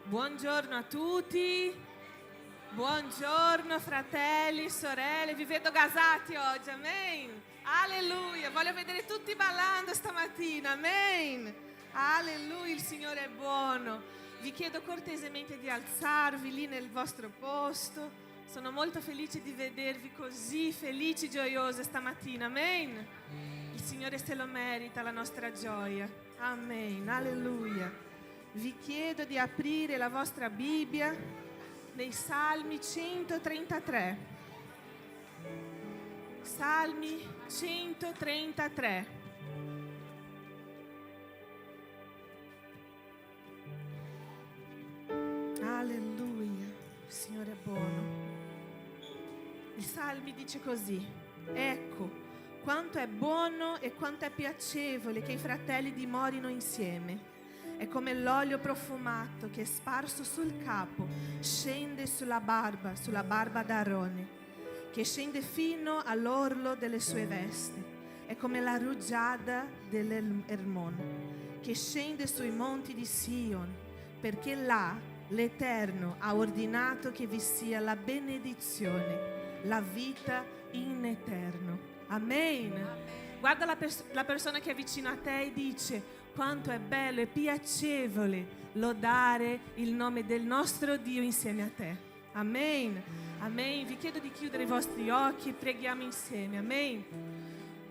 Buongiorno a tutti, buongiorno fratelli, sorelle, vi vedo gasati oggi, amen, alleluia, voglio vedere tutti ballando stamattina, amen, alleluia, il Signore è buono. Vi chiedo cortesemente di alzarvi lì nel vostro posto, sono molto felice di vedervi così felici, gioiose stamattina, amen. Il Signore se lo merita, la nostra gioia, amen, alleluia. Vi chiedo di aprire la vostra Bibbia nei Salmi 133. Salmi 133. Alleluia, il Signore è buono. Il Salmi dice così: ecco, quanto è buono e quanto è piacevole che i fratelli dimorino insieme. È come l'olio profumato che sparso sul capo scende sulla barba d'Aarone, che scende fino all'orlo delle sue vesti. È come la rugiada dell'Hermon, che scende sui monti di Sion, perché là l'Eterno ha ordinato che vi sia la benedizione, la vita in eterno. Amen. Guarda la persona che è vicino a te e dice: quanto è bello e piacevole lodare il nome del nostro Dio insieme a te. Amen. Amen. Vi chiedo di chiudere i vostri occhi e preghiamo insieme. Amen.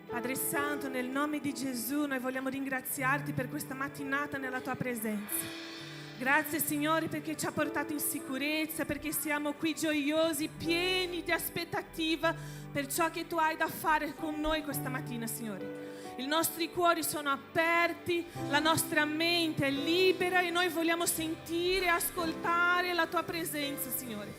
Padre Santo, nel nome di Gesù noi vogliamo ringraziarti per questa mattinata nella tua presenza. Grazie Signore perché ci ha portato in sicurezza, perché siamo qui gioiosi, pieni di aspettativa per ciò che tu hai da fare con noi questa mattina, Signore. I nostri cuori sono aperti, la nostra mente è libera e noi vogliamo sentire e ascoltare la tua presenza, Signore.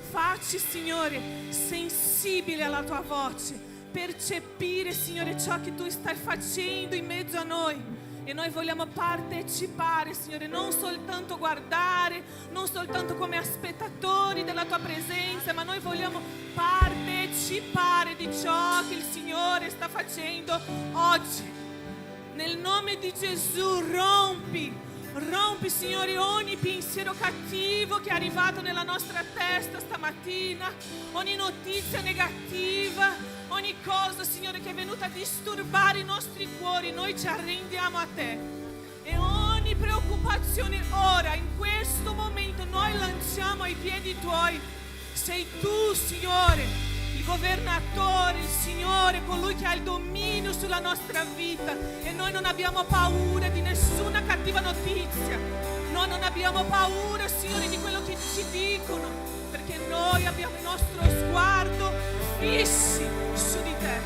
Facci, Signore, sensibile alla tua voce, percepire, Signore, ciò che tu stai facendo in mezzo a noi. E noi vogliamo partecipare, Signore, non soltanto guardare, non soltanto come spettatori della tua presenza, ma noi vogliamo partecipare di ciò che il Signore sta facendo oggi. Nel nome di Gesù rompi, Signore, ogni pensiero cattivo che è arrivato nella nostra testa stamattina, ogni notizia negativa, ogni cosa, Signore, che è venuta a disturbare i nostri cuori, noi ci arrendiamo a te. E ogni preoccupazione ora, in questo momento, noi lanciamo ai piedi tuoi. Sei tu, Signore, il governatore, il Signore, colui che ha il dominio sulla nostra vita. E noi non abbiamo paura di nessuna cattiva notizia. Noi non abbiamo paura, Signore, di quello che ci dicono, perché noi abbiamo il nostro sguardo fissi su di te.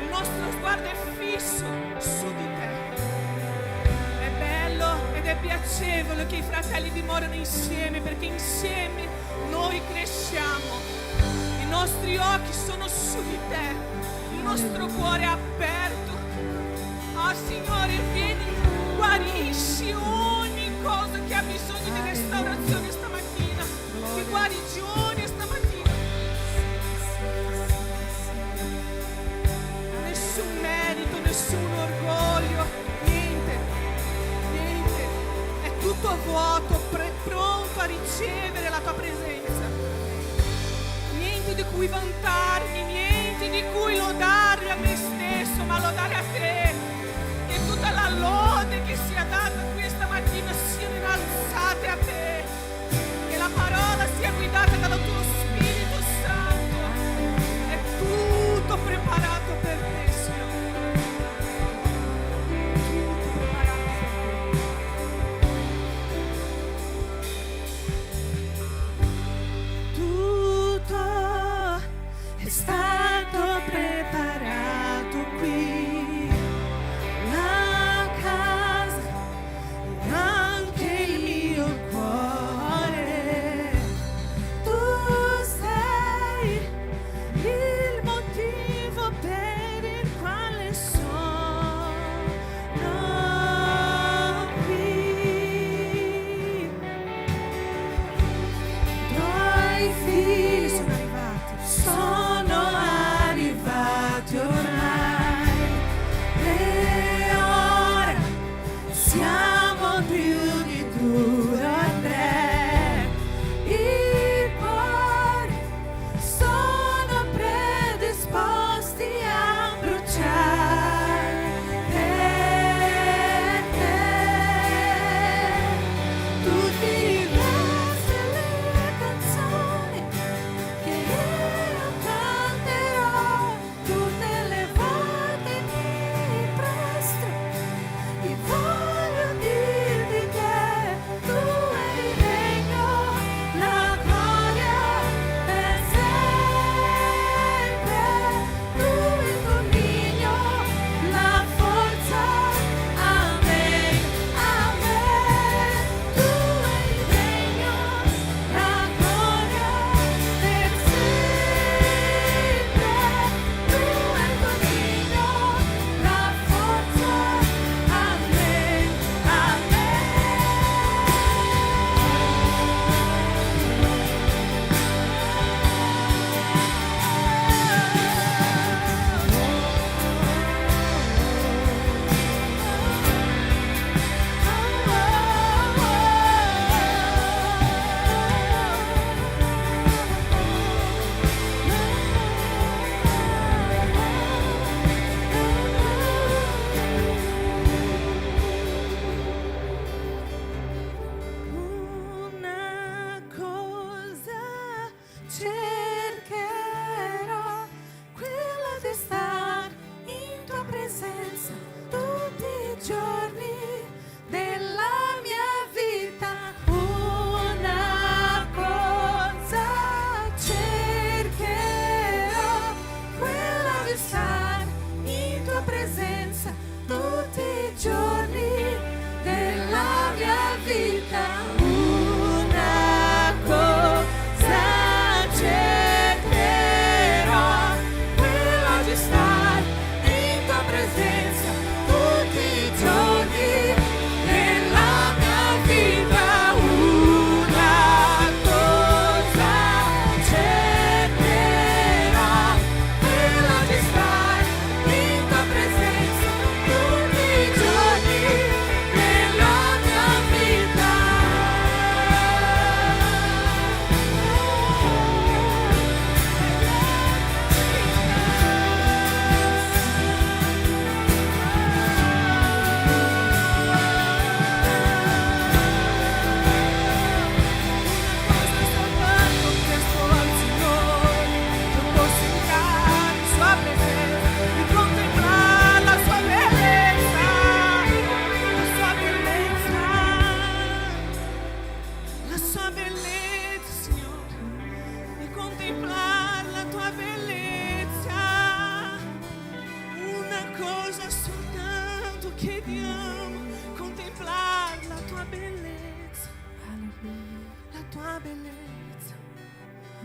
Il nostro sguardo è fisso su di te. È bello ed è piacevole che i fratelli dimorano insieme, perché insieme noi cresciamo. I nostri occhi sono su di te, il nostro cuore è aperto. Ah, Signore, vieni, guarisci ogni cosa che ha bisogno di restaurazione stamattina, di guarigione stamattina. Nessun merito, nessun orgoglio, niente, è tutto vuoto, pronto a ricevere la tua presenza. Niente di cui vantarmi, niente di cui lodare a me stesso, ma lodare a te. Che tutta la lode che sia data questa mattina siano innalzate a te. Che la parola sia guidata dal tuo Spirito Santo. È tutto preparato per te, Signore. Tutto preparato per te. Tutto è stato preparato qui. La casa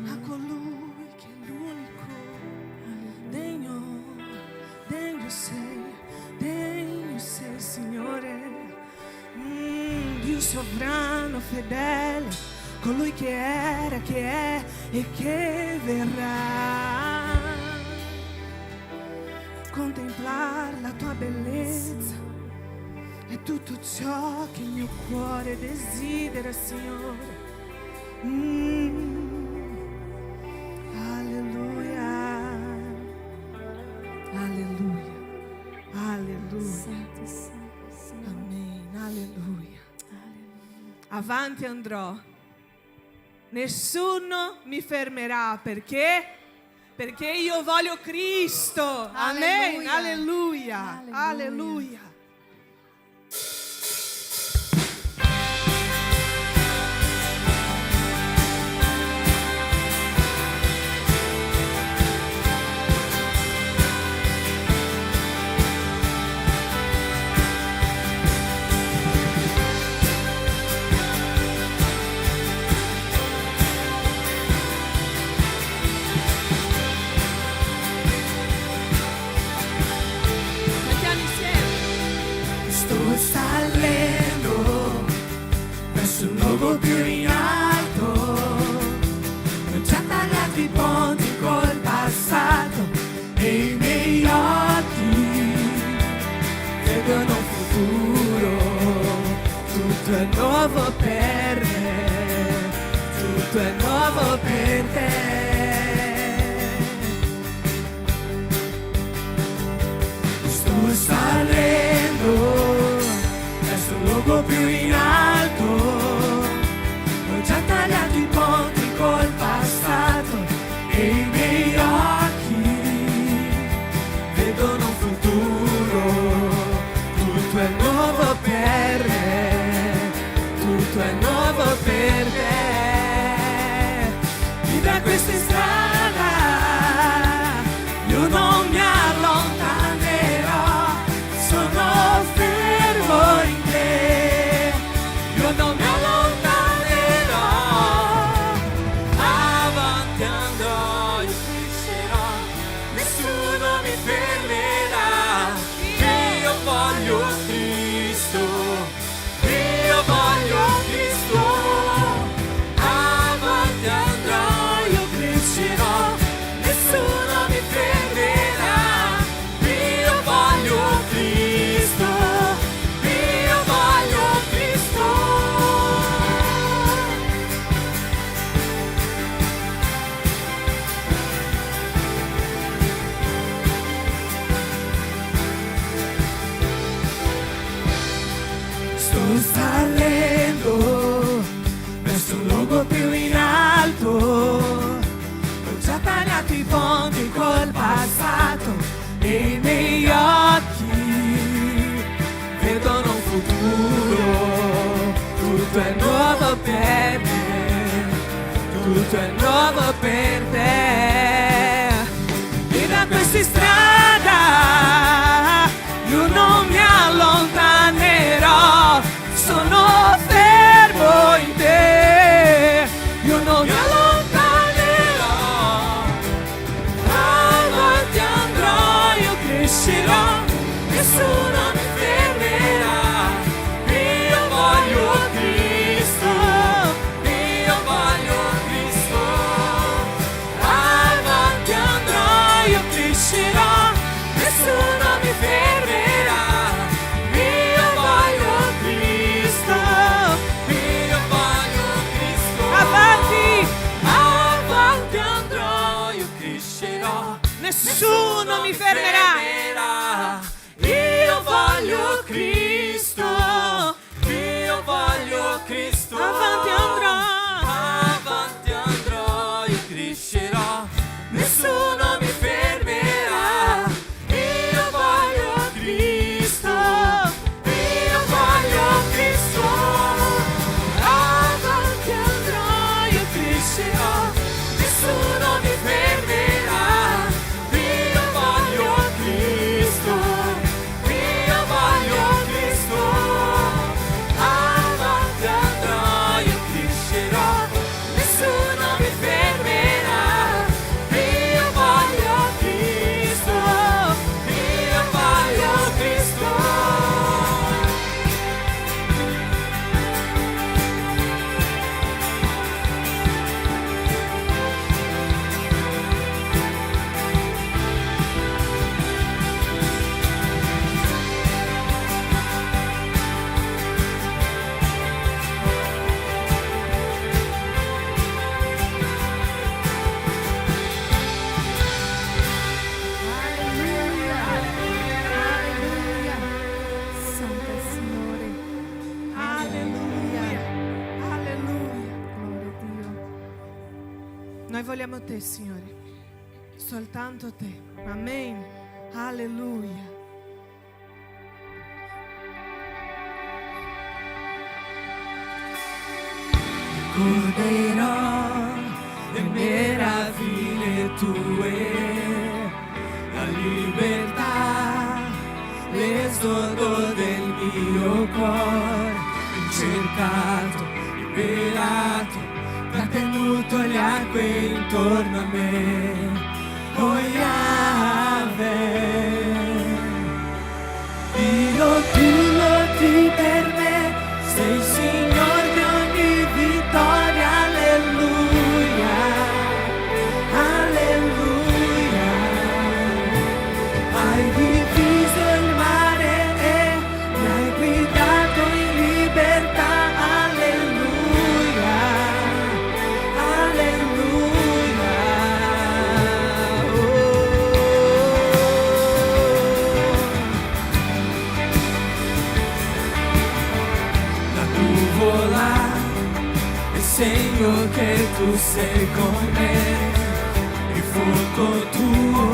a colui che è l'unico. Degno sei, Signore. Dio sovrano, fedele, colui che era, che è e che verrà. Contemplare la tua bellezza è tutto ciò che il mio cuore desidera, Signore. Alleluia, alleluia, alleluia. Amen, alleluia. Avanti andrò, nessuno mi fermerà, perché io voglio Cristo. Amen, alleluia, alleluia. Più in alto, ho già tagliato i ponti col passato e i miei occhi vedono un futuro. Tutto è nuovo per me, tutto è nuovo per te. Sto salendo verso un luogo più in alto. Già tagliato i ponti col passato e i miei occhi vedono un futuro. Tutto è nuovo per me, tutto è nuovo per te. E da questa strada io non mi allontanerò, sono fermo in te, io non mi allontanerò. Salendo verso un luogo più in alto, ho già tagliato i ponti col passato e i miei occhi vedono un futuro. Tutto è nuovo per me, tutto è nuovo per te. E da questa strada io non mi allontanerò, sono fermo in te, io non mi allontanerò. Avanti andrò, io crescerò, nessuno mi fermerà. Io voglio Cristo, io voglio Cristo. Avanti andrò, io crescerò, nessuno mi fermerà. Avanti andrò, io crescerò, nessuno mi fermerà. Io voglio Cristo, io voglio Cristo. Avanti andrò, io crescerò, nessuno mi fermerà. Io voglio Cristo, io voglio Cristo. Avanti andrò, io crescerò, nessuno mi fermerà. Io voglio Noi vogliamo te, Signore, soltanto te. Amen. Alleluia. Ricorderò le meraviglie tue, la libertà, l'esordio del mio cuore, cercato, liberato, trattenuto le acque intorno a me. Oh Yahweh, Dio tu lotti per me, sei il Signore di ogni vittoria. Alleluia, alleluia. Hai diviso il mare e mi hai guidato in libertà. Alleluia, alleluia. La nuvola è segno che tu sei con me, il fuoco tuo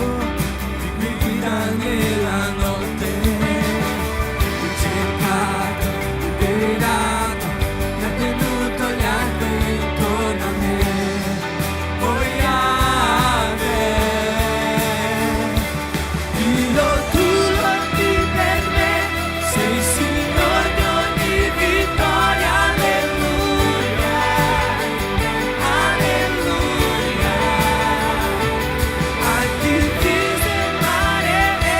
mi guida nella notte. Ti cercato, liberato, mi ha tenuto gli acque intorno a me. Oh Yahweh, Dio tu lotti per me, sei il Signore di ogni vittoria. Alleluia, alleluia. Hai diviso il mare e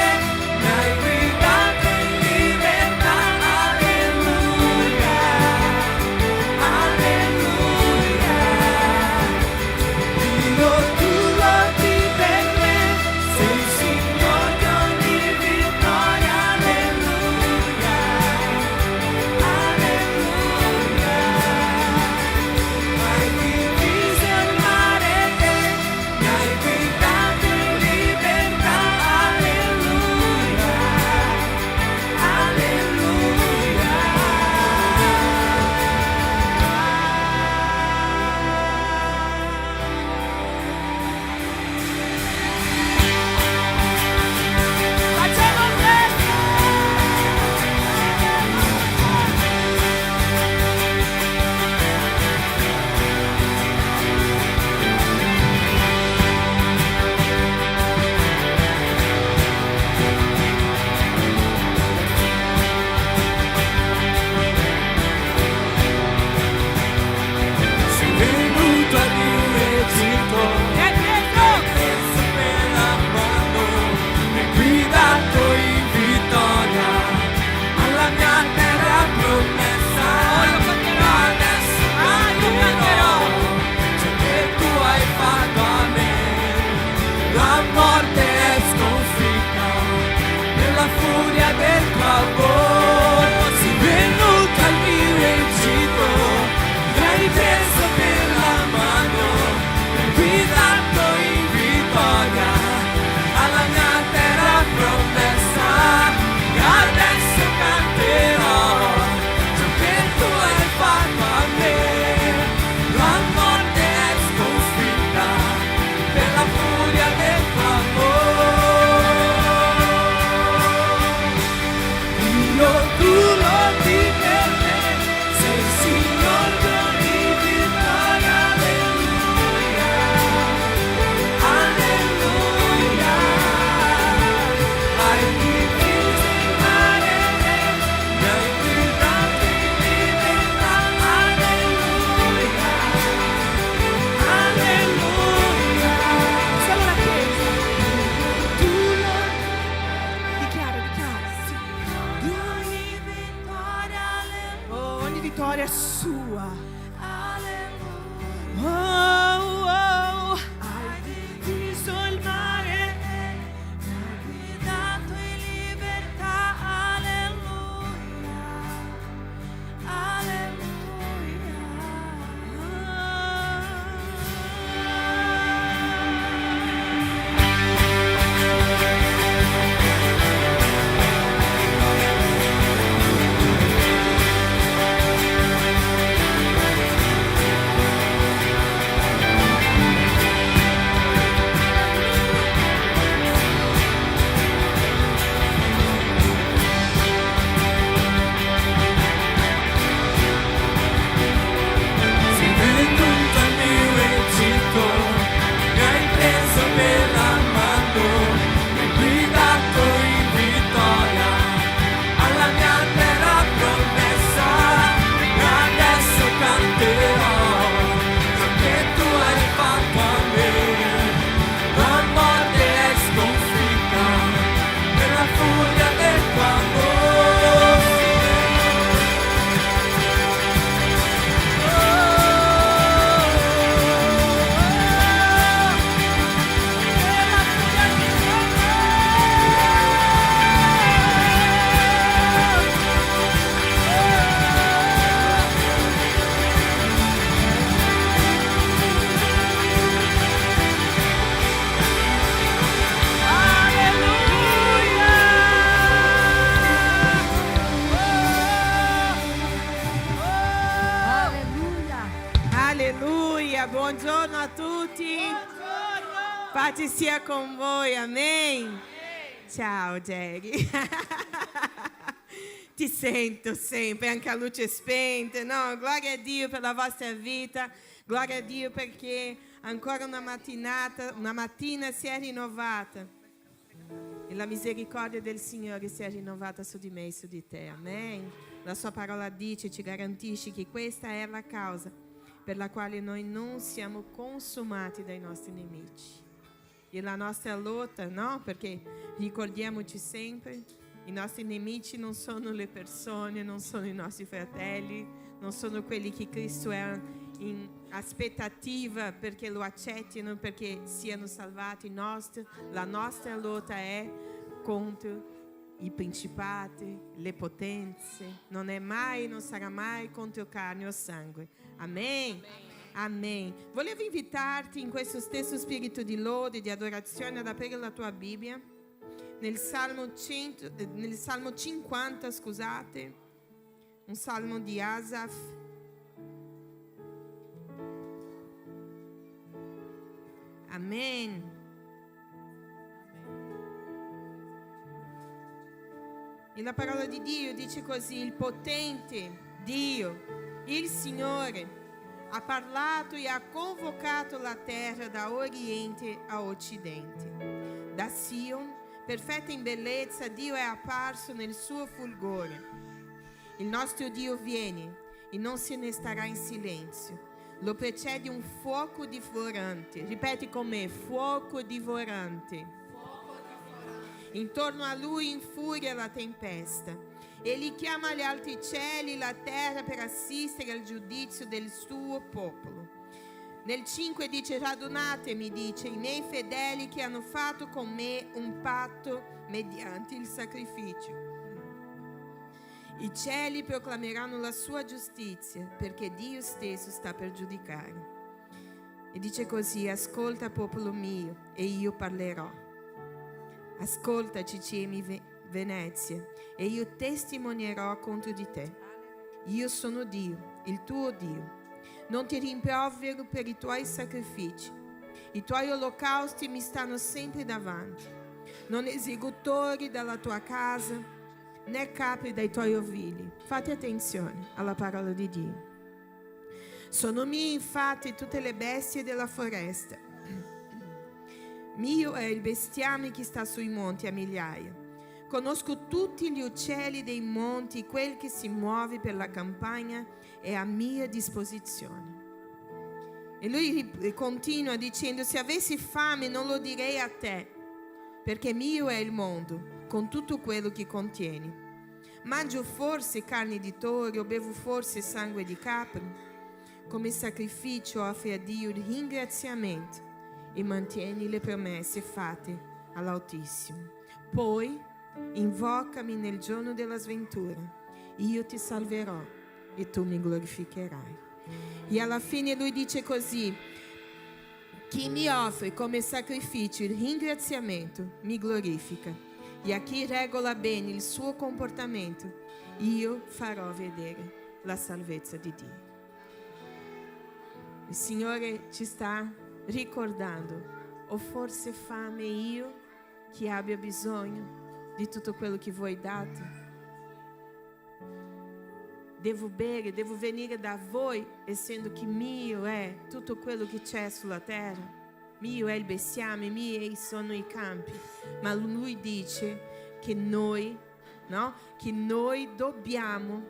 buongiorno a tutti. Buongiorno. Pace sia con voi, amen. Ciao Jerry. Ti sento sempre, anche a luce spenta, no? Gloria a Dio per la vostra vita, gloria a Dio perché ancora una mattina si è rinnovata e la misericordia del Signore si è rinnovata su di me e su di te, amen. La sua parola dice, ci garantisce che questa è la causa per la quale noi non siamo consumati dai nostri nemici. E la nostra lotta, no? Perché ricordiamoci sempre, i nostri nemici non sono le persone, non sono i nostri fratelli, non sono quelli che Cristo è in aspettativa perché lo accettino, perché siano salvati. La nostra lotta è contro i principati, le potenze, non è mai, non sarà mai contro carne o sangue. Amen. Amen. Volevo invitarti in questo stesso spirito di lode, di adorazione, ad aprire la tua Bibbia nel Salmo 50, scusate, un salmo di Asaf. Amen. E la parola di Dio dice così: il potente Dio, il Signore, ha parlato e ha convocato la terra da oriente a occidente. Da Sion, perfetta in bellezza, Dio è apparso nel suo fulgore. Il nostro Dio viene e non se ne starà in silenzio. Lo precede un fuoco divorante. Ripeti con me: fuoco divorante. Intorno a lui infuria la tempesta. Egli chiama gli alti cieli, la terra, per assistere al giudizio del suo popolo. Nel 5 dice: radunatemi, dice, i miei fedeli che hanno fatto con me un patto mediante il sacrificio. I cieli proclameranno la sua giustizia, perché Dio stesso sta per giudicare. E dice così: ascolta, popolo mio, e io parlerò. Ascolta, CCM Venezia, e io testimonierò contro di te. Io sono Dio, il tuo Dio. Non ti rimprovero per i tuoi sacrifici. I tuoi olocausti mi stanno sempre davanti. Non esecutori dalla tua casa, né capri dai tuoi ovili. Fate attenzione alla parola di Dio. Sono mie infatti tutte le bestie della foresta. Mio è il bestiame che sta sui monti a migliaia. Conosco tutti gli uccelli dei monti, quel che si muove per la campagna è a mia disposizione. E lui continua dicendo: se avessi fame non lo direi a te, perché mio è il mondo, con tutto quello che contiene. Mangio forse carne di toro, o bevo forse sangue di capro? Come sacrificio offri a Dio il ringraziamento e mantieni le promesse fatte all'Altissimo. Poi invocami nel giorno della sventura, io ti salverò e tu mi glorificherai. E alla fine lui dice così: chi mi offre come sacrificio il ringraziamento mi glorifica, e a chi regola bene il suo comportamento io farò vedere la salvezza di Dio. Il Signore ci sta ricordando: ho forse fame io che abbia bisogno di tutto quello che voi date? Devo bere, devo venire da voi, essendo che mio è tutto quello che c'è sulla terra, mio è il bestiame, miei sono i campi. Ma lui dice che noi, no? Che noi dobbiamo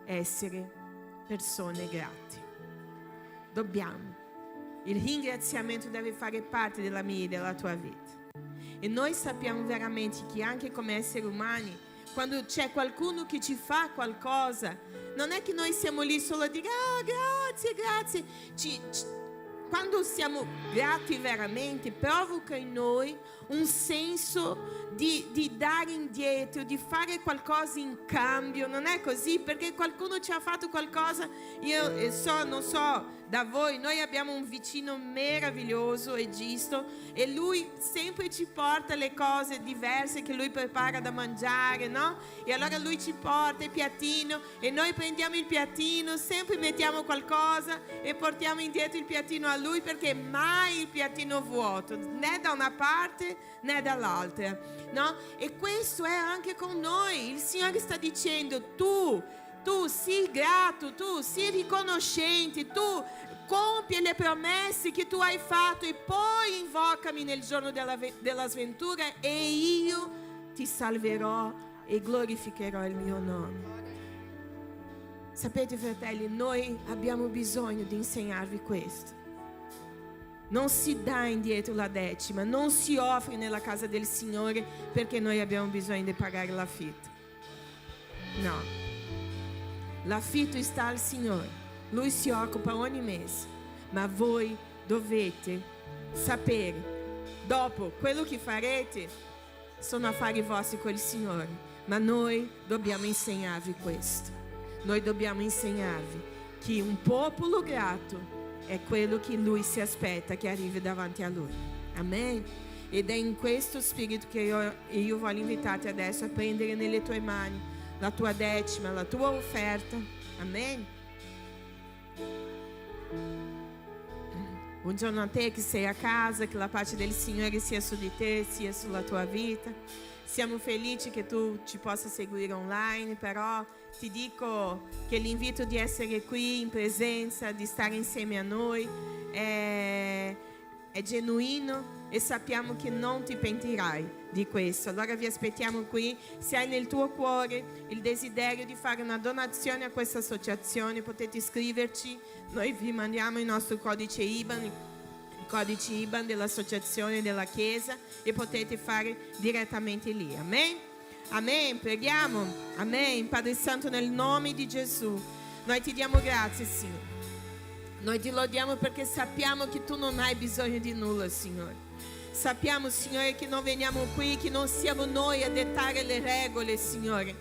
essere persone grate. Dobbiamo. Il ringraziamento deve fare parte della mia e della tua vita. E noi sappiamo veramente che anche come esseri umani, quando c'è qualcuno che ci fa qualcosa, non è che noi siamo lì solo a dire: ah, grazie, grazie. quando siamo grati veramente, provoca in noi un senso di dare indietro, di fare qualcosa in cambio. Non è così? Perché qualcuno ci ha fatto qualcosa. Io non so da voi, noi abbiamo un vicino meraviglioso, Egisto, e lui sempre ci porta le cose diverse che lui prepara da mangiare, no? E allora lui ci porta il piattino e noi prendiamo il piattino, sempre mettiamo qualcosa e portiamo indietro il piattino a lui, perché mai il piattino vuoto, né da una parte né dall'altra, no? E questo è anche con noi. Il Signore sta dicendo: tu sii grato, tu sii riconoscente, tu compie le promesse che tu hai fatto e poi invocami nel giorno della sventura e io ti salverò e glorificherò il mio nome. Sapete, fratelli, noi abbiamo bisogno di insegnarvi questo. Non si dà indietro la decima, non si offre nella casa del Signore perché noi abbiamo bisogno di pagare l'affitto. No, l'affitto sta al Signore, Lui si occupa ogni mese, ma voi dovete sapere, dopo quello che farete sono affari vostri con il Signore, ma noi dobbiamo insegnarvi questo. Noi dobbiamo insegnarvi che un popolo grato è quello che Lui si aspetta che arrivi davanti a Lui. Amen? Ed è in questo spirito che io voglio invitarti adesso a prendere nelle tue mani la tua decima, la tua offerta. Amen? Buongiorno a te che sei a casa, che la pace del Signore sia su di te, sia sulla tua vita. Siamo felici che tu ci possa seguire online, però ti dico che l'invito di essere qui in presenza, di stare insieme a noi è genuino e sappiamo che non ti pentirai di questo. Allora vi aspettiamo qui. Se hai nel tuo cuore il desiderio di fare una donazione a questa associazione, potete scriverci, noi vi mandiamo il nostro codice IBAN, il codice IBAN dell'associazione della Chiesa, e potete fare direttamente lì. Amen? Amen, preghiamo. Amen. Padre Santo, nel nome di Gesù, noi ti diamo grazie, Signore. Noi ti lodiamo perché sappiamo che tu non hai bisogno di nulla, Signore. Sappiamo, Signore, che non veniamo qui, che non siamo noi a dettare le regole, Signore,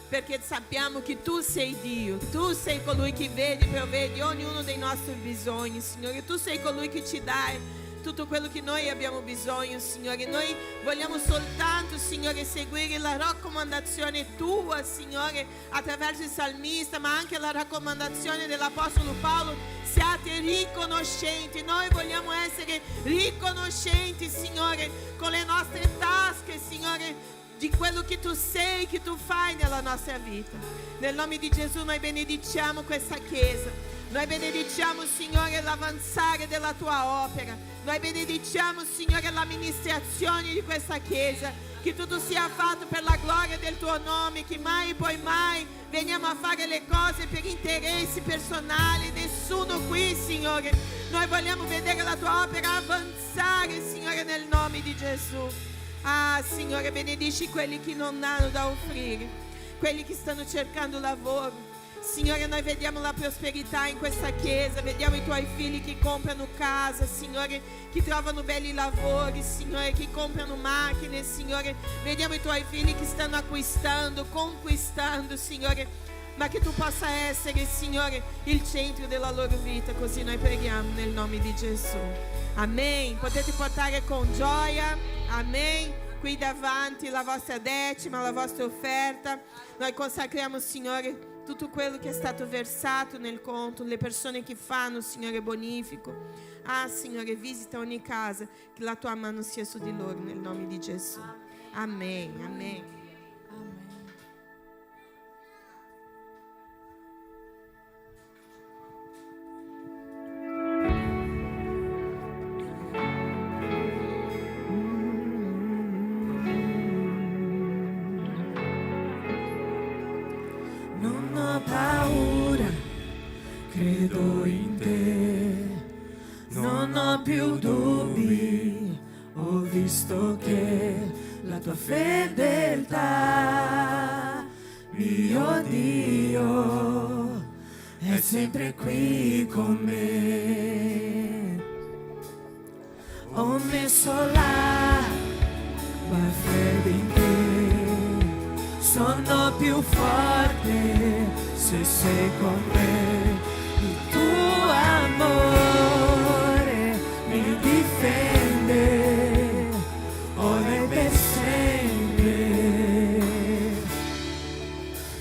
perché sappiamo che tu sei Dio, tu sei colui che vede e provvede ognuno dei nostri bisogni, Signore. Tu sei colui che ci dai tutto quello che noi abbiamo bisogno, Signore. Noi vogliamo soltanto, Signore, seguire la raccomandazione tua, Signore, attraverso il salmista, ma anche la raccomandazione dell'Apostolo Paolo: siate riconoscenti. Noi vogliamo essere riconoscenti, Signore, con le nostre tasche, Signore, di quello che tu sei, che tu fai nella nostra vita. Nel nome di Gesù noi benediciamo questa Chiesa. Noi benediciamo, Signore, l'avanzare della tua opera. Noi benediciamo, Signore, l'amministrazione di questa Chiesa. Che tutto sia fatto per la gloria del tuo nome, che mai e poi mai veniamo a fare le cose per interessi personali. Nessuno qui, Signore. Noi vogliamo vedere la tua opera avanzare, Signore, nel nome di Gesù. Ah, Signore, benedici quelli che non hanno da offrire, quelli che stanno cercando lavoro. Signore, noi vediamo la prosperità in questa Chiesa, vediamo i tuoi figli che comprano casa, Signore, che trovano belli lavori, Signore, che comprano macchine, Signore. Vediamo i tuoi figli che stanno acquistando, conquistando, Signore, ma che tu possa essere, Signore, il centro della loro vita. Così noi preghiamo nel nome di Gesù. Amen. Potete portare con gioia, amen, qui davanti la vostra decima, la vostra offerta. Noi consacriamo, Signore, tutto quello che è stato versato nel conto, le persone che fanno, Signore, bonifico. Ah, Signore, visita ogni casa, che la tua mano sia su di loro nel nome di Gesù. Amen, amen. Credo in te, non ho più dubbi, ho visto che la tua fedeltà, mio Dio, è sempre qui con me. ho messo la tua fede in te, sono più forte se sei con me, il tuo amore mi difende, ora e per sempre.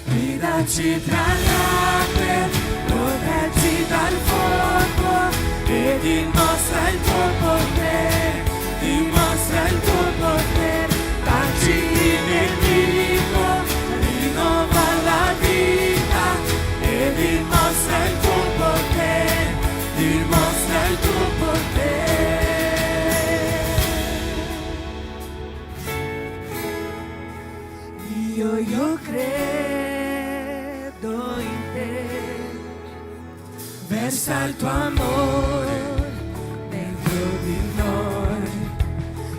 Guidaci tra l'acque, proteggi dal fuoco e dimostra il tuo potere, dimostra il tuo potere, tacci il nemico, rinnova la vita e dimostra il tuo potere, dimostra il tuo potere. Io credo in te, versa il tuo amore dentro di noi,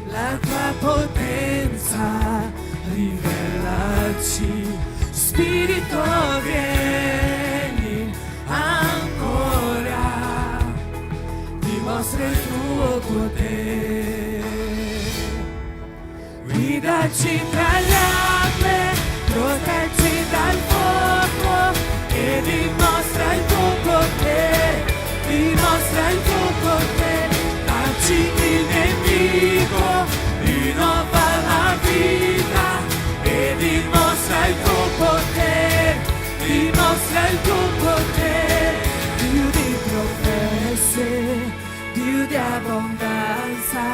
la tua potenza rivelaci, Spirito vieni ancora, dimostra il tuo potere, guidaci tra le acque, proteggi dal fuoco e dimostra il tuo potere, dimostra il tuo potere, tacci il nemico, rinnova la vita e dimostra il tuo potere, dimostra il tuo potere, Dio di promesse, Dio di abbondanza,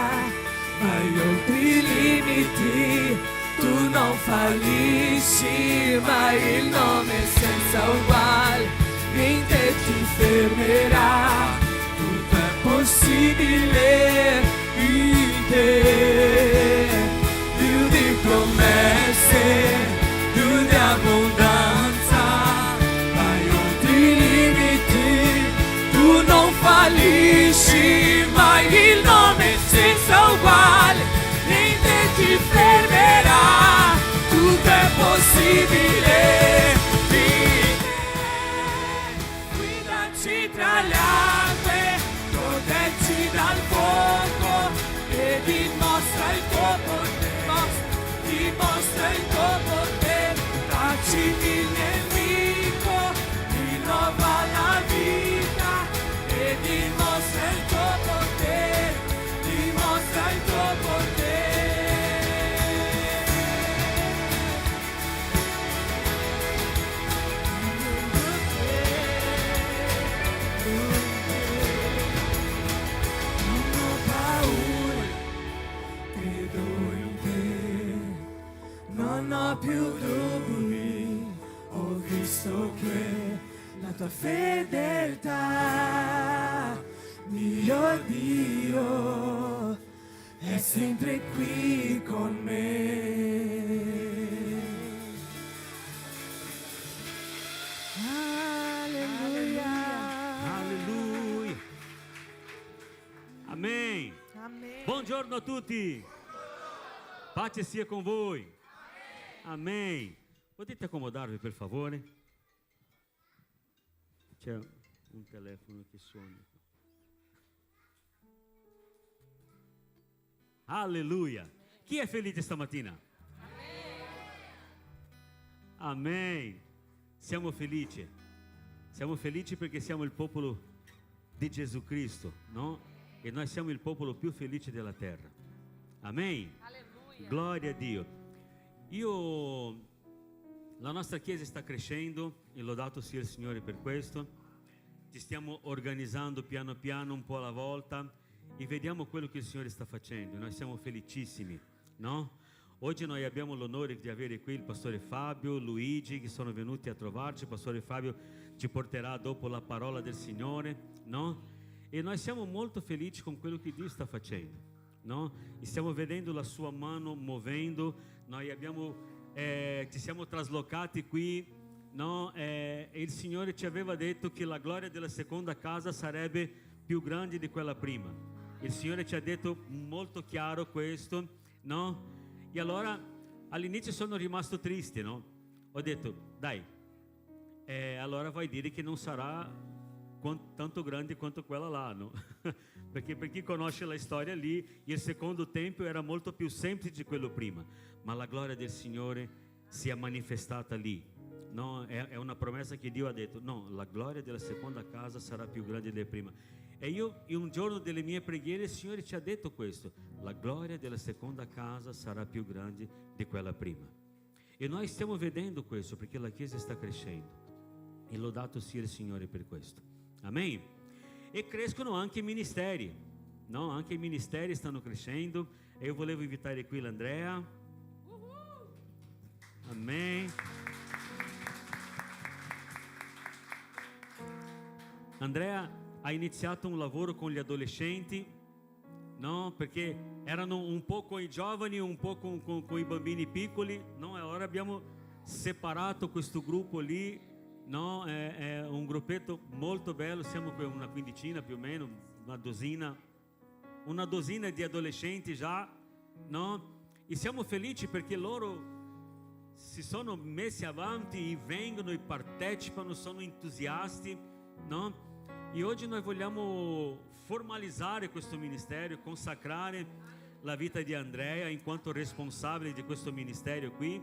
vai oltre i limiti, tu non fallisci mai, il nome senza uguale, niente ti fermerà, tutto è possibile in te, Dio di promesse, Dio di abbondanza, vai oltre i limiti, tu non fallisci mai, il nome senza uguale, niente ti fermerà, tutto è possibile in te, guidaci tra le acque, proteggi dal fuoco e dimostra il tuo potere, dimostra il tuo potere, tacci il nemico, rinnova la vita e dimostra il tuo potere, dimostra il tuo potere. Non ho paura, credo in te, non ho più dubbi, ho visto che la tua fedeltà, mio Dio, è sempre qui con me. Alleluia. Alleluia. Amém. Amém. Buongiorno a tutti. Pace sia con voi. Amém. Potete accomodarvi per favore? C'è un telefono che suona. Alleluia. Chi è felice stamattina? Amém. Siamo felici. Siamo felici perché siamo il popolo di Gesù Cristo, no? E noi siamo il popolo più felice della terra. Amém. Alleluia. Gloria a Dio. La nostra chiesa sta crescendo e lodato sia il Signore per questo. Ci stiamo organizzando piano piano, un po' alla volta, e vediamo quello che il Signore sta facendo. Noi siamo felicissimi, no? Oggi noi abbiamo l'onore di avere qui il pastore Fabio, Luigi, che sono venuti a trovarci. Il pastore Fabio ci porterà dopo la parola del Signore, no? E noi siamo molto felici con quello che Dio sta facendo, no? E stiamo vedendo la sua mano muovendo. Noi ci siamo traslocati qui, no? E il Signore ci aveva detto che la gloria della seconda casa sarebbe più grande di quella prima. Il Signore ci ha detto molto chiaro questo, no? E allora all'inizio sono rimasto triste, no? Ho detto, dai, allora vai a dire che non sarà tanto grande quanto quella là, no? Perché per chi conosce la storia lì, il secondo tempio era molto più semplice di quello prima, ma la gloria del Signore si è manifestata lì, no? È una promessa che Dio ha detto, no, la gloria della seconda casa sarà più grande della prima. E io, in un giorno delle mie preghiere, il Signore ci ha detto questo, la gloria della seconda casa sarà più grande di quella prima. E noi stiamo vedendo questo perché la Chiesa sta crescendo. E lodato sia il Signore per questo. Amen. E crescono anche i ministeri, no? Anche i ministeri stanno crescendo. E io volevo invitare qui l'Andrea. Amen. Andrea ha iniziato un lavoro con gli adolescenti, no? Perché erano un po' con i giovani, un po' con i bambini piccoli, no? E allora abbiamo separato questo gruppo lì, no? È un gruppetto molto bello, siamo una quindicina più o meno, una dosina di adolescenti già, no? E siamo felici perché loro si sono messi avanti e vengono e partecipano, sono entusiasti, no? E oggi noi vogliamo formalizzare questo ministero, consacrare la vita di Andrea in quanto responsabile di questo ministero qui,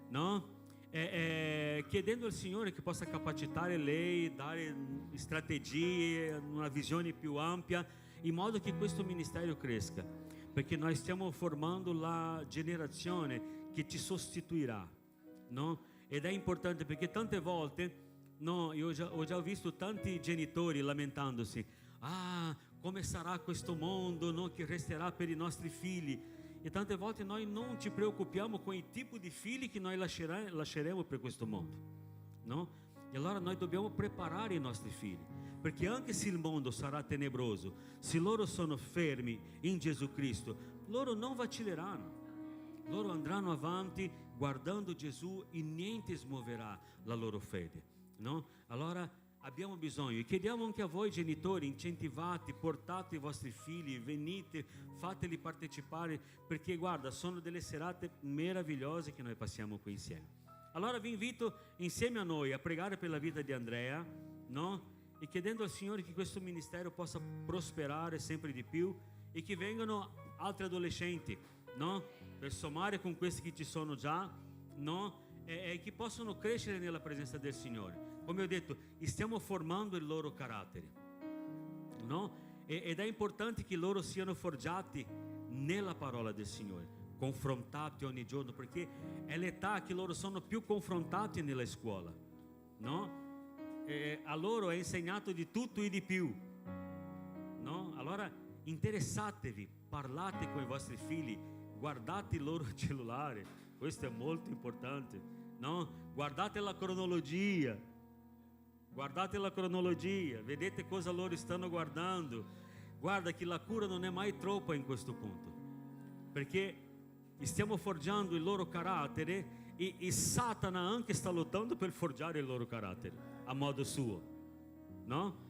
no? Chiedendo al Signore che possa capacitare lei, dare strategie, una visione più ampia, in modo che questo ministero cresca, perché noi stiamo formando la generazione che ci sostituirà, no? Ed è importante perché tante volte, no, io ho già visto tanti genitori lamentandosi, come sarà questo mondo, no, che resterà per i nostri figli. E tante volte noi non ci preoccupiamo con il tipo di figli che noi lasceremo per questo mondo, no? E allora noi dobbiamo preparare i nostri figli, perché anche se il mondo sarà tenebroso, se loro sono fermi in Gesù Cristo, loro non vacilleranno, loro andranno avanti guardando Gesù e niente smuoverà la loro fede, no? Allora abbiamo bisogno, e chiediamo anche a voi genitori, incentivate, portate i vostri figli, venite, fateli partecipare, perché guarda, sono delle serate meravigliose che noi passiamo qui insieme. Allora vi invito insieme a noi a pregare per la vita di Andrea, no? E chiedendo al Signore che questo ministero possa prosperare sempre di più e che vengano altri adolescenti, no? Per sommare con questi che ci sono già, no? E che possono crescere nella presenza del Signore. Come ho detto, stiamo formando il loro carattere, no? Ed è importante che loro siano forgiati nella parola del Signore, confrontati ogni giorno, perché è l'età che loro sono più confrontati nella scuola, no? A loro è insegnato di tutto e di più, no? Allora interessatevi, parlate con i vostri figli, guardate il loro cellulare, questo è molto importante, no? Guardate la cronologia, vedete cosa loro stanno guardando. Guarda che la cura non è mai troppa in questo punto, perché stiamo forgiando il loro carattere e Satana anche sta lottando per forgiare il loro carattere a modo suo, no?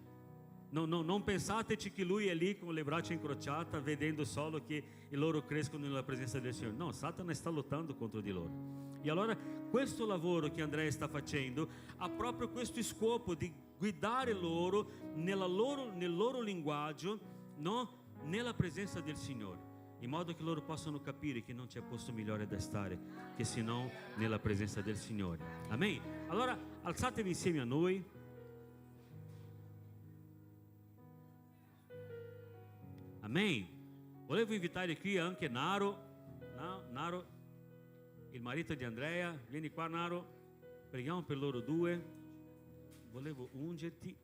Non pensateci che lui è lì con le braccia incrociate vedendo solo che loro crescono nella presenza del Signore. No, Satana sta lottando contro di loro. E allora questo lavoro che Andrea sta facendo ha proprio questo scopo di guidare loro nel loro linguaggio, no? Nella presenza del Signore, in modo che loro possano capire che non c'è posto migliore da stare che se non nella presenza del Signore. Amen. Allora alzatevi insieme a noi. Amen. Volevo invitare qui anche Naro, il marito di Andrea. Vieni qua, Naro, preghiamo per loro due. Volevo ungerti.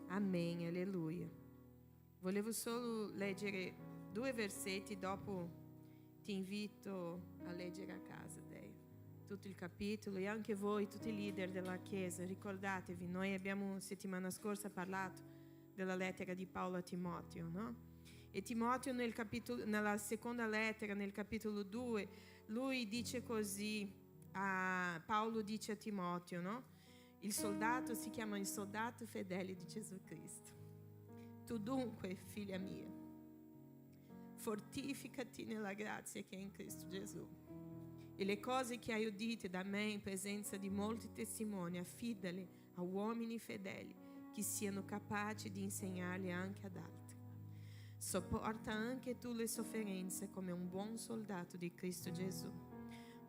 Amen, alleluia. Volevo solo leggere 2 versetti, dopo ti invito a leggere a casa, Dei, tutto il capitolo. E anche voi, tutti i leader della Chiesa, ricordatevi, noi abbiamo settimana scorsa parlato della lettera di Paolo a Timoteo, no? E Timoteo nella seconda lettera, nel capitolo 2, lui dice così, Paolo dice a Timoteo, no? Il soldato si chiama il soldato fedele di Gesù Cristo. Tu dunque, figlia mia, Fortificati nella grazia che è in Cristo Gesù. E le cose che hai udite da me in presenza di molti testimoni, affidale a uomini fedeli che siano capaci di insegnarli anche ad altri. Sopporta anche tu le sofferenze come un buon soldato di Cristo Gesù.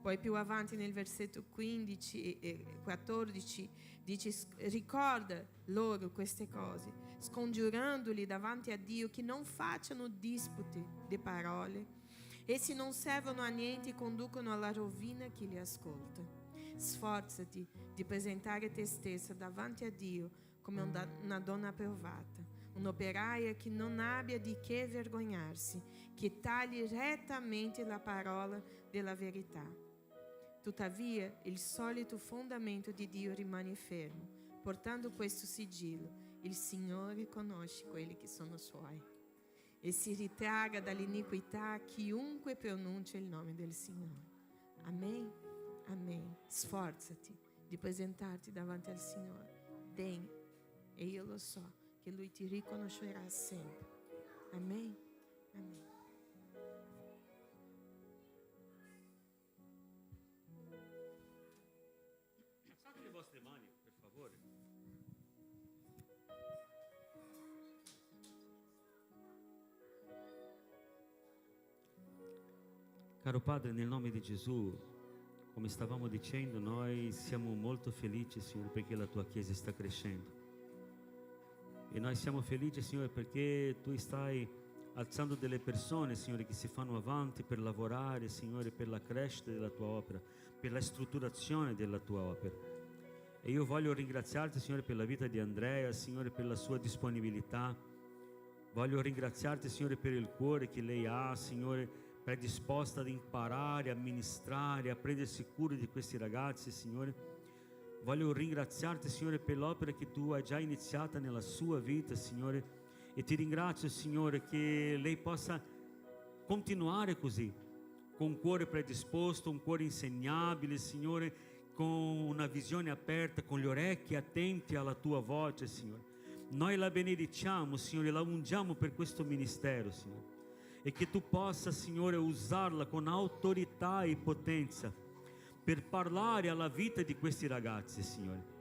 Poi più avanti nel versetto 15 e 14 dice: ricorda loro queste cose, scongiurandoli davanti a Dio che non facciano dispute di parole. Essi non servono a niente e conducono alla rovina chi li ascolta. Sforzati di presentare te stessa davanti a Dio come una donna provata, un'operaia che non abbia di che vergognarsi, che tagli rettamente la parola della verità. Tuttavia, il solito fondamento di Dio rimane fermo, portando questo sigillo: il Signore conosce quelli che sono suoi. E si ritragga dall'iniquità chiunque pronuncia il nome del Signore. Amen? Amen. Sforzati di presentarti davanti al Signore degno, e io lo so che Lui ti riconoscerà sempre. Amen? Amen. Alzate le vostre mani, per favore. Caro Padre, nel nome di Gesù, come stavamo dicendo, noi siamo molto felici, Signore, perché la tua Chiesa sta crescendo. E noi siamo felici, Signore, perché tu stai alzando delle persone, Signore, che si fanno avanti per lavorare, Signore, per la crescita della tua opera, per la strutturazione della tua opera. E io voglio ringraziarti, Signore, per la vita di Andrea, Signore, per la sua disponibilità. Voglio ringraziarti, Signore, per il cuore che lei ha, Signore, predisposta ad imparare, a ministrare, a prendersi cura di questi ragazzi, Signore. Voglio ringraziarti, Signore, per l'opera che tu hai già iniziata nella sua vita, Signore, e ti ringrazio, Signore, che lei possa continuare così, con un cuore predisposto, un cuore insegnabile, Signore, con una visione aperta, con le orecchie attenti alla tua voce, Signore. Noi la benediciamo, Signore, la ungiamo per questo ministero, Signore, e che tu possa, Signore, usarla con autorità e potenza per parlare alla vita di questi ragazzi, Signore.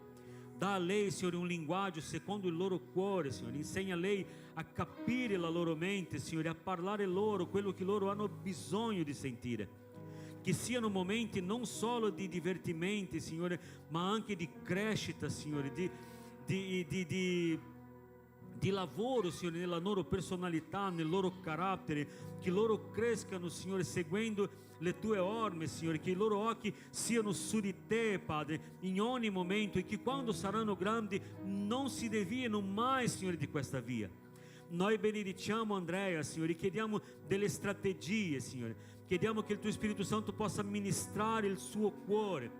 Dà a lei, Signore, un linguaggio secondo il loro cuore, Signore. Insegna a lei a capire la loro mente, Signore, a parlare loro quello che loro hanno bisogno di sentire. Che siano momenti non solo di divertimenti, Signore, ma anche di crescita, Signore, di lavoro, Signore, nella loro personalità, nel loro carattere, che loro crescano, Signore, seguendo le tue orme, Signore, che i loro occhi siano su di te, Padre, in ogni momento, e che quando saranno grandi non si deviano mai, Signore, di questa via. Noi benediciamo Andrea, Signore, chiediamo delle strategie, Signore, chiediamo che il tuo Spirito Santo possa ministrare il suo cuore,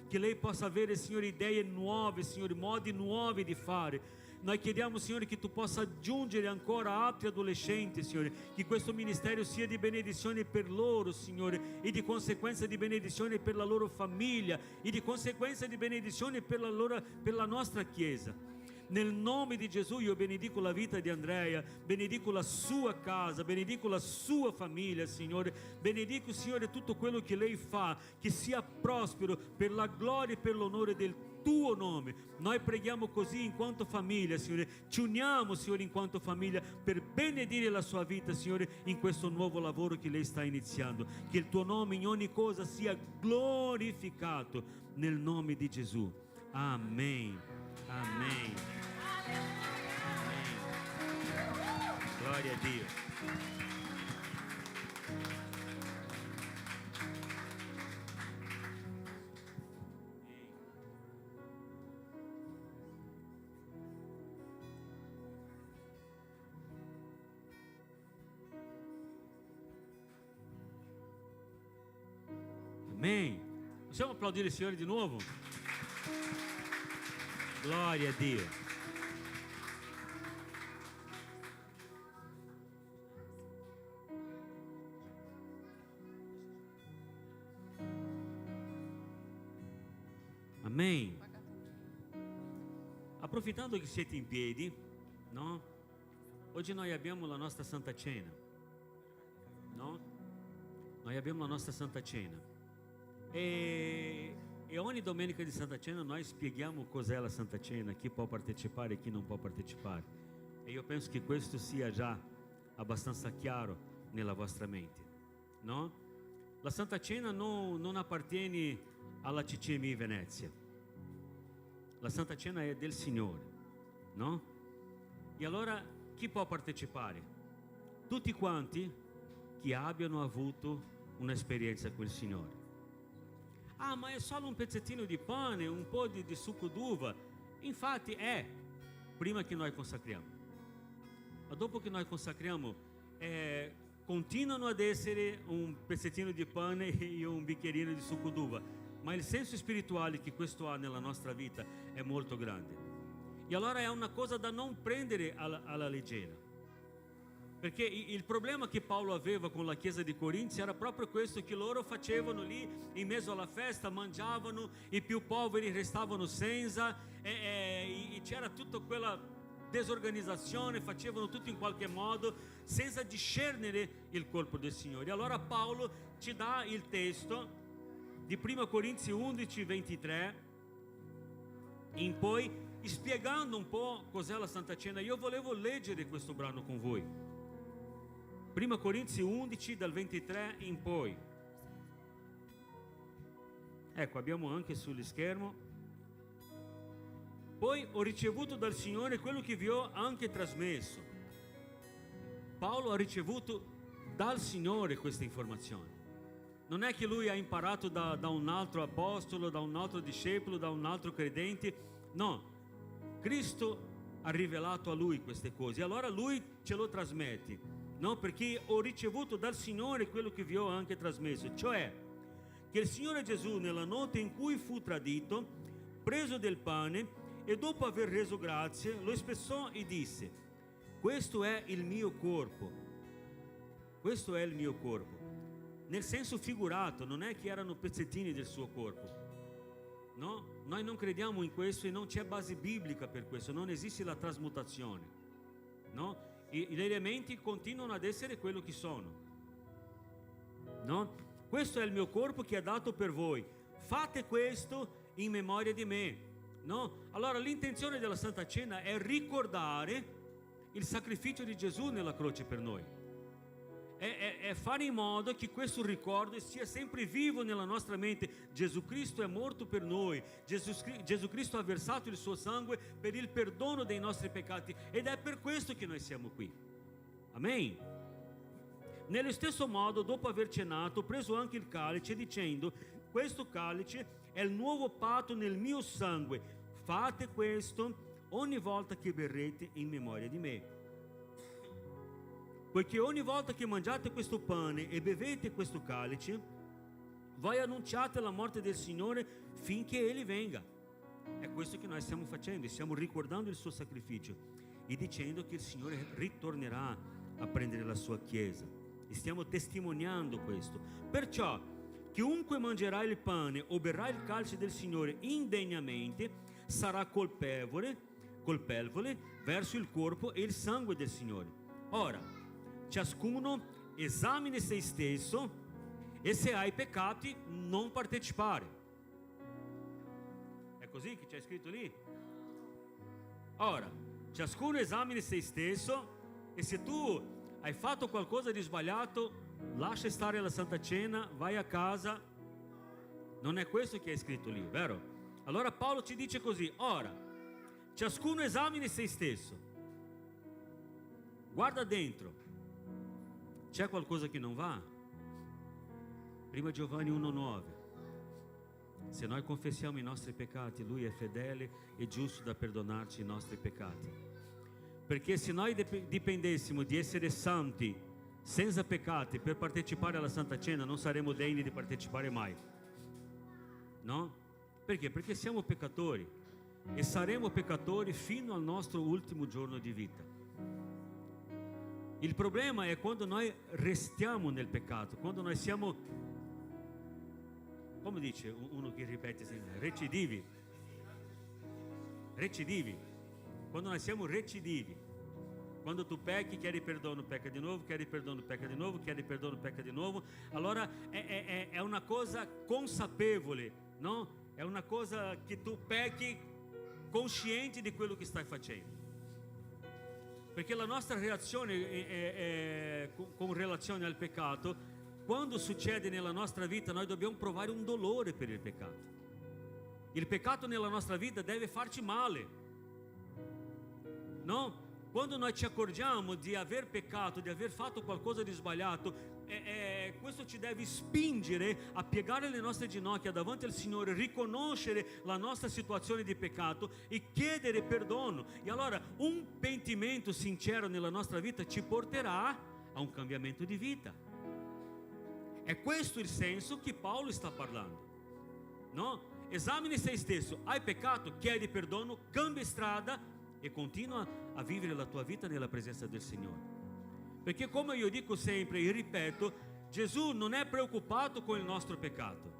che lei possa avere, Signore, idee nuove, Signore, modi nuovi di fare. Noi chiediamo, Signore, che tu possa aggiungere ancora altri adolescenti, Signore, che questo ministero sia di benedizione per loro, Signore, e di conseguenza di benedizione per la loro famiglia, e di conseguenza di benedizione per la nostra Chiesa. Nel nome di Gesù io benedico la vita di Andrea, benedico la sua casa, benedico la sua famiglia, Signore, benedico, Signore, tutto quello che lei fa, che sia prospero per la gloria e per l'onore del tuo nome. Noi preghiamo così in quanto famiglia, Signore, ci uniamo, Signore, in quanto famiglia per benedire la sua vita, Signore, in questo nuovo lavoro che lei sta iniziando. Che il tuo nome in ogni cosa sia glorificato nel nome di Gesù. Amen. Amen. Amen. Gloria a Dio. Amen. Possiamo applaudire il Signore di nuovo? Gloria a Dio. Amen. Approfittando che siete in piedi, no? Oggi noi abbiamo la nostra Santa Cena. noi abbiamo la nostra Santa Cena e ogni domenica di Santa Cena noi spieghiamo cos'è la Santa Cena, chi può partecipare e chi non può partecipare. E io penso che questo sia già abbastanza chiaro nella vostra mente, no? La Santa Cena non appartiene alla CCMI Venezia. La Santa Cena è del Signore, no? E allora chi può partecipare? Tutti quanti che abbiano avuto un'esperienza con il Signore. Ah, ma è solo un pezzettino di pane, un po' di succo d'uva. Infatti è, prima che noi consacriamo. Ma dopo che noi consacriamo, continuano ad essere un pezzettino di pane e un bicchierino di succo d'uva. Ma il senso spirituale che questo ha nella nostra vita è molto grande. E allora è una cosa da non prendere alla leggera. Perché il problema che Paolo aveva con la chiesa di Corinzi era proprio questo, che loro facevano lì in mezzo alla festa, mangiavano, i più poveri restavano senza, e c'era tutta quella desorganizzazione, facevano tutto in qualche modo senza discernere il corpo del Signore. Allora Paolo ci dà il testo di 1 Corinzi 11, 23 in poi, spiegando un po' cos'è la Santa Cena. Io volevo leggere questo brano con voi. 1 Corinzi 11 dal 23 in poi. Ecco, abbiamo anche sullo schermo. Poi ho ricevuto dal Signore quello che vi ho anche trasmesso. Paolo ha ricevuto dal Signore questa informazione. Non è che lui ha imparato da un altro apostolo, da un altro discepolo, da un altro credente. No, Cristo ha rivelato a lui queste cose. Allora lui ce lo trasmette. No, perché ho ricevuto dal Signore quello che vi ho anche trasmesso, cioè che il Signore Gesù, nella notte in cui fu tradito, preso del pane e dopo aver reso grazie, lo spezzò e disse: questo è il mio corpo, questo è il mio corpo. Nel senso figurato, non è che erano pezzettini del suo corpo, no? Noi non crediamo in questo e non c'è base biblica per questo, non esiste la trasmutazione, no? Gli elementi continuano ad essere quello che sono, no? Questo è il mio corpo che è dato per voi, fate questo in memoria di me, no? Allora l'intenzione della Santa Cena è ricordare il sacrificio di Gesù nella croce per noi, è fare in modo che questo ricordo sia sempre vivo nella nostra mente. Gesù Cristo è morto per noi, Gesù Cristo ha versato il suo sangue per il perdono dei nostri peccati, ed è per questo che noi siamo qui. Amen. Nello stesso modo, dopo aver cenato, preso anche il calice dicendo: questo calice è il nuovo patto nel mio sangue, fate questo ogni volta che berrete in memoria di me. Poiché ogni volta che mangiate questo pane e bevete questo calice, voi annunciate la morte del Signore finché Egli venga. È questo che noi stiamo facendo, stiamo ricordando il suo sacrificio e dicendo che il Signore ritornerà a prendere la sua Chiesa. E stiamo testimoniando questo. Perciò, chiunque mangerà il pane o berrà il calice del Signore indegnamente sarà colpevole verso il corpo e il sangue del Signore. Ora, ciascuno esamini se stesso e se hai peccati non partecipare. È così che c'è scritto lì. Ora, ciascuno esamini se stesso e se tu hai fatto qualcosa di sbagliato, lascia stare la Santa Cena, vai a casa. Non è questo che è scritto lì, vero? Allora Paolo ci dice così: ora, ciascuno esamini se stesso, guarda dentro. C'è qualcosa che non va? 1 Giovanni 1,9. Se noi confessiamo i nostri peccati, Lui è fedele e giusto da perdonarci i nostri peccati. Perché se noi dipendessimo di essere santi, senza peccati, per partecipare alla Santa Cena, non saremmo degni di partecipare mai. No? Perché? Perché siamo peccatori e saremo peccatori fino al nostro ultimo giorno di vita. Il problema è quando noi restiamo nel peccato, quando noi siamo, come dice uno che ripete sempre, recidivi, quando noi siamo recidivi, Quando tu pecchi, chiedi perdono, pecca di nuovo, chiedi perdono, pecca di nuovo, chiedi perdono, pecca di nuovo. Allora è una cosa consapevole, no? È una cosa che tu pecchi consciente di quello che stai facendo. Perché la nostra reazione con relazione al peccato, quando succede nella nostra vita, noi dobbiamo provare un dolore per il peccato. Il peccato nella nostra vita deve farci male, no? Quando noi ci accorgiamo di aver peccato, di aver fatto qualcosa di sbagliato, questo ci deve spingere a piegare le nostre ginocchia davanti al Signore, riconoscere la nostra situazione di peccato e chiedere perdono. E allora un pentimento sincero nella nostra vita ci porterà a un cambiamento di vita. È questo il senso che Paolo sta parlando, no? Esamini se stesso, hai peccato, chiedi perdono, cambia strada e continua a vivere la tua vita nella presenza del Signore. Perché come io dico sempre e ripeto, Gesù non è preoccupato con il nostro peccato,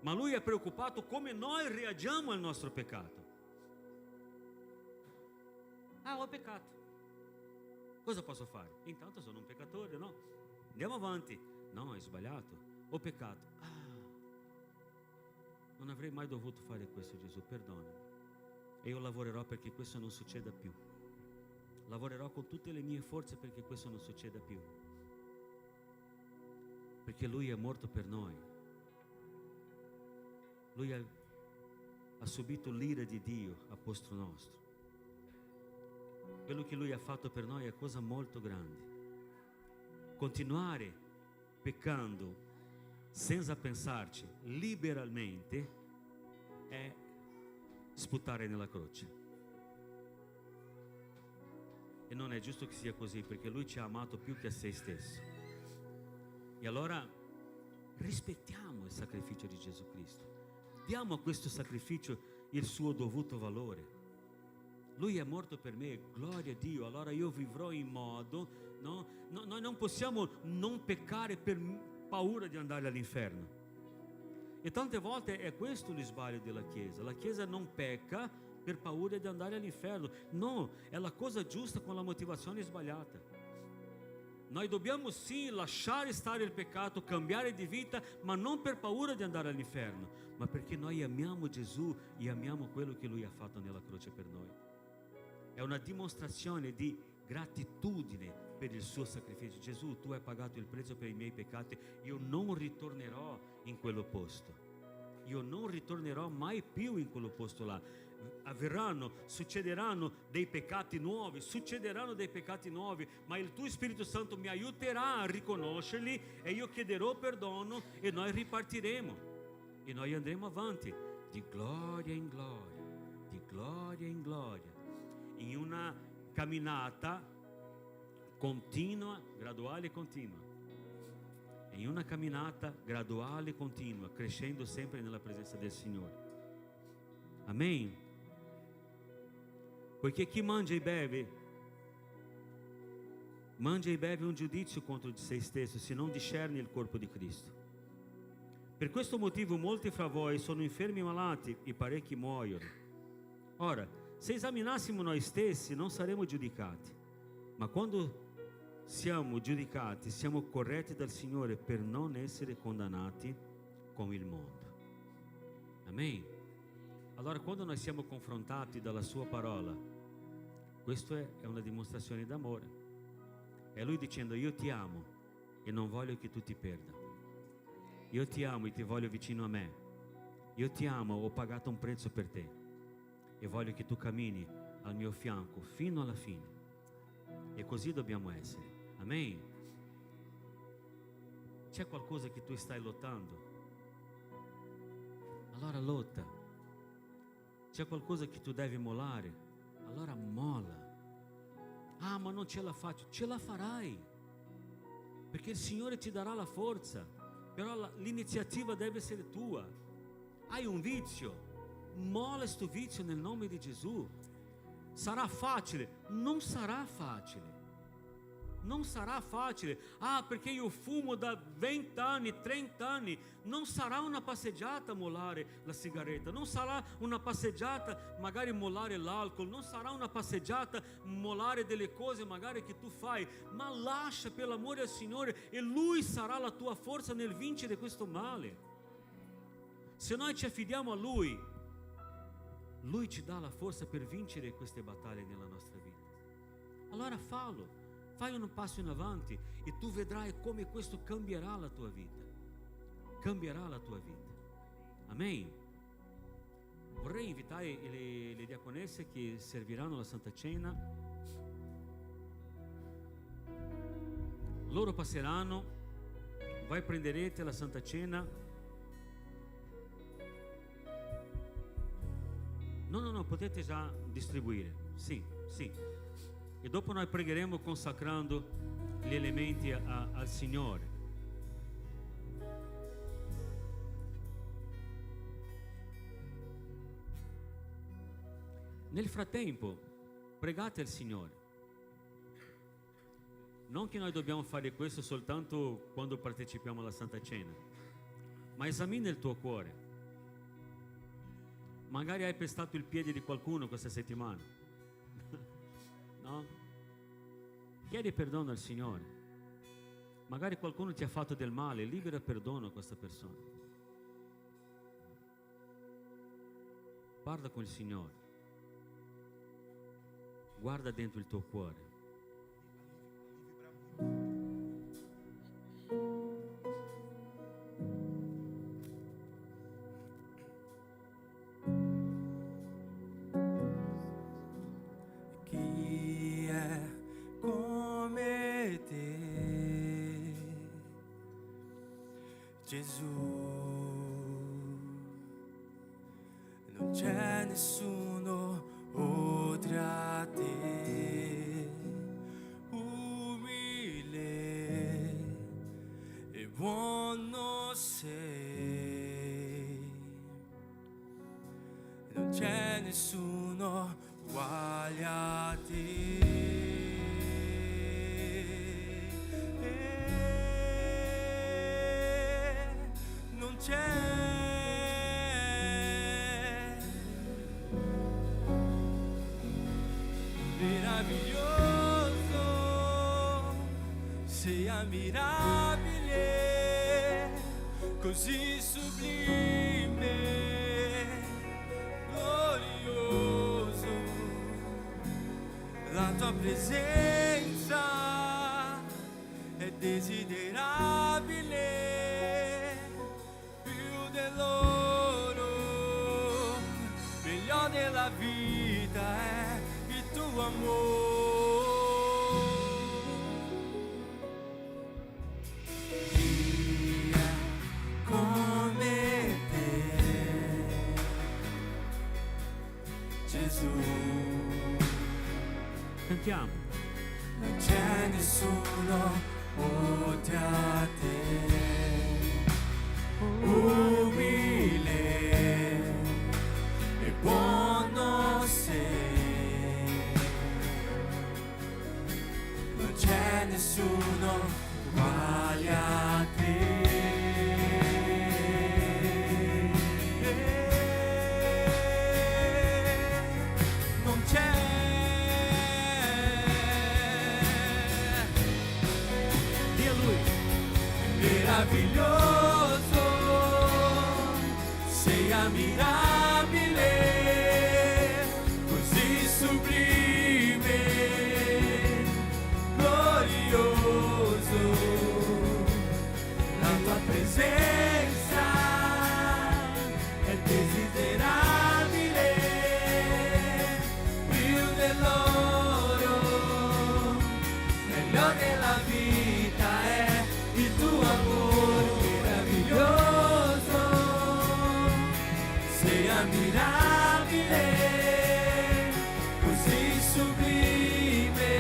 ma Lui è preoccupato come noi reagiamo al nostro peccato. Ah, ho peccato. Cosa posso fare? Intanto sono un peccatore, no? Andiamo avanti. No, hai sbagliato. Ho peccato. Non avrei mai dovuto fare questo, Gesù, perdonami. E io lavorerò perché questo non succeda più. Lavorerò con tutte le mie forze perché questo non succeda più. Perché Lui è morto per noi. Lui ha subito l'ira di Dio a posto nostro. Quello che Lui ha fatto per noi è cosa molto grande. Continuare peccando senza pensarci liberalmente è sputare nella croce. E non è giusto che sia così, perché Lui ci ha amato più che a se stesso. E allora rispettiamo il sacrificio di Gesù Cristo, diamo a questo sacrificio il suo dovuto valore. Lui è morto per me, gloria a Dio. Allora io vivrò in modo, no? Noi non possiamo non peccare per paura di andare all'inferno. E tante volte è questo lo sbaglio della Chiesa. La Chiesa non pecca per paura di andare all'inferno. No, è la cosa giusta con la motivazione sbagliata. Noi dobbiamo sì lasciare stare il peccato, cambiare di vita, ma non per paura di andare all'inferno, ma perché noi amiamo Gesù e amiamo quello che Lui ha fatto nella croce per noi. È una dimostrazione di gratitudine per il suo sacrificio. Gesù, tu hai pagato il prezzo per i miei peccati, io non ritornerò in quello posto, io non ritornerò mai più in quello posto là. Succederanno dei peccati nuovi, ma il tuo Spirito Santo mi aiuterà a riconoscerli e io chiederò perdono e noi ripartiremo e noi andremo avanti di gloria in gloria, di gloria in gloria, in una camminata continua, graduale e continua, in una camminata graduale e continua, crescendo sempre nella presenza del Signore. Amen. Poiché chi mangia e beve un giudizio contro di se stesso, se non discerne il corpo di Cristo. Per questo motivo molti fra voi sono infermi e malati e parecchi muoiono. Ora, se esaminassimo noi stessi non saremo giudicati, ma quando siamo giudicati siamo corretti dal Signore per non essere condannati con il mondo. Amen. Allora quando noi siamo confrontati dalla sua parola, questo è una dimostrazione d'amore. È Lui dicendo: io ti amo e non voglio che tu ti perda. Io ti amo e ti voglio vicino a me. Io ti amo, ho pagato un prezzo per te e voglio che tu cammini al mio fianco fino alla fine. E così dobbiamo essere. Amen. C'è qualcosa che tu stai lottando? Allora lotta. C'è qualcosa che tu devi mollare? Allora molla. Ah, ma non ce la faccio. Ce la farai, perché il Signore ti darà la forza, però l'iniziativa deve essere tua. Hai un vizio, molla sto vizio nel nome di Gesù. Sarà facile? Non sarà facile, Non sarà facile. Ah, perché io fumo da 20 anni, 30 anni. Non sarà una passeggiata mollare la sigaretta, non sarà una passeggiata magari mollare l'alcol, non sarà una passeggiata mollare delle cose magari che tu fai, ma lascia per l'amore al Signore e Lui sarà la tua forza nel vincere questo male. Se noi ci affidiamo a Lui, Lui ci dà la forza per vincere queste battaglie nella nostra vita. Allora fallo, fai un passo in avanti e tu vedrai come questo cambierà la tua vita. Cambierà la tua vita. Amen. Vorrei invitare le diaconesse che serviranno la Santa Cena. Loro passeranno, voi prenderete la Santa Cena. No, potete già distribuire. Sì. E dopo noi pregheremo consacrando gli elementi al Signore. Nel frattempo, pregate il Signore. Non che noi dobbiamo fare questo soltanto quando partecipiamo alla Santa Cena, ma esamina il tuo cuore. Magari hai pestato il piede di qualcuno questa settimana. No? Chiedi perdono al Signore. Magari qualcuno ti ha fatto del male, libera perdono a questa persona. Parla con il Signore. Guarda dentro il tuo cuore. Chi è come te, Gesù? Non c'è nessuno oltre a te, umile e buono sei. Non c'è nessuno uguale a te. Non c'è. Meraviglioso, sei ammirabile, così sublime, glorioso. La tua presenza è desiderabile, più dell'oro, meglio della vita è il tuo amore. Chi è come te, Gesù? Cantiamo. Non c'è nessuno oltre a te, umile e buono sei. Non c'è nessuno uguale a te. Non c'è. Meraviglioso, sei ammirabile, così sublime, glorioso. La tua presenza è desiderabile, più dell'oro, meglio della vita è il tuo amore meraviglioso, sei ammirabile, così sublime,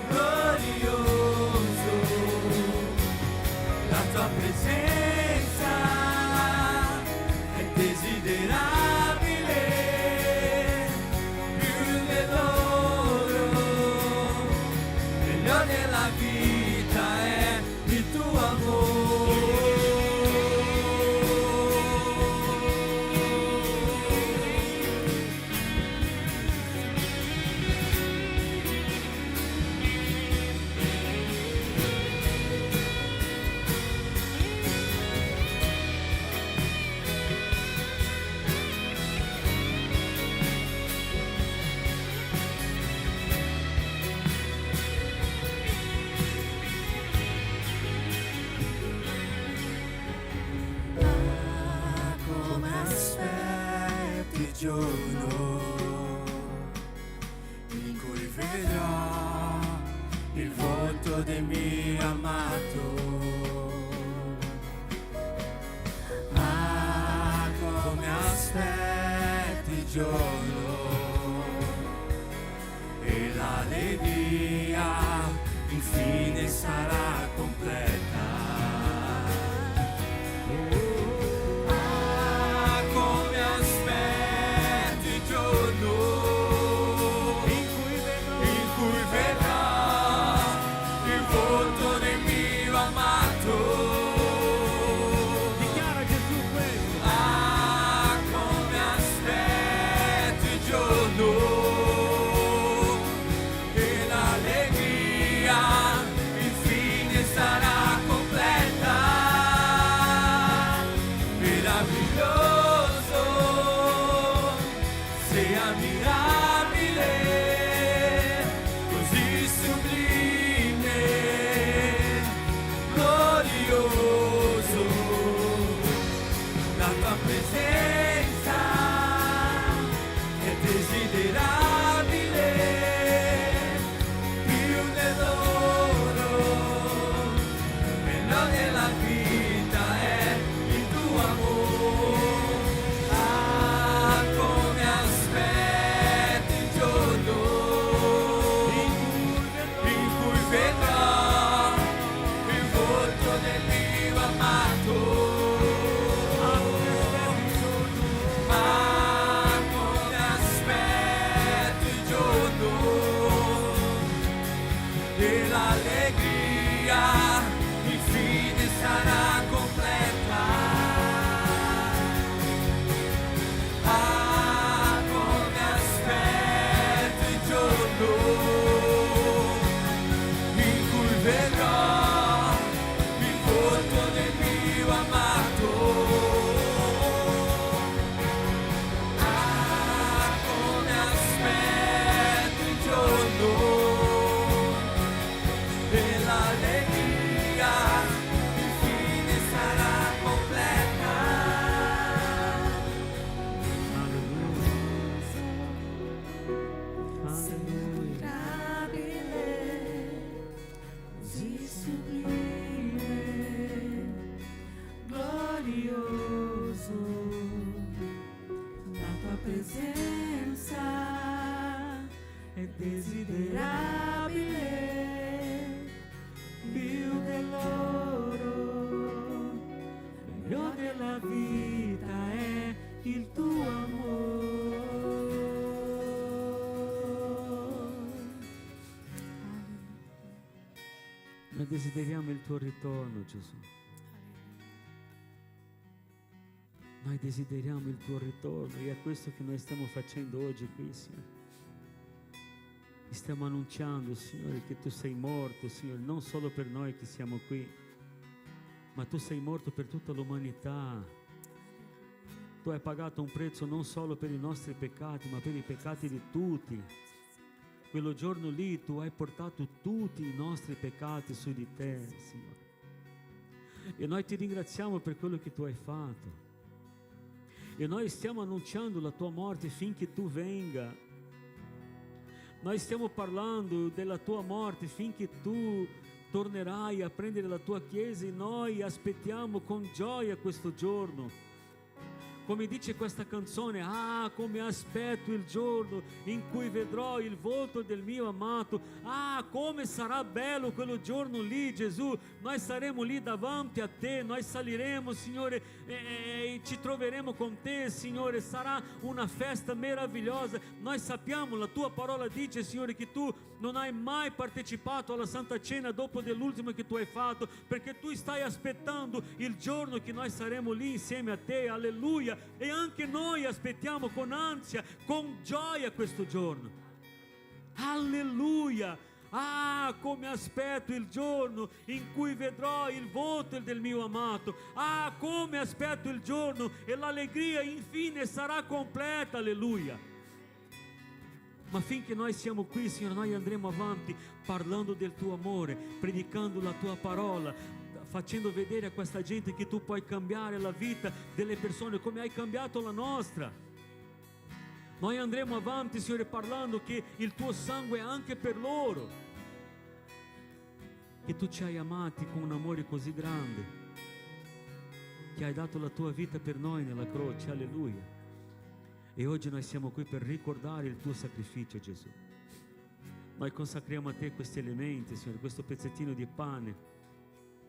glorioso. La tua presenza è desiderabile, più dell'oro, giorno in cui vedrò il volto del mio amato. Ah, come aspetti il giorno e l'allegria infine sarà completa. Ah, come aspetti il giorno in cui vedrò il volto del mio amato. Dichiara Gesù questo. Ah, come aspetti il giorno e l'allegria infine sarà completa. Meraviglioso, sei ammirabile, così sublime, glorioso, la tua presenza è desiderabile, più dell'oro, meno della vita è il tuo amore. Ah, come aspetti il giorno in cui vedrò il volto del mio amato. Ah, come aspetto il giorno e l'allegria infine sarà completa. Ah, come aspetto il giorno in cui vedrò il volto del mio amato. Ah, come aspetto il giorno e l'allegria infine sarà completa. Così sublime, glorioso, la tua presenza è desiderabile, più dell'oro, meglio della vita è il tuo amore. Noi desideriamo il tuo ritorno, Gesù. Noi desideriamo il tuo ritorno e è questo che noi stiamo facendo oggi qui, Signore. Ti stiamo annunciando, Signore, che tu sei morto, Signore, non solo per noi che siamo qui, ma tu sei morto per tutta l'umanità. Tu hai pagato un prezzo non solo per i nostri peccati, ma per i peccati di tutti. Quello giorno lì tu hai portato tutti i nostri peccati su di te, Signore. E noi ti ringraziamo per quello che tu hai fatto. E noi stiamo annunciando la tua morte finché tu venga. Noi stiamo parlando della tua morte finché tu tornerai a prendere la tua chiesa e noi aspettiamo con gioia questo giorno. Come dice questa canzone, ah, come aspetto il giorno in cui vedrò il volto del mio amato. Ah, come sarà bello quello giorno lì, Gesù. Noi saremo lì davanti a te, noi saliremo, Signore, e ci troveremo con te, Signore. Sarà una festa meravigliosa. Noi sappiamo, la tua parola dice, Signore, che tu non hai mai partecipato alla Santa Cena dopo dell'ultimo che tu hai fatto, perché tu stai aspettando il giorno che noi saremo lì insieme a te. Alleluia. E anche noi aspettiamo con ansia, con gioia questo giorno. Alleluia. Ah, come aspetto il giorno in cui vedrò il volto del mio amato. Ah, come aspetto il giorno e l'allegria infine sarà completa. Alleluia. Ma finché noi siamo qui, Signore, noi andremo avanti parlando del tuo amore, predicando la tua parola, facendo vedere a questa gente che tu puoi cambiare la vita delle persone come hai cambiato la nostra. Noi andremo avanti, Signore, parlando che il tuo sangue è anche per loro, che tu ci hai amati con un amore così grande, che hai dato la tua vita per noi nella croce, alleluia. E oggi noi siamo qui per ricordare il tuo sacrificio, Gesù. Noi consacriamo a te questi elementi, Signore, questo pezzettino di pane,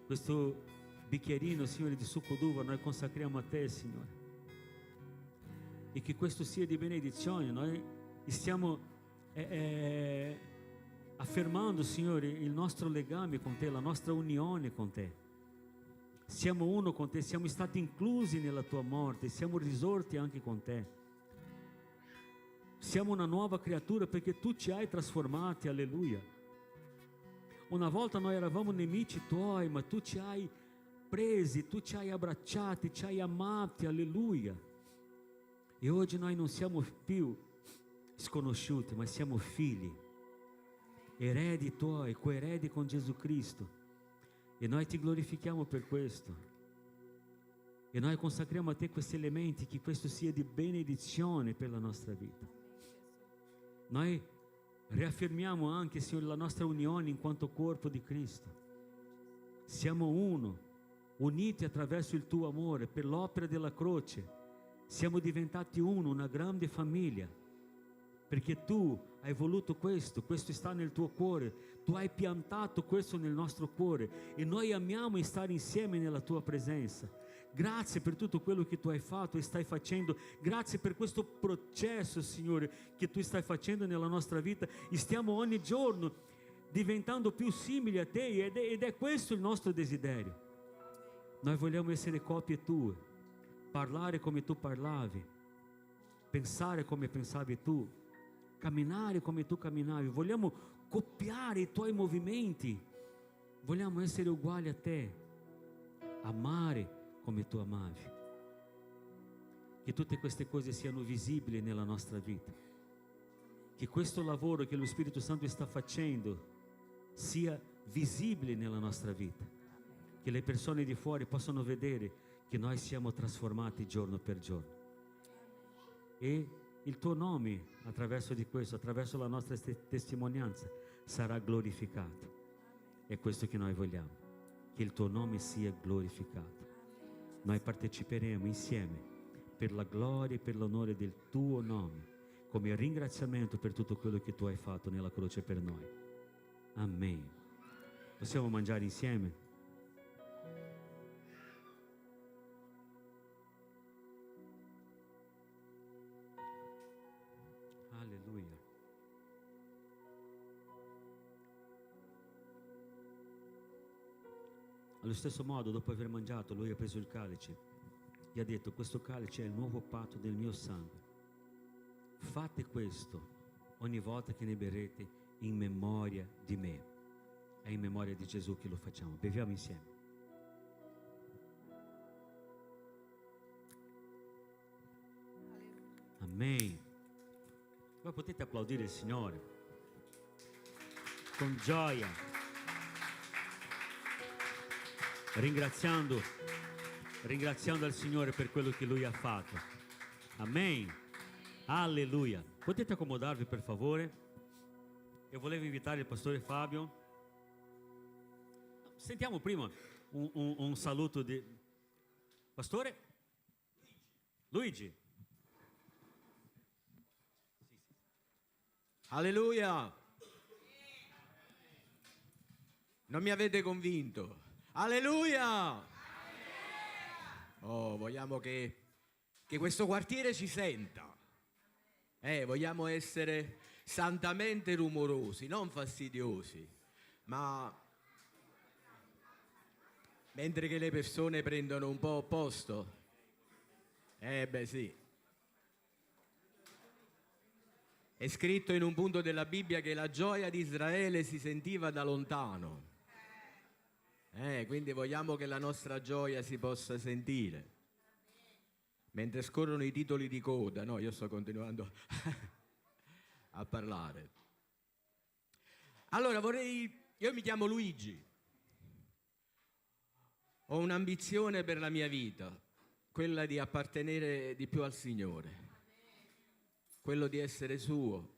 questo bicchierino, Signore, di succo d'uva, noi consacriamo a te, Signore. E che questo sia di benedizione. Noi stiamo affermando, Signore, il nostro legame con te, la nostra unione con te. Siamo uno con te, siamo stati inclusi nella tua morte, siamo risorti anche con te. Siamo una nuova creatura perché tu ci hai trasformati, alleluia. Una volta noi eravamo nemici tuoi, ma tu ci hai presi, tu ci hai abbracciati, ci hai amati, alleluia. E oggi noi non siamo più sconosciuti, ma siamo figli, eredi tuoi, coeredi con Gesù Cristo. E noi ti glorifichiamo per questo. E noi consacriamo a te questi elementi, che questo sia di benedizione per la nostra vita. Noi riaffermiamo anche, Signore, la nostra unione in quanto corpo di Cristo. Siamo uno, uniti attraverso il tuo amore per l'opera della croce. Siamo diventati uno, una grande famiglia, perché tu hai voluto questo sta nel tuo cuore, tu hai piantato questo nel nostro cuore e noi amiamo stare insieme nella tua presenza. Grazie per tutto quello che tu hai fatto e stai facendo, grazie per questo processo, Signore, che tu stai facendo nella nostra vita, e stiamo ogni giorno diventando più simili a te ed è questo il nostro desiderio. Noi vogliamo essere copie tue, parlare come tu parlavi, pensare come pensavi tu, camminare come tu camminavi, vogliamo copiare i tuoi movimenti, vogliamo essere uguali a te, amare come tu amavi. Che tutte queste cose siano visibili nella nostra vita, che questo lavoro che lo Spirito Santo sta facendo sia visibile nella nostra vita, che le persone di fuori possano vedere che noi siamo trasformati giorno per giorno e il tuo nome attraverso di questo, attraverso la nostra testimonianza, sarà glorificato. È questo che noi vogliamo, che il tuo nome sia glorificato. Noi parteciperemo insieme per la gloria e per l'onore del tuo nome, come ringraziamento per tutto quello che tu hai fatto nella croce per noi. Amen. Possiamo mangiare insieme? Alleluia. Allo stesso modo, dopo aver mangiato, lui ha preso il calice e ha detto: questo calice è il nuovo patto del mio sangue. Fate questo ogni volta che ne berrete in memoria di me. È in memoria di Gesù che lo facciamo. Beviamo insieme. Amen. Voi potete applaudire il Signore con gioia, ringraziando il Signore per quello che Lui ha fatto. Amen. Alleluia. Potete accomodarvi per favore? E volevo invitare il pastore Fabio. Sentiamo prima un saluto di pastore Luigi. Alleluia! Non mi avete convinto. Alleluia! Oh, vogliamo che questo quartiere ci senta. Vogliamo essere santamente rumorosi, non fastidiosi, ma mentre che le persone prendono un po' posto. Beh sì. È scritto in un punto della Bibbia che la gioia di Israele si sentiva da lontano. Quindi vogliamo che la nostra gioia si possa sentire. Mentre scorrono i titoli di coda, no, io sto continuando a parlare. Allora io mi chiamo Luigi. Ho un'ambizione per la mia vita, quella di appartenere di più al Signore. quello di essere suo,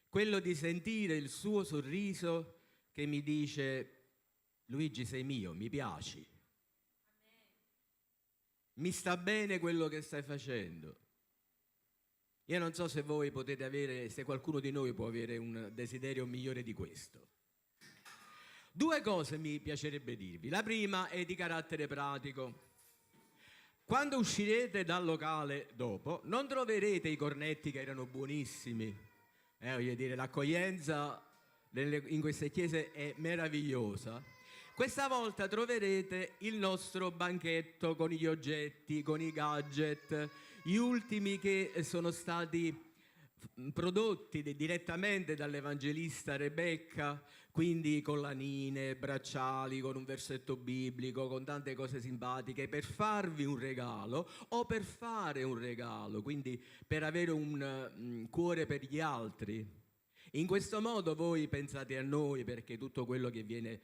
quello di sentire il suo sorriso che mi dice: Luigi, sei mio, mi piaci, mi sta bene quello che stai facendo. Io non so se voi potete avere, se qualcuno di noi può avere un desiderio migliore di questo. Due cose mi piacerebbe dirvi. La prima è di carattere pratico. Quando uscirete dal locale dopo, non troverete i cornetti che erano buonissimi. Voglio dire, l'accoglienza in queste chiese è meravigliosa. Questa volta troverete il nostro banchetto con gli oggetti, con i gadget, gli ultimi che sono stati prodotti direttamente dall'evangelista Rebecca, quindi collanine, bracciali con un versetto biblico, con tante cose simpatiche, per farvi un regalo o per fare un regalo, quindi per avere un cuore per gli altri. In questo modo voi pensate a noi, perché tutto quello che viene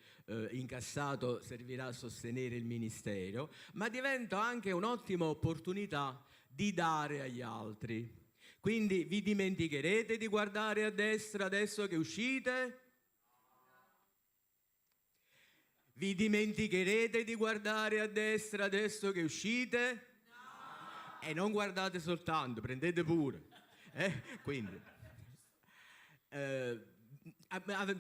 incassato servirà a sostenere il ministero, ma diventa anche un'ottima opportunità di dare agli altri. Quindi vi dimenticherete di guardare a destra adesso che uscite? Vi dimenticherete di guardare a destra adesso che uscite? No! E non guardate soltanto, prendete pure. Quindi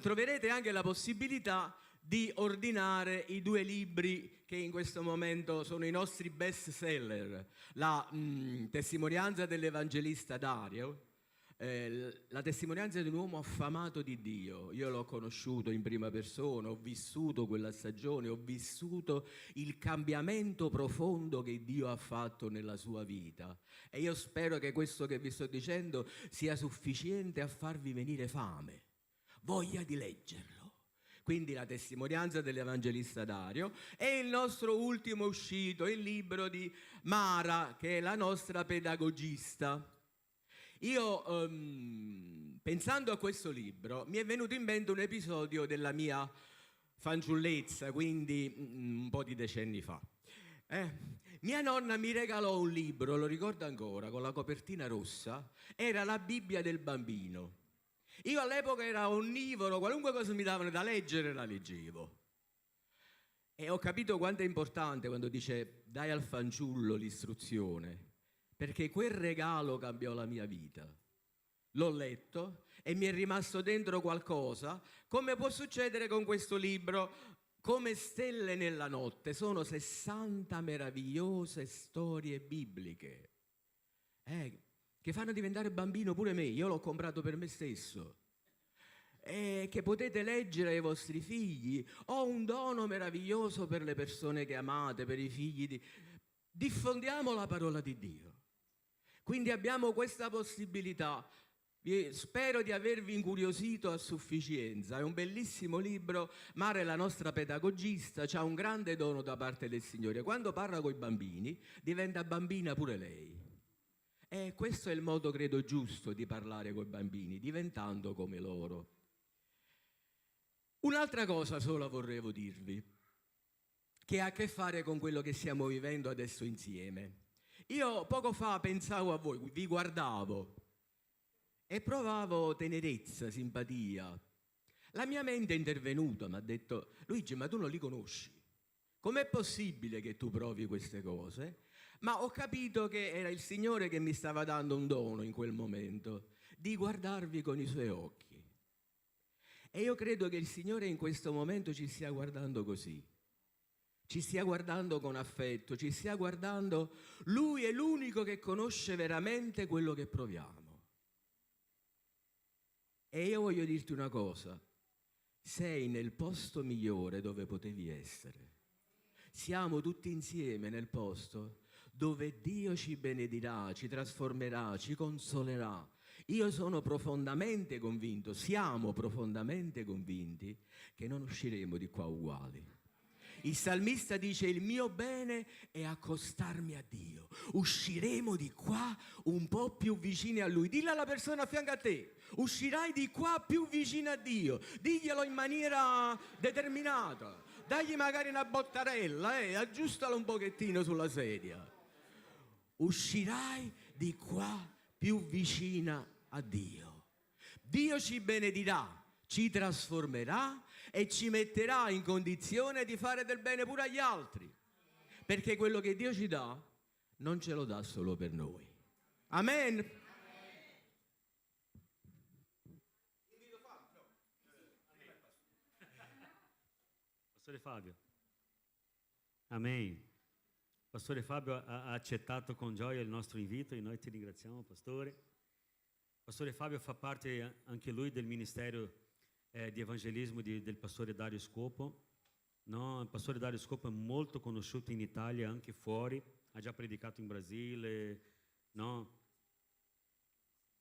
troverete anche la possibilità di ordinare i 2 libri che in questo momento sono i nostri best seller, la testimonianza dell'evangelista Dario, la testimonianza di un uomo affamato di Dio. Io l'ho conosciuto in prima persona, ho vissuto quella stagione, ho vissuto il cambiamento profondo che Dio ha fatto nella sua vita, e io spero che questo che vi sto dicendo sia sufficiente a farvi venire fame, voglia di leggerlo. Quindi la testimonianza dell'evangelista Dario e il nostro ultimo uscito, il libro di Mara, che è la nostra pedagogista. Io, pensando a questo libro, mi è venuto in mente un episodio della mia fanciullezza, quindi un po' di decenni fa. Mia nonna mi regalò un libro, lo ricordo ancora, con la copertina rossa, era la Bibbia del bambino. Io all'epoca ero onnivoro, qualunque cosa mi davano da leggere la leggevo. E ho capito quanto è importante quando dice dai al fanciullo l'istruzione, perché quel regalo cambiò la mia vita. L'ho letto e mi è rimasto dentro qualcosa, come può succedere con questo libro, come stelle nella notte. Sono 60 meravigliose storie bibliche, che fanno diventare bambino pure me. Io l'ho comprato per me stesso, che potete leggere ai vostri figli. Ho un dono meraviglioso per le persone che amate, per i figli. Diffondiamo la parola di Dio. Quindi abbiamo questa possibilità. Spero di avervi incuriosito a sufficienza. È un bellissimo libro. Mara è la nostra pedagogista, ha un grande dono da parte del Signore. Quando parla con i bambini diventa bambina pure lei. E questo è il modo, credo, giusto di parlare con i bambini, diventando come loro. Un'altra cosa sola vorrei dirvi, che ha a che fare con quello che stiamo vivendo adesso insieme. Io poco fa pensavo a voi, vi guardavo e provavo tenerezza, simpatia. La mia mente è intervenuta, mi ha detto: Luigi, ma tu non li conosci. Com'è possibile che tu provi queste cose? Ma ho capito che era il Signore che mi stava dando un dono in quel momento, di guardarvi con i suoi occhi. E io credo che il Signore in questo momento ci stia guardando così. Ci stia guardando con affetto, ci stia guardando. Lui è l'unico che conosce veramente quello che proviamo. E io voglio dirti una cosa: sei nel posto migliore dove potevi essere. Siamo tutti insieme nel posto dove Dio ci benedirà, ci trasformerà, ci consolerà. Io sono profondamente convinto, siamo profondamente convinti che non usciremo di qua uguali. Il salmista dice: il mio bene è accostarmi a Dio. Usciremo di qua un po' più vicini a Lui. Dillo alla persona a fianco a te: uscirai di qua più vicino a Dio. Diglielo in maniera determinata. Dagli magari una bottarella, aggiustalo un pochettino sulla sedia. Uscirai di qua più vicina a Dio. Dio ci benedirà, ci trasformerà e ci metterà in condizione di fare del bene pure agli altri, perché quello che Dio ci dà non ce lo dà solo per noi. Amen. Pastore Fabio. Amen. Pastore Fabio ha accettato con gioia il nostro invito e noi ti ringraziamo, Pastore. Pastore Fabio fa parte anche lui del ministero di evangelismo del Pastore Dario Scopo. No? Il Pastore Dario Scopo è molto conosciuto in Italia e anche fuori, ha già predicato in Brasile, no?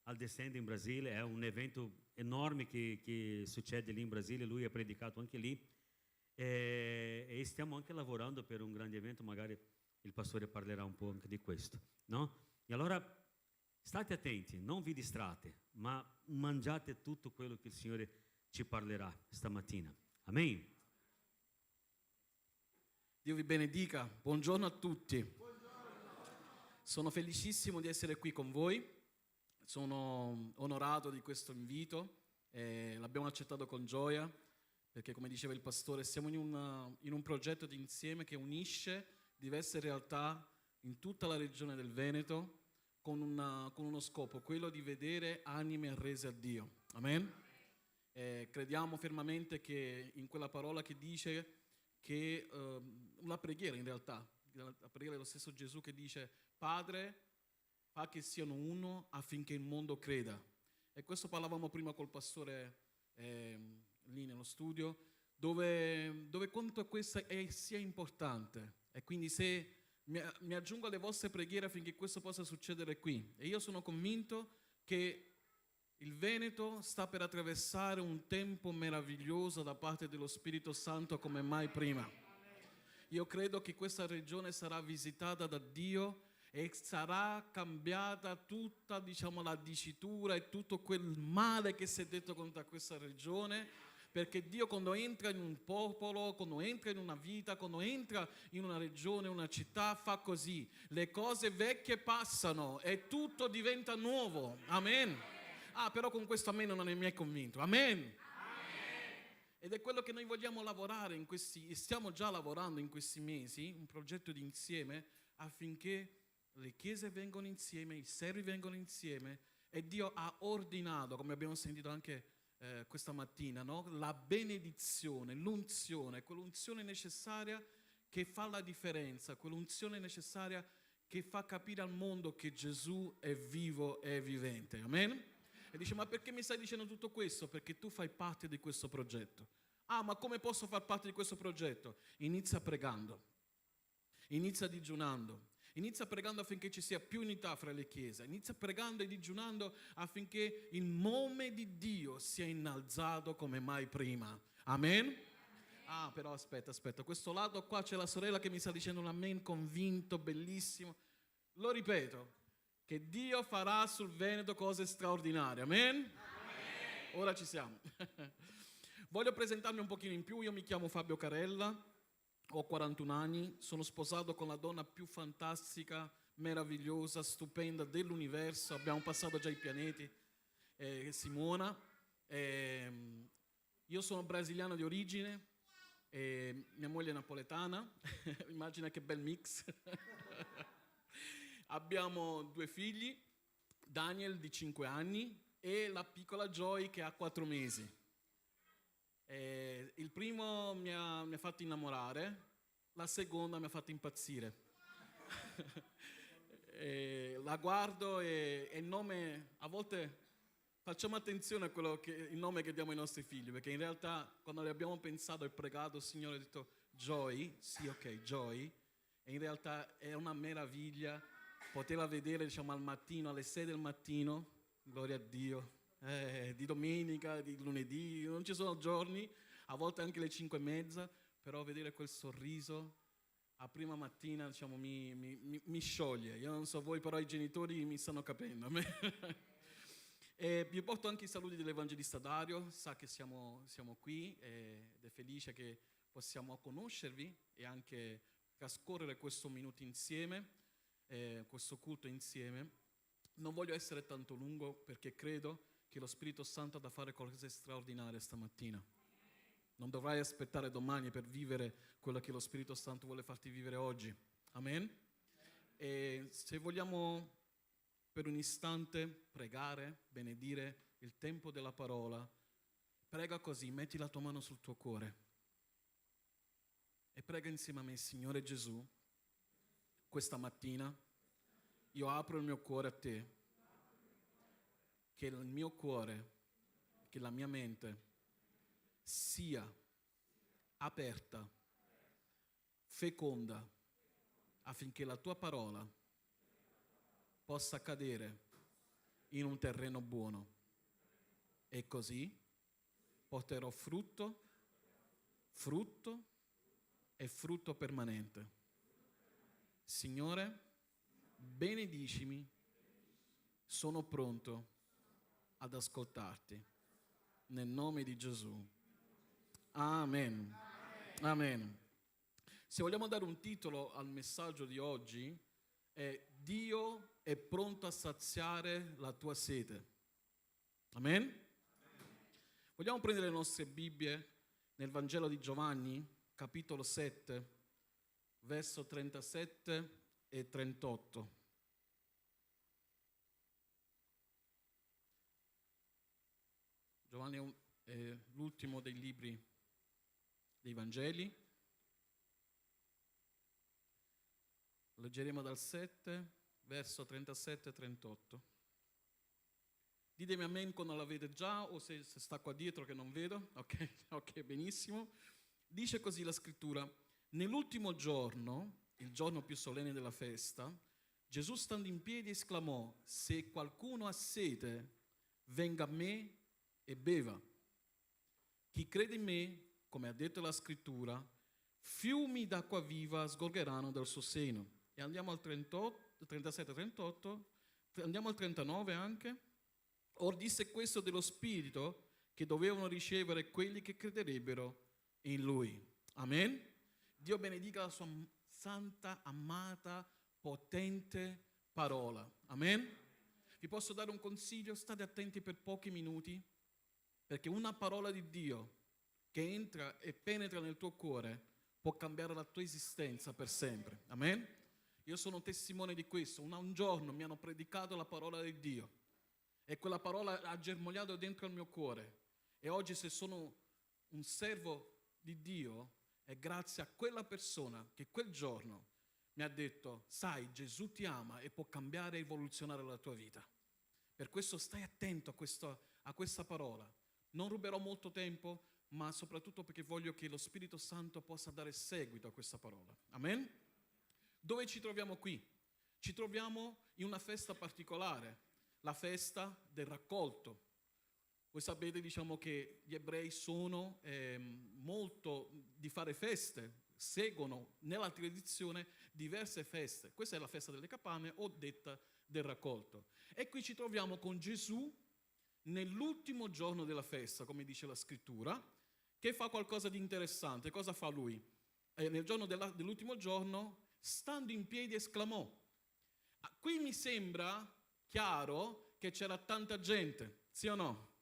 Al Descende in Brasile, è un evento enorme che succede lì in Brasile, lui ha predicato anche lì e stiamo anche lavorando per un grande evento, magari il pastore parlerà un po' anche di questo, no? E allora state attenti, non vi distrate, ma mangiate tutto quello che il Signore ci parlerà stamattina. Amen. Dio vi benedica, buongiorno a tutti. Sono felicissimo di essere qui con voi, sono onorato di questo invito, l'abbiamo accettato con gioia, perché come diceva il pastore siamo in un progetto di insieme che unisce diverse realtà in tutta la regione del Veneto con uno scopo, quello di vedere anime rese a Dio. Amen? Crediamo fermamente che in quella parola che dice che una preghiera in realtà, la preghiera dello stesso Gesù che dice: Padre, fa che siano uno affinché il mondo creda. E questo parlavamo prima col pastore lì nello studio, dove quanto questa sia importante. E quindi se mi aggiungo alle vostre preghiere affinché questo possa succedere qui. E io sono convinto che il Veneto sta per attraversare un tempo meraviglioso da parte dello Spirito Santo come mai prima. Io credo che questa regione sarà visitata da Dio e sarà cambiata tutta, la dicitura e tutto quel male che si è detto contro questa regione, perché Dio quando entra in un popolo, quando entra in una vita, quando entra in una regione, una città, fa così. Le cose vecchie passano e tutto diventa nuovo. Amen. Però con questo amen non è mai convinto. Amen. Ed è quello che noi vogliamo lavorare stiamo già lavorando in questi mesi, un progetto di insieme affinché le chiese vengono insieme, i servi vengono insieme e Dio ha ordinato, come abbiamo sentito anche questa mattina, no? La benedizione, l'unzione, quell'unzione necessaria che fa la differenza, quell'unzione necessaria che fa capire al mondo che Gesù è vivo e vivente. Amen? E dice: ma perché mi stai dicendo tutto questo? Perché tu fai parte di questo progetto. Ma come posso far parte di questo progetto? Inizia pregando, inizia digiunando, inizia pregando affinché ci sia più unità fra le chiese, inizia pregando e digiunando affinché il nome di Dio sia innalzato come mai prima. Amen? Però aspetta, questo lato qua c'è la sorella che mi sta dicendo un amen convinto, bellissimo. Lo ripeto, che Dio farà sul Veneto cose straordinarie. Amen? Ora ci siamo. Voglio presentarmi un pochino in più. Io mi chiamo Fabio Carella, ho 41 anni, sono sposato con la donna più fantastica, meravigliosa, stupenda dell'universo. Abbiamo passato già i pianeti, Simona. Io sono brasiliano di origine, mia moglie è napoletana. Immagina che bel mix. Abbiamo 2 figli, Daniel di 5 anni e la piccola Joy che ha 4 mesi. Il primo mi ha fatto innamorare, la seconda mi ha fatto impazzire. La guardo e il nome, a volte facciamo attenzione a il nome che diamo ai nostri figli, perché in realtà quando li abbiamo pensato e pregato, il Signore ha detto Joy, sì ok, Joy, e in realtà è una meraviglia poterla vedere al mattino, alle 6 del mattino, gloria a Dio. Di domenica, di lunedì, non ci sono giorni, a volte anche le 5:30, però vedere quel sorriso a prima mattina mi scioglie. Io non so voi, però i genitori mi stanno capendo. Vi porto anche i saluti dell'Evangelista Dario, sa che siamo qui ed è felice che possiamo conoscervi e anche trascorrere questo minuto insieme, questo culto insieme. Non voglio essere tanto lungo perché credo che lo Spirito Santo ha da fare cose straordinarie stamattina. Non dovrai aspettare domani per vivere quello che lo Spirito Santo vuole farti vivere oggi. Amen? E se vogliamo per un istante pregare, benedire il tempo della parola, prega così, metti la tua mano sul tuo cuore e prega insieme a me: Signore Gesù, questa mattina io apro il mio cuore a te, che il mio cuore, che la mia mente sia aperta, feconda, affinché la tua parola possa cadere in un terreno buono e così porterò frutto e frutto permanente. Signore, benedicimi, sono pronto ad ascoltarti. Nel nome di Gesù. Amen. Amen. Se vogliamo dare un titolo al messaggio di oggi, è Dio è pronto a saziare la tua sete. Amen? Vogliamo prendere le nostre Bibbie nel Vangelo di Giovanni, capitolo 7, verso 37 e 38. Giovanni è l'ultimo dei libri dei Vangeli. Leggeremo dal 7, verso 37 e 38. Ditemi amen quando l'avete già o se sta qua dietro che non vedo. Ok, benissimo. Dice così la scrittura: nell'ultimo giorno, il giorno più solenne della festa, Gesù stando in piedi esclamò: se qualcuno ha sete, venga a me e beva. Chi crede in me, come ha detto la scrittura, fiumi d'acqua viva sgorgeranno dal suo seno. E andiamo al 37-38, andiamo al 39 anche. Or disse questo dello Spirito che dovevano ricevere quelli che crederebbero in Lui. Amen? Dio benedica la sua santa, amata, potente parola. Amen? Vi posso dare un consiglio? State attenti per pochi minuti, perché una parola di Dio che entra e penetra nel tuo cuore può cambiare la tua esistenza per sempre. Amen? Io sono testimone di questo. Un giorno mi hanno predicato la parola di Dio e quella parola ha germogliato dentro il mio cuore. E oggi, se sono un servo di Dio, è grazie a quella persona che quel giorno mi ha detto: sai, Gesù ti ama e può cambiare e evoluzionare la tua vita. Per questo stai attento a questa parola. Non ruberò molto tempo, ma soprattutto perché voglio che lo Spirito Santo possa dare seguito a questa parola. Amen? Dove ci troviamo qui? Ci troviamo in una festa particolare, la festa del raccolto. Voi sapete, che gli ebrei sono molto di fare feste, seguono nella tradizione diverse feste. Questa è la festa delle capanne o detta del raccolto. E qui ci troviamo con Gesù nell'ultimo giorno della festa, come dice la scrittura, che fa qualcosa di interessante. Cosa fa lui? Nel giorno dell'ultimo giorno, stando in piedi, esclamò. Qui mi sembra chiaro che c'era tanta gente, sì o no?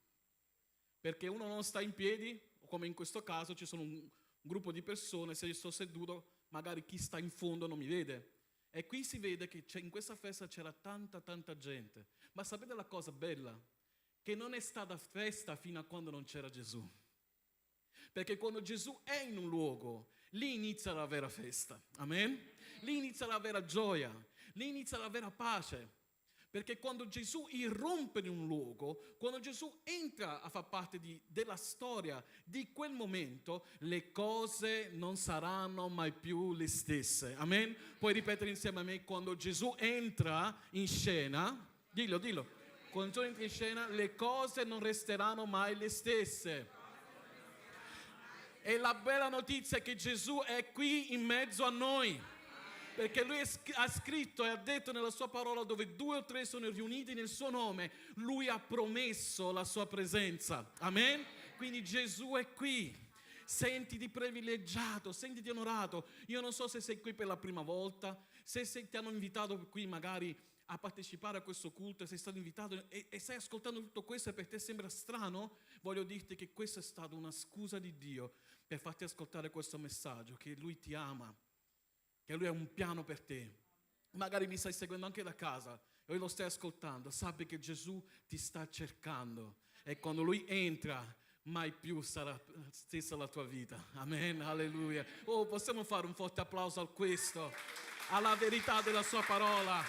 Perché uno non sta in piedi, come in questo caso ci sono un gruppo di persone, se io sto seduto, magari chi sta in fondo non mi vede. E qui si vede che in questa festa c'era tanta gente. Ma sapete la cosa bella? Che non è stata festa fino a quando non c'era Gesù. Perché quando Gesù è in un luogo, lì inizia la vera festa. Amen? Lì inizia la vera gioia, lì inizia la vera pace. Perché quando Gesù irrompe in un luogo, quando Gesù entra a far parte della storia di quel momento, le cose non saranno mai più le stesse. Amen? Puoi ripetere insieme a me: quando Gesù entra in scena, dillo. Quando Gesù entra in scena, le cose non resteranno mai le stesse. E la bella notizia è che Gesù è qui in mezzo a noi. Perché lui ha scritto e ha detto nella sua parola: dove 2 o 3 sono riuniti nel suo nome, lui ha promesso la sua presenza. Amen? Quindi Gesù è qui. Sentiti privilegiato, sentiti onorato. Io non so se sei qui per la prima volta, se ti hanno invitato qui magari a partecipare a questo culto, sei stato invitato e stai ascoltando tutto questo e per te sembra strano, voglio dirti che questa è stata una scusa di Dio per farti ascoltare questo messaggio, che Lui ti ama, che Lui ha un piano per te. Magari mi stai seguendo anche da casa e lo stai ascoltando, sappi che Gesù ti sta cercando e quando Lui entra mai più sarà stessa la tua vita. Amen, alleluia. Oh, possiamo fare un forte applauso a questo, alla verità della sua parola.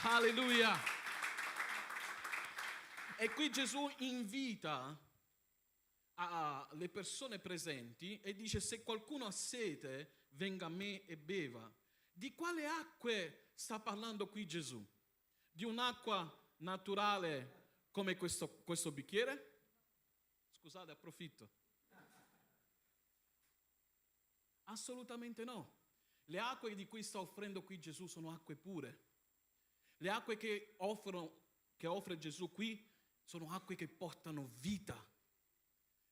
Alleluia. E qui Gesù invita le persone presenti e dice: se qualcuno ha sete, venga a me e beva. Di quale acque sta parlando qui Gesù? Di un'acqua naturale come questo bicchiere? Scusate, approfitto. Assolutamente no. Le acque di cui sta offrendo qui Gesù sono acque pure. Le acque che offre Gesù qui sono acque che portano vita.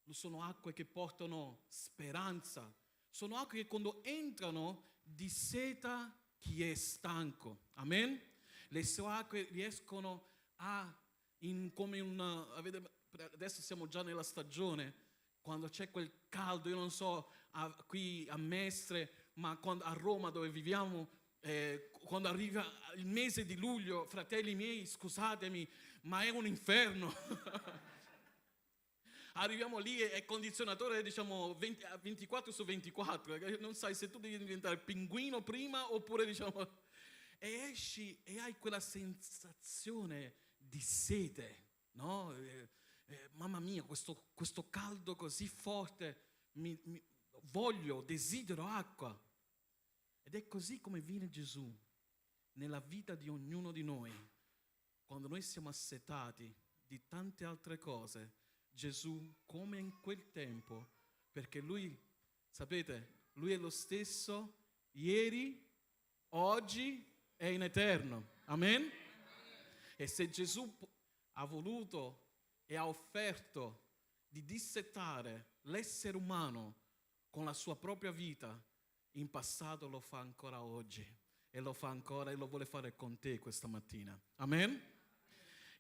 Sono acque che portano speranza. Sono acque che quando entrano disseta chi è stanco. Amen? Le sue acque riescono adesso siamo già nella stagione, quando c'è quel caldo, io non so qui a Mestre, ma a Roma dove viviamo, quando arriva il mese di luglio, fratelli miei, scusatemi, ma è un inferno. Arriviamo lì e il condizionatore, diciamo, 24 su 24, non sai se tu devi diventare pinguino prima oppure, diciamo, e esci e hai quella sensazione di sete, no? Mamma mia, questo caldo così forte, desidero acqua. Ed è così come viene Gesù nella vita di ognuno di noi. Quando noi siamo assetati di tante altre cose, Gesù, come in quel tempo, perché Lui, sapete, Lui è lo stesso ieri, oggi e in eterno. Amen? E se Gesù ha voluto e ha offerto di dissettare l'essere umano con la sua propria vita, in passato lo fa ancora oggi e lo fa ancora e lo vuole fare con te questa mattina. Amen?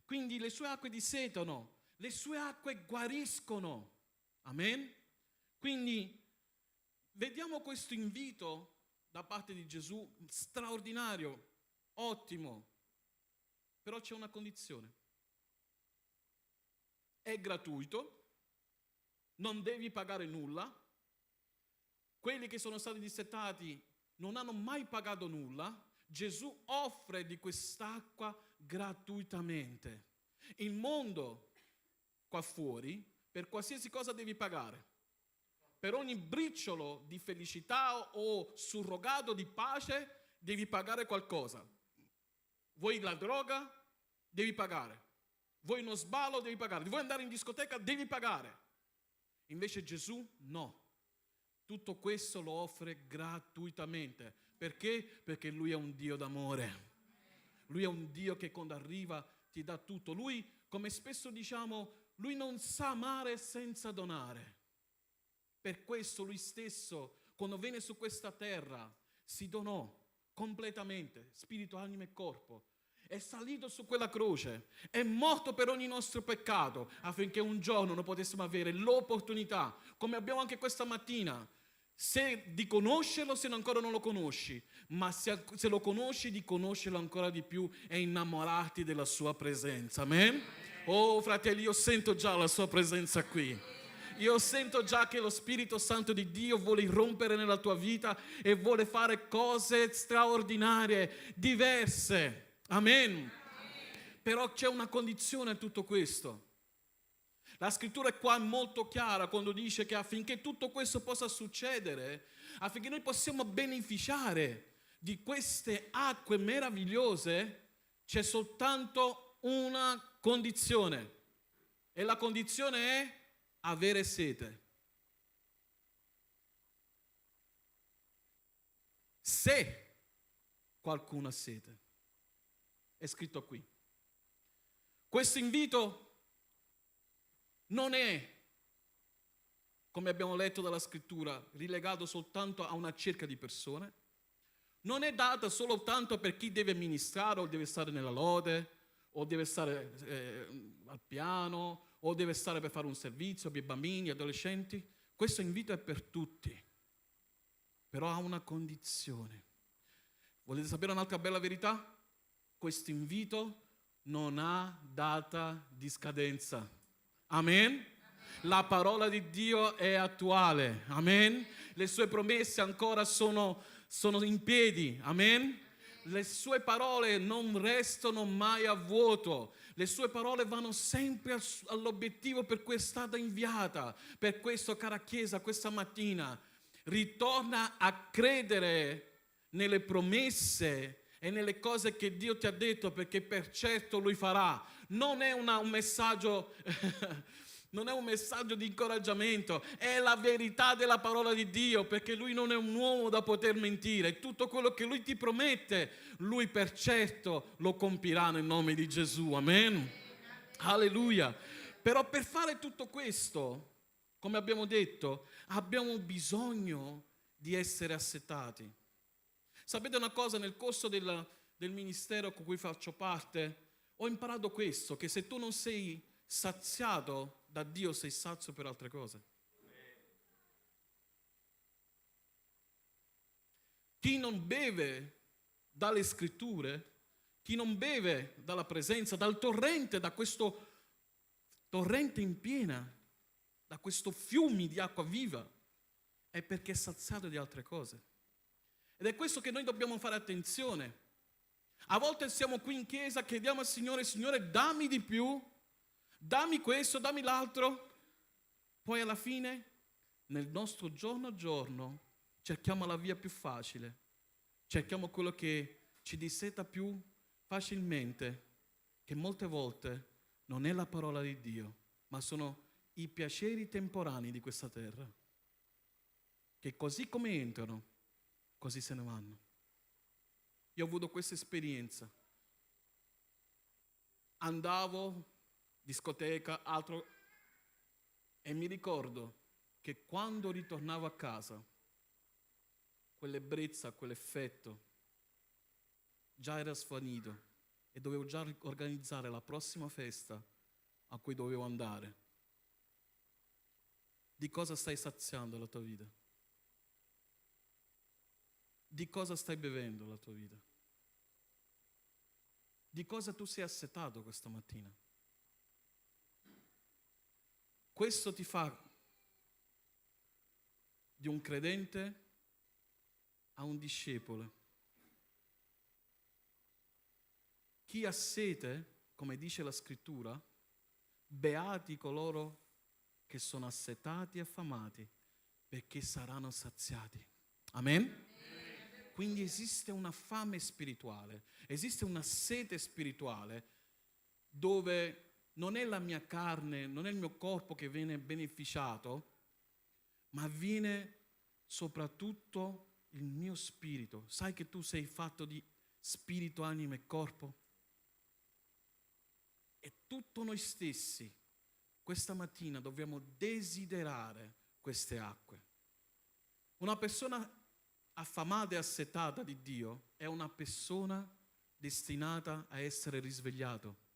Quindi le sue acque dissetano, le sue acque guariscono. Amen? Quindi vediamo questo invito da parte di Gesù straordinario, ottimo, però c'è una condizione. È gratuito, non devi pagare nulla. Quelli che sono stati dissettati non hanno mai pagato nulla. Gesù offre di quest'acqua gratuitamente. Il mondo qua fuori, per qualsiasi cosa devi pagare. Per ogni briciolo di felicità o surrogato di pace devi pagare qualcosa. Vuoi la droga? Devi pagare. Vuoi uno sballo? Devi pagare. Vuoi andare in discoteca? Devi pagare. Invece Gesù no. Tutto questo lo offre gratuitamente. Perché? Perché Lui è un Dio d'amore. Lui è un Dio che quando arriva ti dà tutto. Lui, come spesso diciamo, Lui non sa amare senza donare. Per questo Lui stesso, quando venne su questa terra, si donò completamente, spirito, anima e corpo. È salito su quella croce, è morto per ogni nostro peccato, affinché un giorno noi potessimo avere l'opportunità, come abbiamo anche questa mattina, di conoscerlo se ancora non lo conosci, ma se lo conosci, di conoscerlo ancora di più e innamorarti della sua presenza. Amen? Oh fratelli, io sento già la sua presenza qui. Io sento già che lo Spirito Santo di Dio vuole irrompere nella tua vita e vuole fare cose straordinarie, diverse. Amen. Però c'è una condizione a tutto questo. La scrittura qua è molto chiara quando dice che affinché tutto questo possa succedere, affinché noi possiamo beneficiare di queste acque meravigliose, c'è soltanto una condizione. E la condizione è avere sete. Se qualcuno ha sete, è scritto qui. Questo invito non è, come abbiamo letto dalla scrittura, rilegato soltanto a una cerca di persone. non è data soltanto per chi deve ministrare o deve stare nella lode o deve stare al piano o deve stare per fare un servizio per i bambini, adolescenti. Questo invito è per tutti, però ha una condizione. Volete sapere un'altra bella verità? Questo invito non ha data di scadenza. Amen? La parola di Dio è attuale. Amen? Le sue promesse ancora sono in piedi. Amen? Le sue parole non restano mai a vuoto. Le sue parole vanno sempre all'obiettivo per cui è stata inviata. Per questo, cara Chiesa, questa mattina ritorna a credere nelle promesse e nelle cose che Dio ti ha detto, perché per certo Lui farà. Non è un messaggio non è un messaggio di incoraggiamento, è la verità della parola di Dio, perché Lui non è un uomo da poter mentire. Tutto quello che Lui ti promette, Lui per certo lo compirà nel nome di Gesù. Amen. Alleluia. Però per fare tutto questo, come abbiamo detto, abbiamo bisogno di essere assetati. Sapete una cosa? Nel corso del ministero con cui faccio parte, ho imparato questo, che se tu non sei saziato da Dio, sei sazio per altre cose. Chi non beve dalle scritture, chi non beve dalla presenza, dal torrente, da questo torrente in piena, da questo fiume di acqua viva, è perché è saziato di altre cose. Ed è questo che noi dobbiamo fare attenzione. A volte siamo qui in chiesa, chiediamo al Signore: Signore, dammi di più, dammi questo, dammi l'altro. Poi alla fine, nel nostro giorno a giorno, cerchiamo la via più facile, cerchiamo quello che ci disseta più facilmente, che molte volte non è la parola di Dio, ma sono i piaceri temporanei di questa terra, che così come entrano, così se ne vanno. Io ho avuto questa esperienza. Andavo, discoteca, altro, e mi ricordo che quando ritornavo a casa, quell'ebbrezza, quell'effetto già era svanito e dovevo già organizzare la prossima festa a cui dovevo andare. Di cosa stai saziando la tua vita? Di cosa stai bevendo la tua vita? Di cosa tu sei assetato questa mattina? Questo ti fa di un credente a un discepolo. Chi ha sete, come dice la scrittura, beati coloro che sono assetati e affamati, perché saranno saziati. Amen? Quindi esiste una fame spirituale, esiste una sete spirituale dove non è la mia carne, non è il mio corpo che viene beneficiato, ma viene soprattutto il mio spirito. Sai che tu sei fatto di spirito, anima e corpo? E tutto noi stessi questa mattina dobbiamo desiderare queste acque. Una persona affamata e assetata di Dio è una persona destinata a essere risvegliato.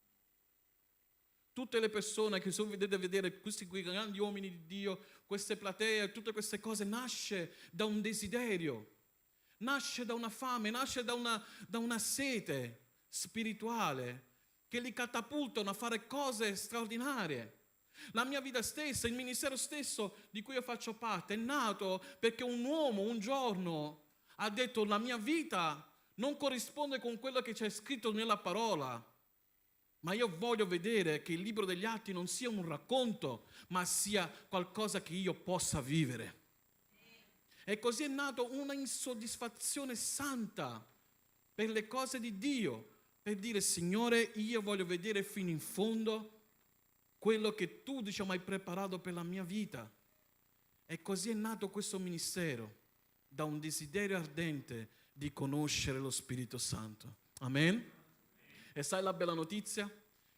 Tutte le persone che sono vedete vedere questi grandi uomini di Dio, queste platee, tutte queste cose, nasce da un desiderio, nasce da una fame, nasce da una sete spirituale che li catapultano a fare cose straordinarie. La mia vita stessa, il ministero stesso di cui io faccio parte, è nato perché un uomo un giorno ha detto: la mia vita non corrisponde con quello che c'è scritto nella parola, ma io voglio vedere che il libro degli Atti non sia un racconto, ma sia qualcosa che io possa vivere. E così è nata una insoddisfazione santa per le cose di Dio, per dire: Signore, io voglio vedere fino in fondo quello che tu, hai preparato per la mia vita. E così è nato questo ministero, da un desiderio ardente di conoscere lo Spirito Santo. Amen? E sai la bella notizia?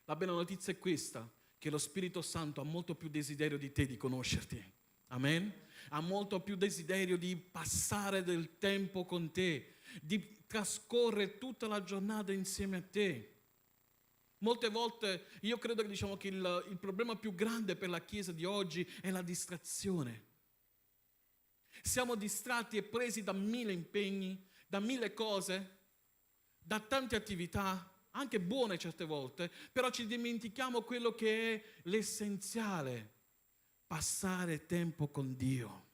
La bella notizia è questa, che lo Spirito Santo ha molto più desiderio di te di conoscerti. Amen? Ha molto più desiderio di passare del tempo con te, di trascorrere tutta la giornata insieme a te. Molte volte io credo che, che il problema più grande per la Chiesa di oggi è la distrazione. Siamo distratti e presi da 1000 impegni, da 1000 cose, da tante attività, anche buone certe volte, però ci dimentichiamo quello che è l'essenziale: passare tempo con Dio,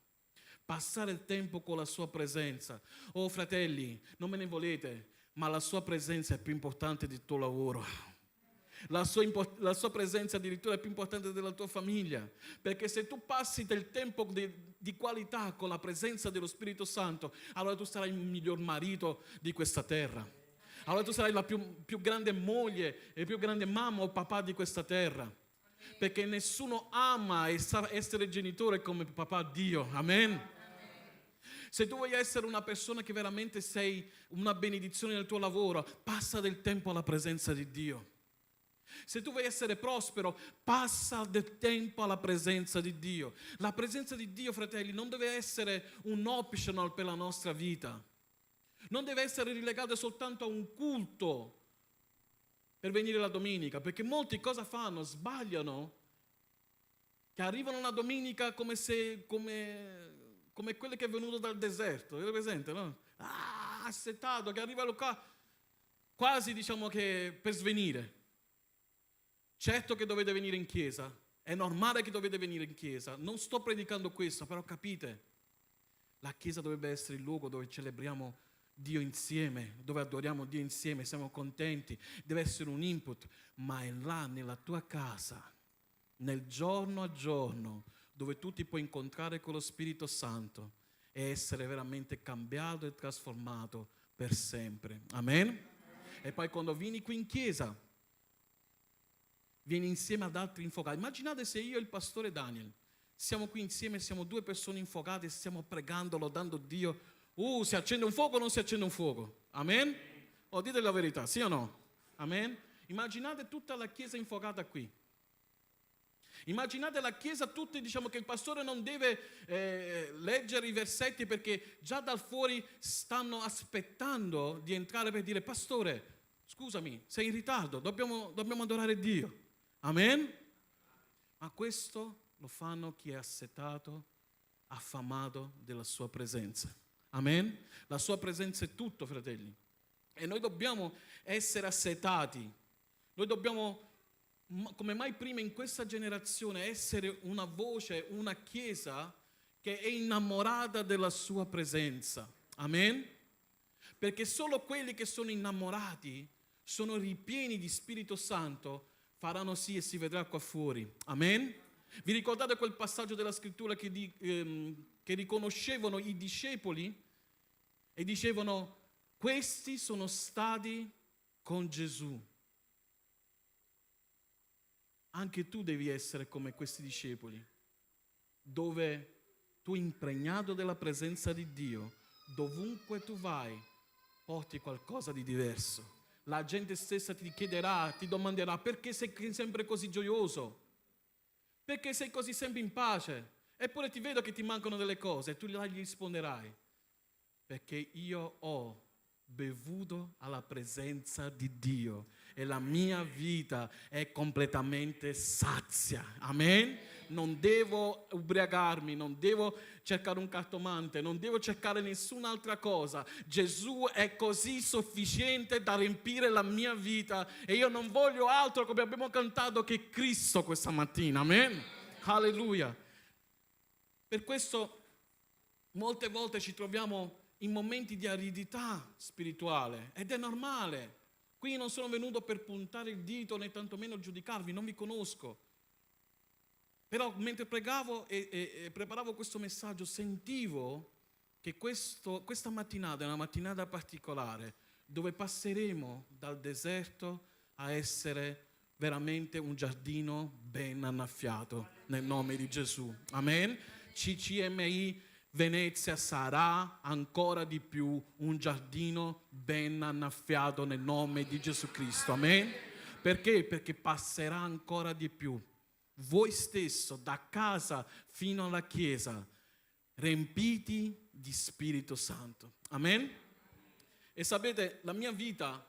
passare il tempo con la sua presenza. Oh fratelli, non me ne volete, ma la sua presenza è più importante del tuo lavoro. La sua presenza addirittura è più importante della tua famiglia, perché se tu passi del tempo di qualità con la presenza dello Spirito Santo, allora tu sarai il miglior marito di questa terra, allora tu sarai la più grande moglie e più grande mamma o papà di questa terra, perché nessuno ama e sa essere genitore come papà Dio. Amen. Se tu vuoi essere una persona che veramente sei una benedizione nel tuo lavoro, passa del tempo alla presenza di Dio. Se tu vuoi essere prospero, passa del tempo alla presenza di Dio. La presenza di Dio, fratelli, non deve essere un optional per la nostra vita. Non deve essere rilegata soltanto a un culto per venire la domenica, perché molti cosa fanno? Sbagliano, che arrivano la domenica come quello che è venuto dal deserto, avete presente, no? Assetato, che arriva qua quasi che per svenire. Certo che dovete venire in chiesa, è normale che dovete venire in chiesa, non sto predicando questo, però capite, la chiesa dovrebbe essere il luogo dove celebriamo Dio insieme, dove adoriamo Dio insieme, siamo contenti, deve essere un input, ma è là nella tua casa, nel giorno a giorno, dove tu ti puoi incontrare con lo Spirito Santo e essere veramente cambiato e trasformato per sempre. Amen? E poi quando vieni qui in chiesa, vieni insieme ad altri infocati. Immaginate se io e il pastore Daniel siamo qui insieme, siamo 2 persone infocate, stiamo pregando, lodando Dio. Si accende un fuoco o non si accende un fuoco? Amen? O dite la verità, sì o no? Amen? Immaginate tutta la chiesa infocata qui. Immaginate la chiesa tutta, che il pastore non deve leggere i versetti perché già dal fuori stanno aspettando di entrare per dire: pastore, scusami, sei in ritardo, dobbiamo adorare Dio. Amen? Ma questo lo fanno chi è assetato, affamato della sua presenza. Amen? La sua presenza è tutto, fratelli. E noi dobbiamo essere assetati. Noi dobbiamo, come mai prima in questa generazione, essere una voce, una chiesa che è innamorata della sua presenza. Amen? Perché solo quelli che sono innamorati, sono ripieni di Spirito Santo, faranno sì e si vedrà qua fuori. Amen? Vi ricordate quel passaggio della scrittura che riconoscevano i discepoli e dicevano: questi sono stati con Gesù. Anche tu devi essere come questi discepoli, dove tu, impregnato della presenza di Dio, dovunque tu vai, porti qualcosa di diverso. La gente stessa ti chiederà, ti domanderà: perché sei sempre così gioioso? Perché sei così sempre in pace? Eppure ti vedo che ti mancano delle cose. E tu gli risponderai: perché io ho bevuto alla presenza di Dio e la mia vita è completamente sazia. Amen? Non devo ubriacarmi, non devo cercare un cartomante, non devo cercare nessun'altra cosa. Gesù è così sufficiente da riempire la mia vita e io non voglio altro, come abbiamo cantato, che Cristo questa mattina. Amen? Alleluia. Per questo molte volte ci troviamo in momenti di aridità spirituale ed è normale. Qui non sono venuto per puntare il dito né tantomeno giudicarvi, non vi conosco. Però mentre pregavo e preparavo questo messaggio sentivo che questa mattinata è una mattinata particolare dove passeremo dal deserto a essere veramente un giardino ben annaffiato nel nome di Gesù. Amen? CCMI Venezia sarà ancora di più un giardino ben annaffiato nel nome di Gesù Cristo. Amen? Perché? Perché passerà ancora di più. Voi stesso, da casa fino alla chiesa, riempiti di Spirito Santo. Amen? E sapete, la mia vita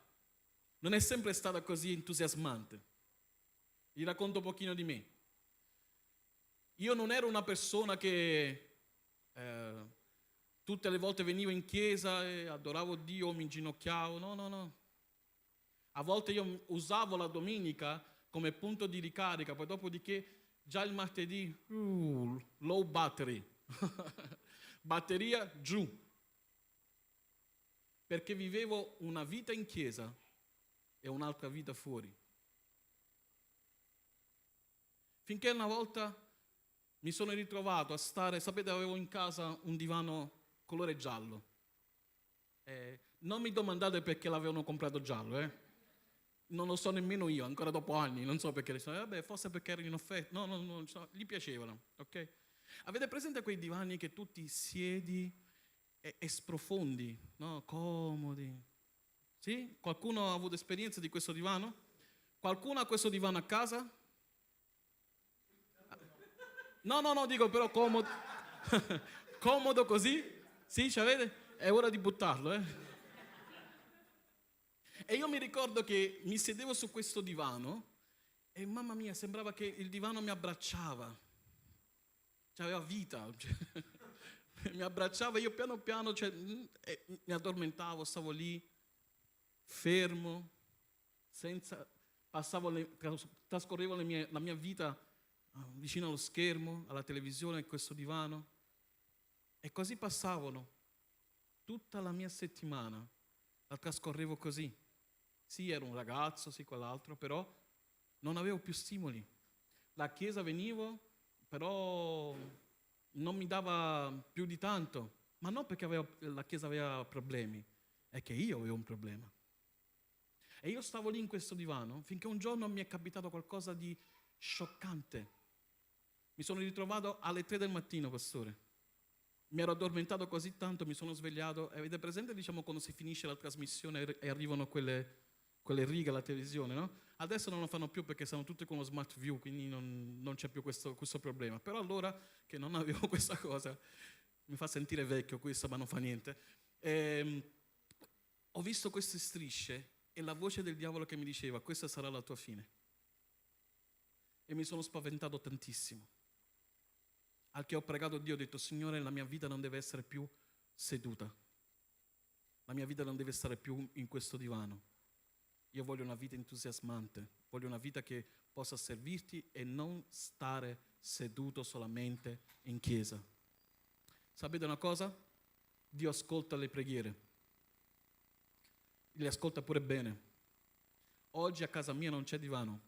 non è sempre stata così entusiasmante. Vi racconto un pochino di me. Io non ero una persona che tutte le volte venivo in chiesa e adoravo Dio, mi inginocchiavo. No. A volte io usavo la domenica come punto di ricarica, poi dopodiché già il martedì, low battery, batteria giù, perché vivevo una vita in chiesa e un'altra vita fuori. Finché una volta mi sono ritrovato a stare, sapete, avevo in casa un divano colore giallo. Non mi domandate perché l'avevano comprato giallo, Non lo so nemmeno io, ancora dopo anni, non so perché. Vabbè, forse perché erano in offerta. No, gli piacevano, ok? Avete presente quei divani che tu ti siedi e sprofondi, no? Comodi. Sì? Qualcuno ha avuto esperienza di questo divano? Qualcuno ha questo divano a casa? No, dico però comodo. Comodo così? Sì, ce l'avete? È ora di buttarlo, E io mi ricordo che mi sedevo su questo divano e mamma mia, sembrava che il divano mi abbracciava. Cioè, aveva vita. Mi abbracciava, io piano piano mi addormentavo, stavo lì, fermo, trascorrevo la mia vita vicino allo schermo, alla televisione, a questo divano. E così passavano. Tutta la mia settimana la trascorrevo così. Sì, ero un ragazzo, sì, quell'altro, però non avevo più stimoli. La chiesa venivo, però non mi dava più di tanto. Ma non perché la chiesa aveva problemi, è che io avevo un problema. E io stavo lì in questo divano finché un giorno mi è capitato qualcosa di scioccante. Mi sono ritrovato alle 3 del mattino, pastore. Mi ero addormentato così tanto, mi sono svegliato. E avete presente, quando si finisce la trasmissione e arrivano quelle righe alla televisione, no? Adesso non lo fanno più perché sono tutti con lo smart view, quindi non c'è più questo problema. Però allora, che non avevo questa cosa, mi fa sentire vecchio questo, ma non fa niente. Ho visto queste strisce e la voce del diavolo che mi diceva: questa sarà la tua fine. E mi sono spaventato tantissimo. Al che ho pregato Dio, ho detto: Signore, la mia vita non deve essere più seduta. La mia vita non deve stare più in questo divano. Io voglio una vita entusiasmante, voglio una vita che possa servirti e non stare seduto solamente in chiesa. Sapete una cosa? Dio ascolta le preghiere. Le ascolta pure bene. Oggi a casa mia non c'è divano.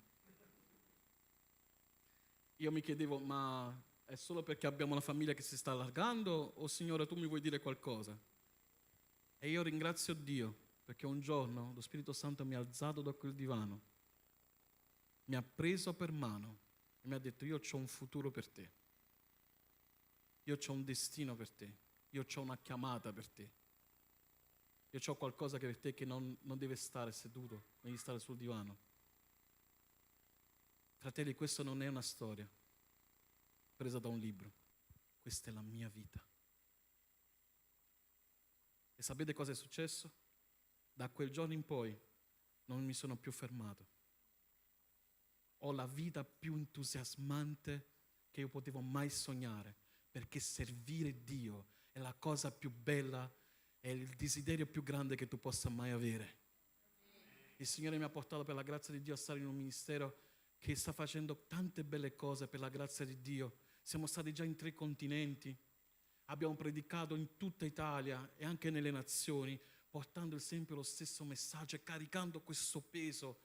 Io mi chiedevo, ma è solo perché abbiamo una famiglia che si sta allargando o Signore tu mi vuoi dire qualcosa? E io ringrazio Dio perché un giorno lo Spirito Santo mi ha alzato da quel divano, mi ha preso per mano e mi ha detto: io ho un futuro per te, io ho un destino per te, io ho una chiamata per te, io ho qualcosa per te che non deve stare seduto, devi stare sul divano. Fratelli, questa non è una storia presa da un libro, questa è la mia vita. E sapete cosa è successo? Da quel giorno in poi non mi sono più fermato. Ho la vita più entusiasmante che io potevo mai sognare, perché servire Dio è la cosa più bella, è il desiderio più grande che tu possa mai avere. Il Signore mi ha portato, per la grazia di Dio, a stare in un ministero che sta facendo tante belle cose per la grazia di Dio. Siamo stati già in 3 continenti, abbiamo predicato in tutta Italia e anche nelle nazioni, portando sempre lo stesso messaggio e caricando questo peso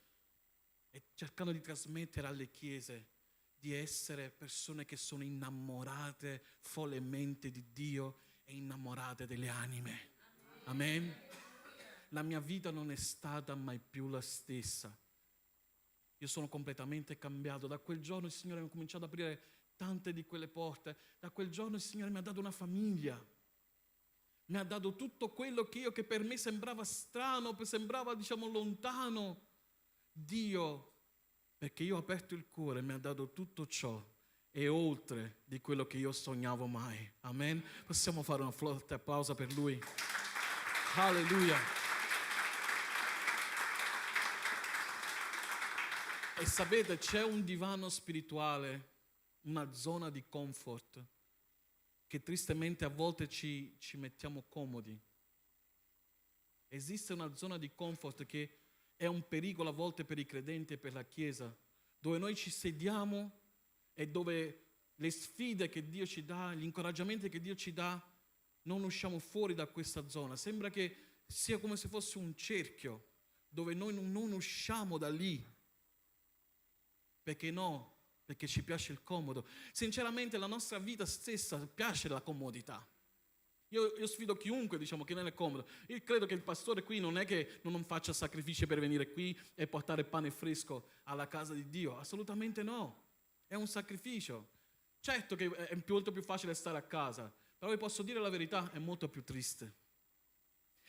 e cercando di trasmettere alle chiese di essere persone che sono innamorate follemente di Dio e innamorate delle anime. Amen. La mia vita non è stata mai più la stessa. Io sono completamente cambiato. Da quel giorno il Signore mi ha cominciato ad aprire tante di quelle porte. Da quel giorno il Signore mi ha dato una famiglia. Mi ha dato tutto quello che per me sembrava strano, sembrava lontano. Dio, perché io ho aperto il cuore, mi ha dato tutto ciò e oltre di quello che io sognavo mai. Amen. Possiamo fare una forte applauso per Lui. Alleluia. E sapete, c'è un divano spirituale, una zona di comfort, che tristemente a volte ci mettiamo comodi. Esiste una zona di comfort che è un pericolo a volte per i credenti e per la Chiesa, dove noi ci sediamo e dove le sfide che Dio ci dà, gli incoraggiamenti che Dio ci dà, non usciamo fuori da questa zona. Sembra che sia come se fosse un cerchio dove noi non usciamo da lì. Perché no? Perché ci piace il comodo. Sinceramente la nostra vita stessa piace la comodità. Io sfido chiunque, diciamo, che non è comodo. Io credo che il pastore qui non è che non faccia sacrifici per venire qui e portare pane fresco alla casa di Dio. Assolutamente no. È un sacrificio. Certo che è molto più facile stare a casa, però vi posso dire la verità, è molto più triste.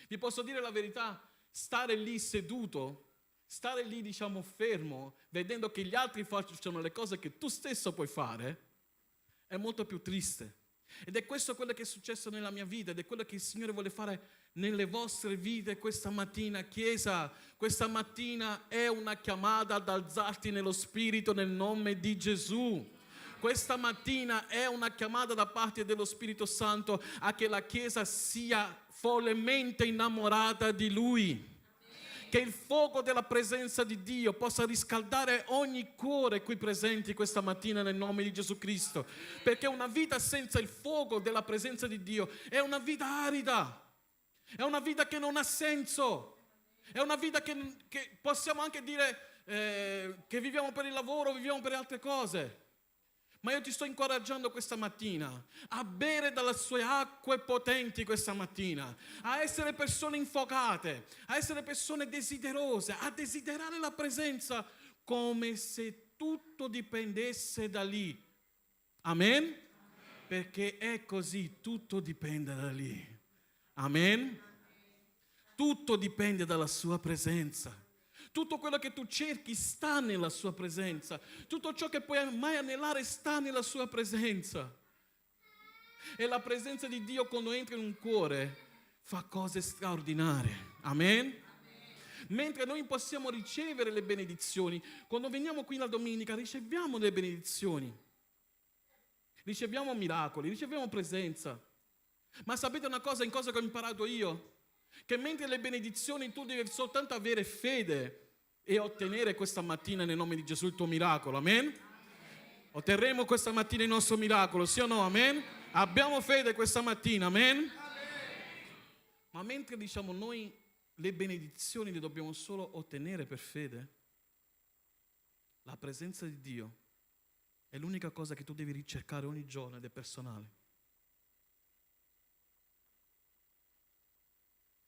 Vi posso dire la verità, stare lì seduto, stare lì, diciamo, fermo, vedendo che gli altri facciano le cose che tu stesso puoi fare, è molto più triste. Ed è questo quello che è successo nella mia vita, ed è quello che il Signore vuole fare nelle vostre vite questa mattina. Chiesa, questa mattina è una chiamata ad alzarti nello Spirito nel nome di Gesù. Questa mattina è una chiamata da parte dello Spirito Santo a che la Chiesa sia follemente innamorata di Lui. Che il fuoco della presenza di Dio possa riscaldare ogni cuore qui presenti questa mattina nel nome di Gesù Cristo. Perché una vita senza il fuoco della presenza di Dio è una vita arida, è una vita che non ha senso, è una vita che possiamo anche dire che viviamo per il lavoro, viviamo per altre cose. Ma io ti sto incoraggiando questa mattina a bere dalle sue acque potenti questa mattina, a essere persone infuocate, a essere persone desiderose, a desiderare la presenza come se tutto dipendesse da lì. Amen? Perché è così, tutto dipende da lì. Amen? Tutto dipende dalla sua presenza. Tutto quello che tu cerchi sta nella sua presenza. Tutto ciò che puoi mai anelare sta nella sua presenza. E la presenza di Dio quando entra in un cuore fa cose straordinarie. Amen? Mentre noi possiamo ricevere le benedizioni, quando veniamo qui la domenica riceviamo le benedizioni. Riceviamo miracoli, riceviamo presenza. Ma sapete una cosa, in cosa che ho imparato io? Che mentre le benedizioni tu devi soltanto avere fede e ottenere questa mattina nel nome di Gesù il tuo miracolo, amen? Otterremo questa mattina il nostro miracolo, sì o no, amen? Abbiamo fede questa mattina, amen? Ma mentre diciamo noi le benedizioni le dobbiamo solo ottenere per fede, la presenza di Dio è l'unica cosa che tu devi ricercare ogni giorno ed è personale.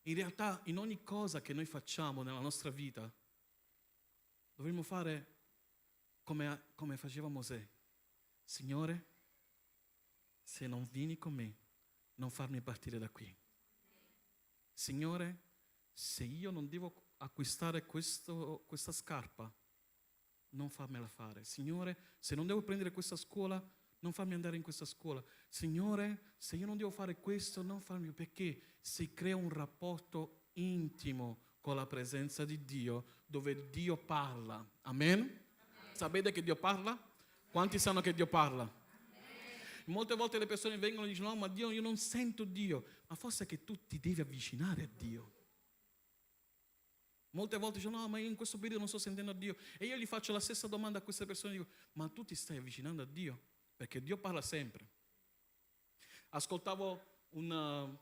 In realtà, in ogni cosa che noi facciamo nella nostra vita, dovremmo fare come faceva Mosè. Signore, se non vieni con me, non farmi partire da qui. Signore, se io non devo acquistare questa scarpa, non farmela fare. Signore, se non devo prendere questa scuola, non farmi andare in questa scuola. Signore, se io non devo fare questo, non farmi, perché si crea un rapporto intimo con la presenza di Dio, dove Dio parla. Amen? Sapete che Dio parla? Quanti sanno che Dio parla? Molte volte le persone vengono e dicono: no, ma Dio, io non sento Dio. Ma forse è che tu ti devi avvicinare a Dio. Molte volte dicono: no, ma io in questo periodo non sto sentendo Dio. E io gli faccio la stessa domanda a queste persone, dico: ma tu ti stai avvicinando a Dio? Perché Dio parla sempre. Ascoltavo un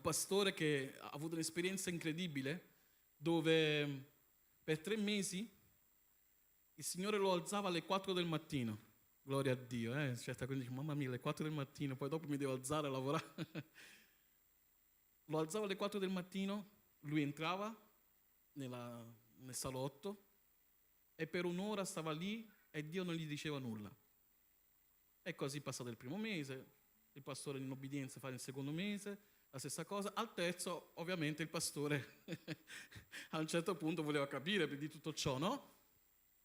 pastore che ha avuto un'esperienza incredibile, dove per 3 mesi il Signore lo alzava alle 4 del mattino. Gloria a Dio, certo, quindi dico: mamma mia, alle 4 del mattino, poi dopo mi devo alzare a lavorare. Lo alzava alle 4 del mattino, lui entrava nel salotto e per 1 ora stava lì e Dio non gli diceva nulla. E così passato il primo mese, il pastore in obbedienza fa il secondo mese, la stessa cosa. Al terzo, ovviamente, il pastore a un certo punto voleva capire di tutto ciò, no?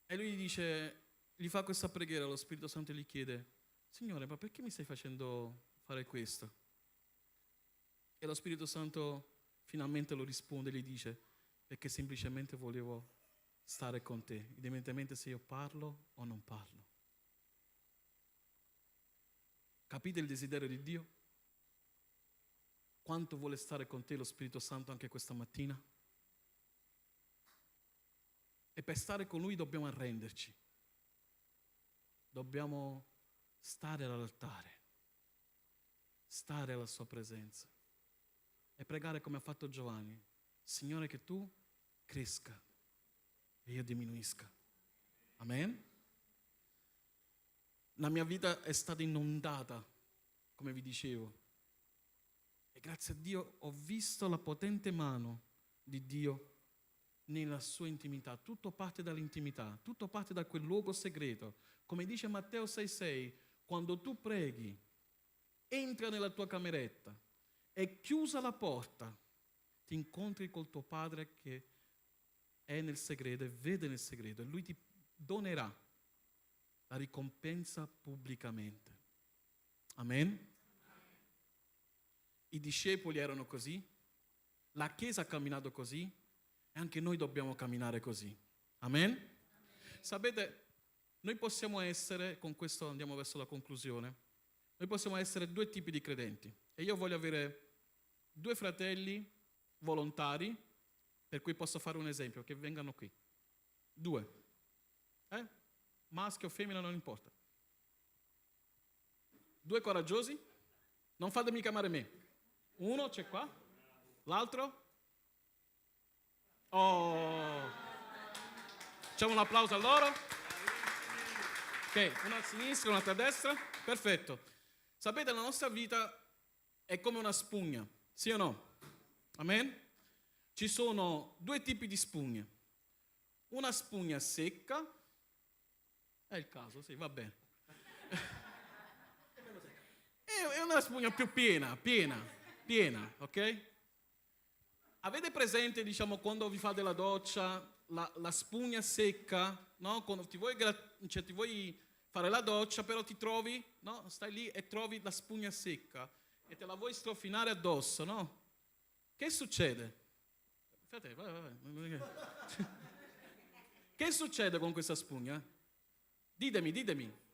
E lui gli fa questa preghiera, lo Spirito Santo gli chiede: Signore, ma perché mi stai facendo fare questo? E lo Spirito Santo finalmente lo risponde e gli dice: perché semplicemente volevo stare con te, indipendentemente se io parlo o non parlo. Capite il desiderio di Dio? Quanto vuole stare con te lo Spirito Santo anche questa mattina? E per stare con Lui dobbiamo arrenderci. Dobbiamo stare all'altare, stare alla Sua presenza e pregare come ha fatto Giovanni. Signore, che Tu cresca e io diminuisca. Amen? La mia vita è stata inondata, come vi dicevo, e grazie a Dio ho visto la potente mano di Dio nella sua intimità. Tutto parte dall'intimità, tutto parte da quel luogo segreto. Come dice Matteo 6,6, quando tu preghi, entra nella tua cameretta e chiusa la porta, ti incontri col tuo Padre che è nel segreto e vede nel segreto, e Lui ti donerà la ricompensa pubblicamente. Amen? I discepoli erano così, la Chiesa ha camminato così, e anche noi dobbiamo camminare così. Amen? Sapete, noi possiamo essere, con questo andiamo verso la conclusione, noi possiamo essere due tipi di credenti. E io voglio avere due fratelli volontari, per cui posso fare un esempio, che vengano qui. Due. Maschio o femmina non importa. Due coraggiosi, non fatemi chiamare me. Uno c'è qua, l'altro. Oh, facciamo un applauso a loro. Ok, una a sinistra, un'altra a destra. Perfetto. Sapete, la nostra vita è come una spugna, sì o no? Amen? Ci sono due tipi di spugne. Una spugna secca, è il caso, sì, va bene. E una spugna più piena, ok? Avete presente, diciamo, quando vi fate la doccia, la spugna secca, no? Quando ti vuoi fare la doccia, però ti trovi, no? Stai lì e trovi la spugna secca e te la vuoi strofinare addosso, no? Che succede? Vai. Che succede con questa spugna? Ditemi.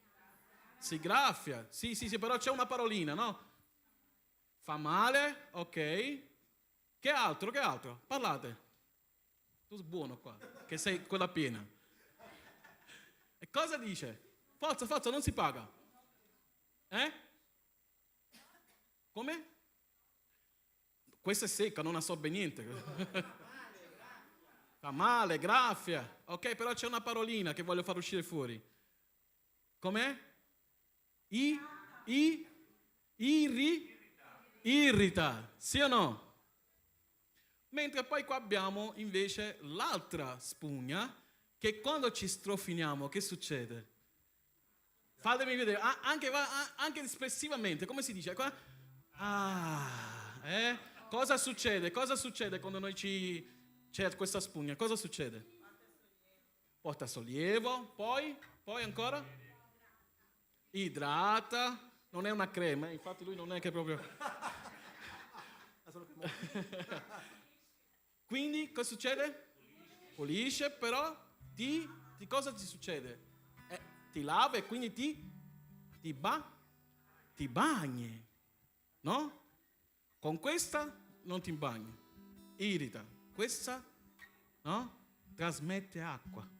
Si graffia, sì, però c'è una parolina, no? Fa male, ok. Che altro? Parlate. Tu sei buono qua, che sei quella piena. E cosa dice? Forza, non si paga. Come? Questa è secca, non assorbe niente. Fa male, graffia. Ok, però c'è una parolina che voglio far uscire fuori. Com'è? Irrita, sì o no? Mentre poi qua abbiamo invece l'altra spugna che quando ci strofiniamo, che succede? Fatemi vedere, anche espressivamente, come si dice? Cosa succede? Cosa succede quando noi c'è questa spugna? Cosa succede? Porta sollievo, poi ancora? Idrata, non è una crema, infatti lui non è che proprio... Quindi cosa succede? Pulisce, però di cosa ti succede? Ti lava e quindi ti bagni, no? Con questa non ti bagni, irrita, questa, no? Trasmette acqua.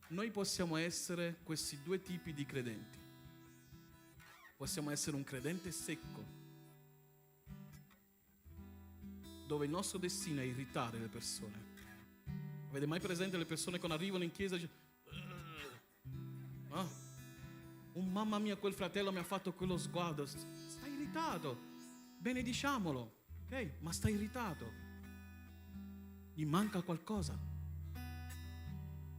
Noi possiamo essere questi due tipi di credenti. Possiamo essere un credente secco, dove il nostro destino è irritare le persone. Avete mai presente le persone quando arrivano in chiesa e dicono, oh, mamma mia, quel fratello mi ha fatto quello sguardo, sta irritato, benediciamolo, ok? Ma sta irritato, gli manca qualcosa.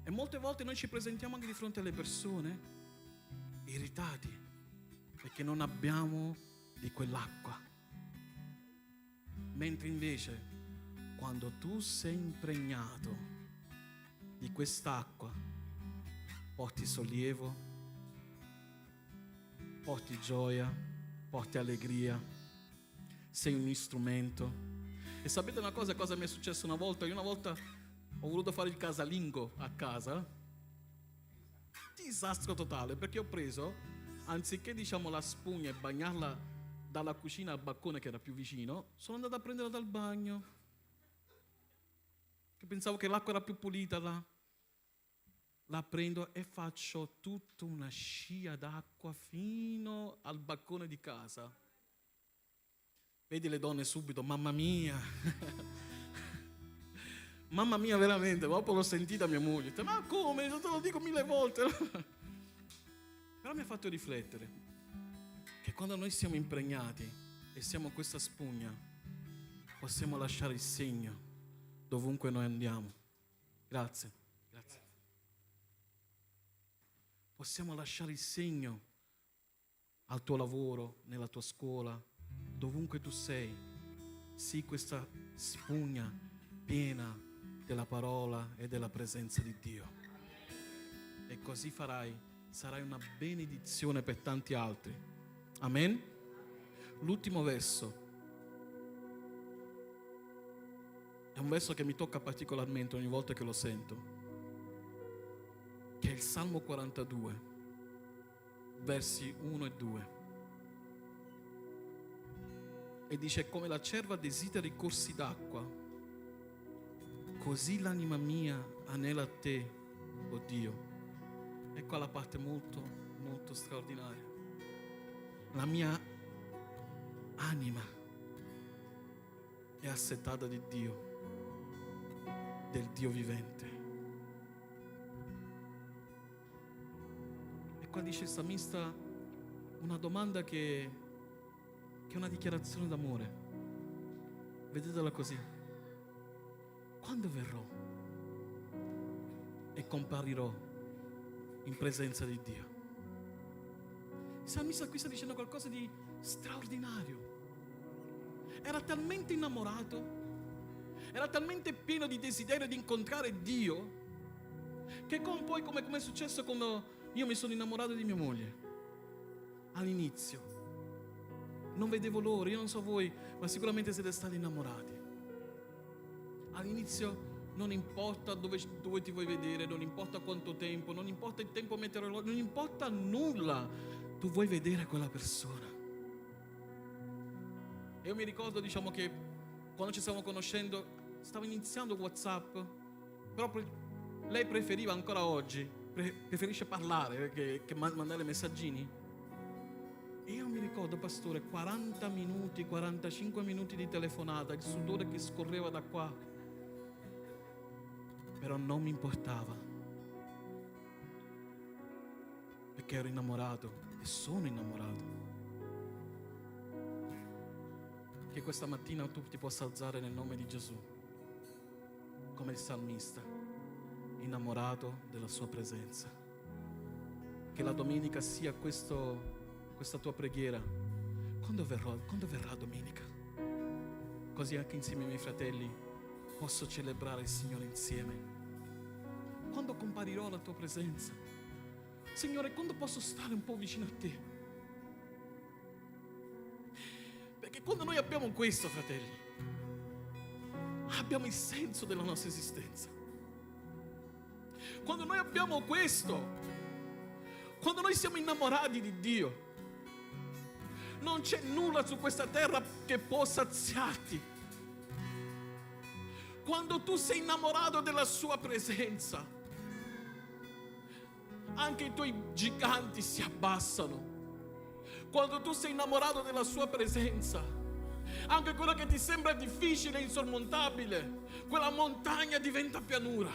E molte volte noi ci presentiamo anche di fronte alle persone irritati perché non abbiamo di quell'acqua. Mentre invece quando tu sei impregnato di quest'acqua, porti sollievo, porti gioia, porti allegria, sei un strumento. E sapete una cosa mi è successo una volta? Io una volta Ho voluto fare il casalingo a casa. Disastro totale, perché ho preso, anziché diciamo la spugna e bagnarla dalla cucina al balcone che era più vicino, sono andato a prenderla dal bagno, che pensavo che l'acqua era più pulita là. La prendo e faccio tutta una scia d'acqua fino al balcone di casa. Vedi le donne subito, mamma mia. Mamma mia, veramente. Dopo l'ho sentita mia moglie. Ma come? Te lo dico 1000 volte. Però mi ha fatto riflettere che quando noi siamo impregnati e siamo questa spugna, possiamo lasciare il segno dovunque noi andiamo. Grazie. Possiamo lasciare il segno al tuo lavoro, nella tua scuola, dovunque tu sei. Sii questa spugna piena della parola e della presenza di Dio. E così farai, sarai una benedizione per tanti altri. Amen? L'ultimo verso è un verso che mi tocca particolarmente ogni volta che lo sento, che è il Salmo 42, versi 1 e 2. E dice: come la cerva desidera i corsi d'acqua, così l'anima mia anela a te, oh Dio. E qua la parte molto, molto straordinaria. La mia anima è assetata di Dio, del Dio vivente. Qua dice il salmista una domanda che è una dichiarazione d'amore. Vedetela così: quando verrò e comparirò in presenza di Dio? Il salmista qui sta dicendo qualcosa di straordinario. Era talmente innamorato, era talmente pieno di desiderio di incontrare Dio, che poi come è successo quando io mi sono innamorato di mia moglie. All'inizio non vedevo l'ora, io non so voi, ma sicuramente siete stati innamorati. All'inizio non importa dove ti vuoi vedere, non importa quanto tempo, non importa il tempo meteorologico, non importa nulla, tu vuoi vedere quella persona. E io mi ricordo, diciamo, che quando ci stavamo conoscendo, stavo iniziando WhatsApp, però lei preferiva ancora oggi, preferisce parlare che mandare messaggini. E io mi ricordo, pastore, 40 minuti, 45 minuti di telefonata, il sudore che scorreva da qua, però non mi importava, perché ero innamorato e sono innamorato. Che questa mattina tu ti possa alzare nel nome di Gesù come il salmista, innamorato della sua presenza. Che la domenica sia questa tua preghiera. Quando verrà domenica? Così anche insieme ai miei fratelli posso celebrare il Signore insieme. Quando comparirò alla tua presenza? Signore, quando posso stare un po' vicino a te? Perché quando noi abbiamo questo, fratelli, abbiamo il senso della nostra esistenza. Quando noi abbiamo questo, quando noi siamo innamorati di Dio, non c'è nulla su questa terra che può saziarti. Quando tu sei innamorato della sua presenza, anche i tuoi giganti si abbassano. Quando tu sei innamorato della sua presenza, anche quello che ti sembra difficile e insormontabile, quella montagna diventa pianura.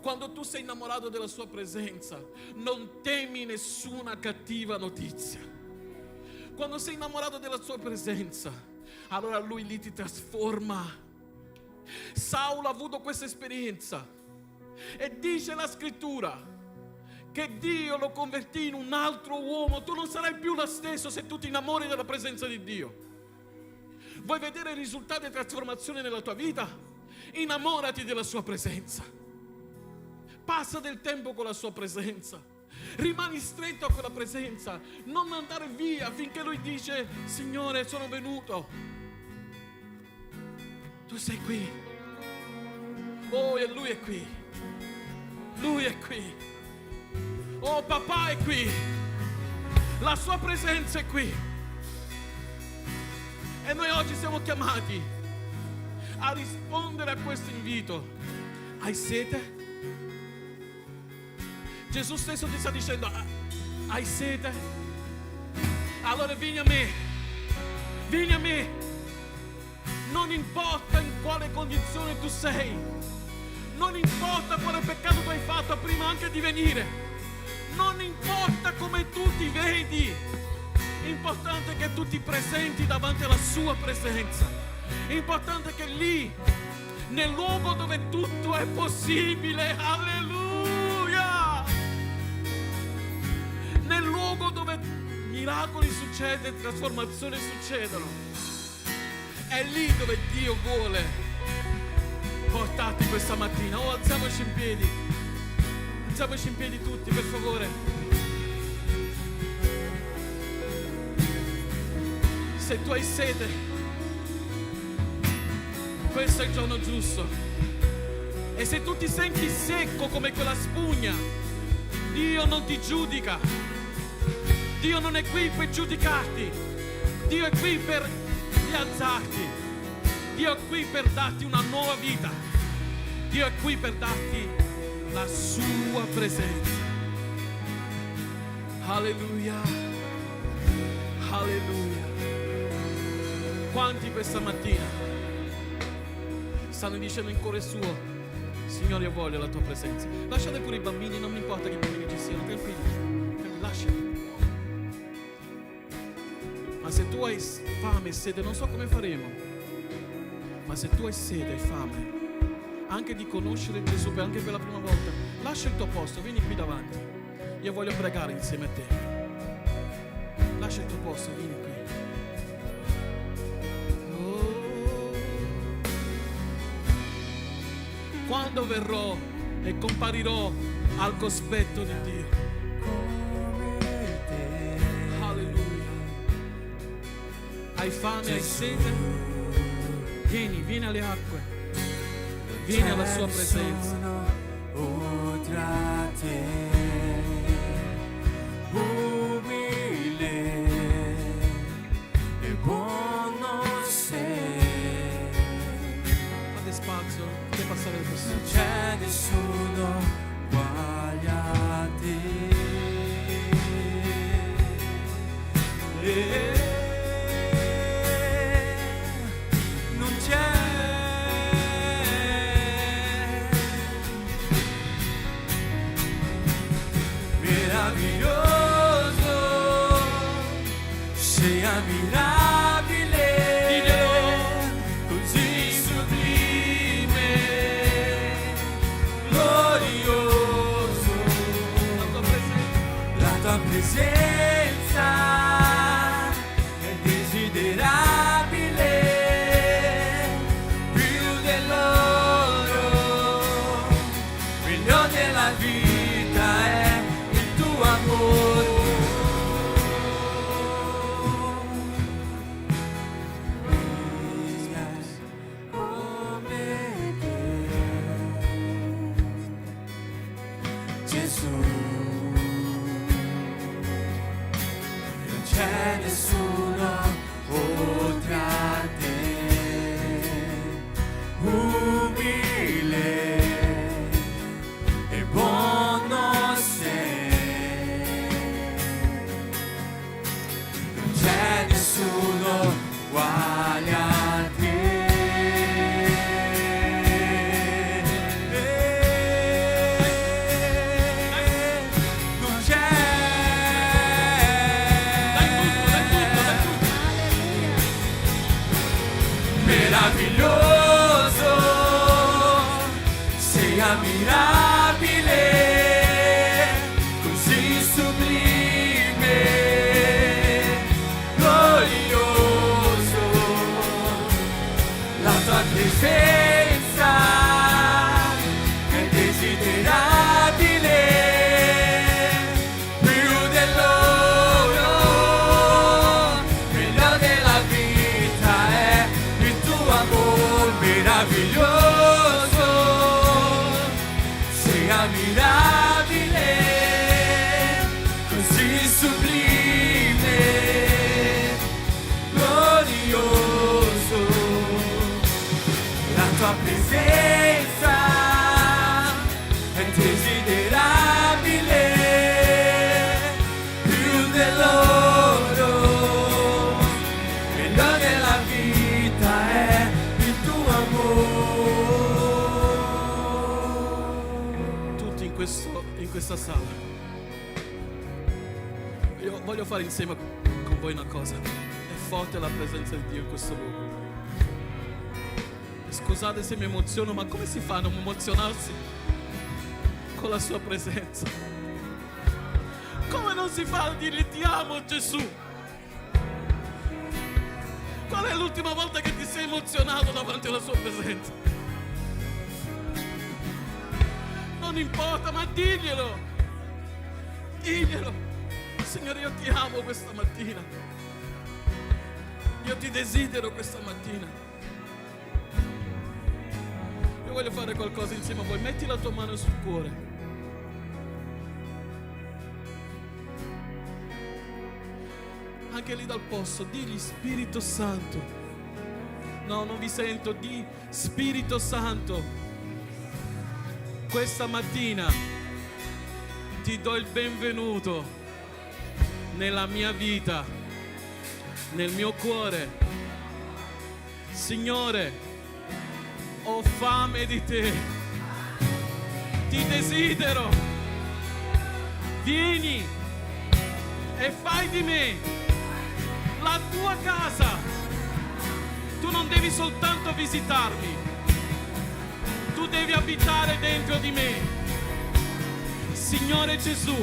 Quando tu sei innamorato della sua presenza, non temi nessuna cattiva notizia. Quando sei innamorato della sua presenza, allora lui lì ti trasforma. Saulo ha avuto questa esperienza e dice la scrittura che Dio lo convertì in un altro uomo. Tu non sarai più lo stesso se tu ti innamori della presenza di Dio. Vuoi vedere risultati e trasformazione nella tua vita? Innamorati della sua presenza. Passa del tempo con la sua presenza. Rimani stretto a quella presenza. Non andare via finché lui dice: Signore, sono venuto. Tu sei qui. Oh, e Lui è qui. Lui è qui. Oh, papà è qui. La sua presenza è qui. E noi oggi siamo chiamati a rispondere a questo invito. Hai sete? Gesù stesso ti sta dicendo: hai sete? Allora vieni a me. Vieni a me. Non importa in quale condizione tu sei, non importa quale peccato tu hai fatto prima anche di venire, non importa come tu ti vedi, l'importante è che tu ti presenti davanti alla sua presenza. L'importante è che lì, nel luogo dove tutto è possibile, alleluia, nel luogo dove miracoli succedono, trasformazioni succedono, è lì dove Dio vuole portarti questa mattina. Oh, alziamoci in piedi. Alziamoci in piedi tutti, per favore. Se tu hai sete, questo è il giorno giusto. E se tu ti senti secco come quella spugna, Dio non ti giudica. Dio non è qui per giudicarti. Dio è qui per rialzarti. Dio è qui per darti una nuova vita. Dio è qui per darti la sua presenza. Alleluia. Alleluia. Quanti questa mattina stanno dicendo in cuore suo: Signore, io voglio la tua presenza. Lasciate pure i bambini, non mi importa che i bambini ci siano, tranquilli, lasciali. Ma se tu hai fame e sete, non so come faremo, ma se tu hai sete e fame anche di conoscere Gesù anche per la prima volta, lascia il tuo posto, vieni qui davanti. Io voglio pregare insieme a te. Lascia il tuo posto, vieni qui. Oh. Quando verrò e comparirò al cospetto di Dio, hai fame, hai sete? Vieni alle acque, vieni alla sua presenza. Oltre a te, umile e buono sei. Fate spazio, fate passare le persone. Non c'è nessuno uguale a te. Meraviglioso, sei ammirabile, così sublime, glorioso, la tua presenza è desiderabile, più dell'oro, meglio della vita è amor. Come te, Gesù, non c'è nessuno oltre a te, umile e buono sei. C'è nessuno uguale a te. Non c'è. Dai tutto. Meraviglioso, sei ammirabile, così sublime, glorioso, la tua presenza è desiderabile, più dell'oro, meglio della vita è il tuo amor meraviglioso. tua presenza è desiderabile più dell'oro, meglio della vita è il tuo amore. Tutti in questa sala. Io voglio fare insieme con voi una cosa. È forte la presenza di Dio in questo luogo. Scusate se mi emoziono, ma come si fa a non emozionarsi con la sua presenza? Come non si fa a dirgli ti amo Gesù? Qual è l'ultima volta che ti sei emozionato davanti alla sua presenza? Non importa, ma diglielo. Diglielo. Signore, io ti amo questa mattina. Io ti desidero questa mattina. Io voglio fare qualcosa insieme a voi. Metti la tua mano sul cuore. Anche lì dal posto, digli Spirito Santo. No, non vi sento. Di Spirito Santo. Questa mattina ti do il benvenuto nella mia vita, nel mio cuore. Signore, ho fame di te, ti desidero. Vieni e fai di me la tua casa. Tu non devi soltanto visitarmi, tu devi abitare dentro di me. Signore Gesù,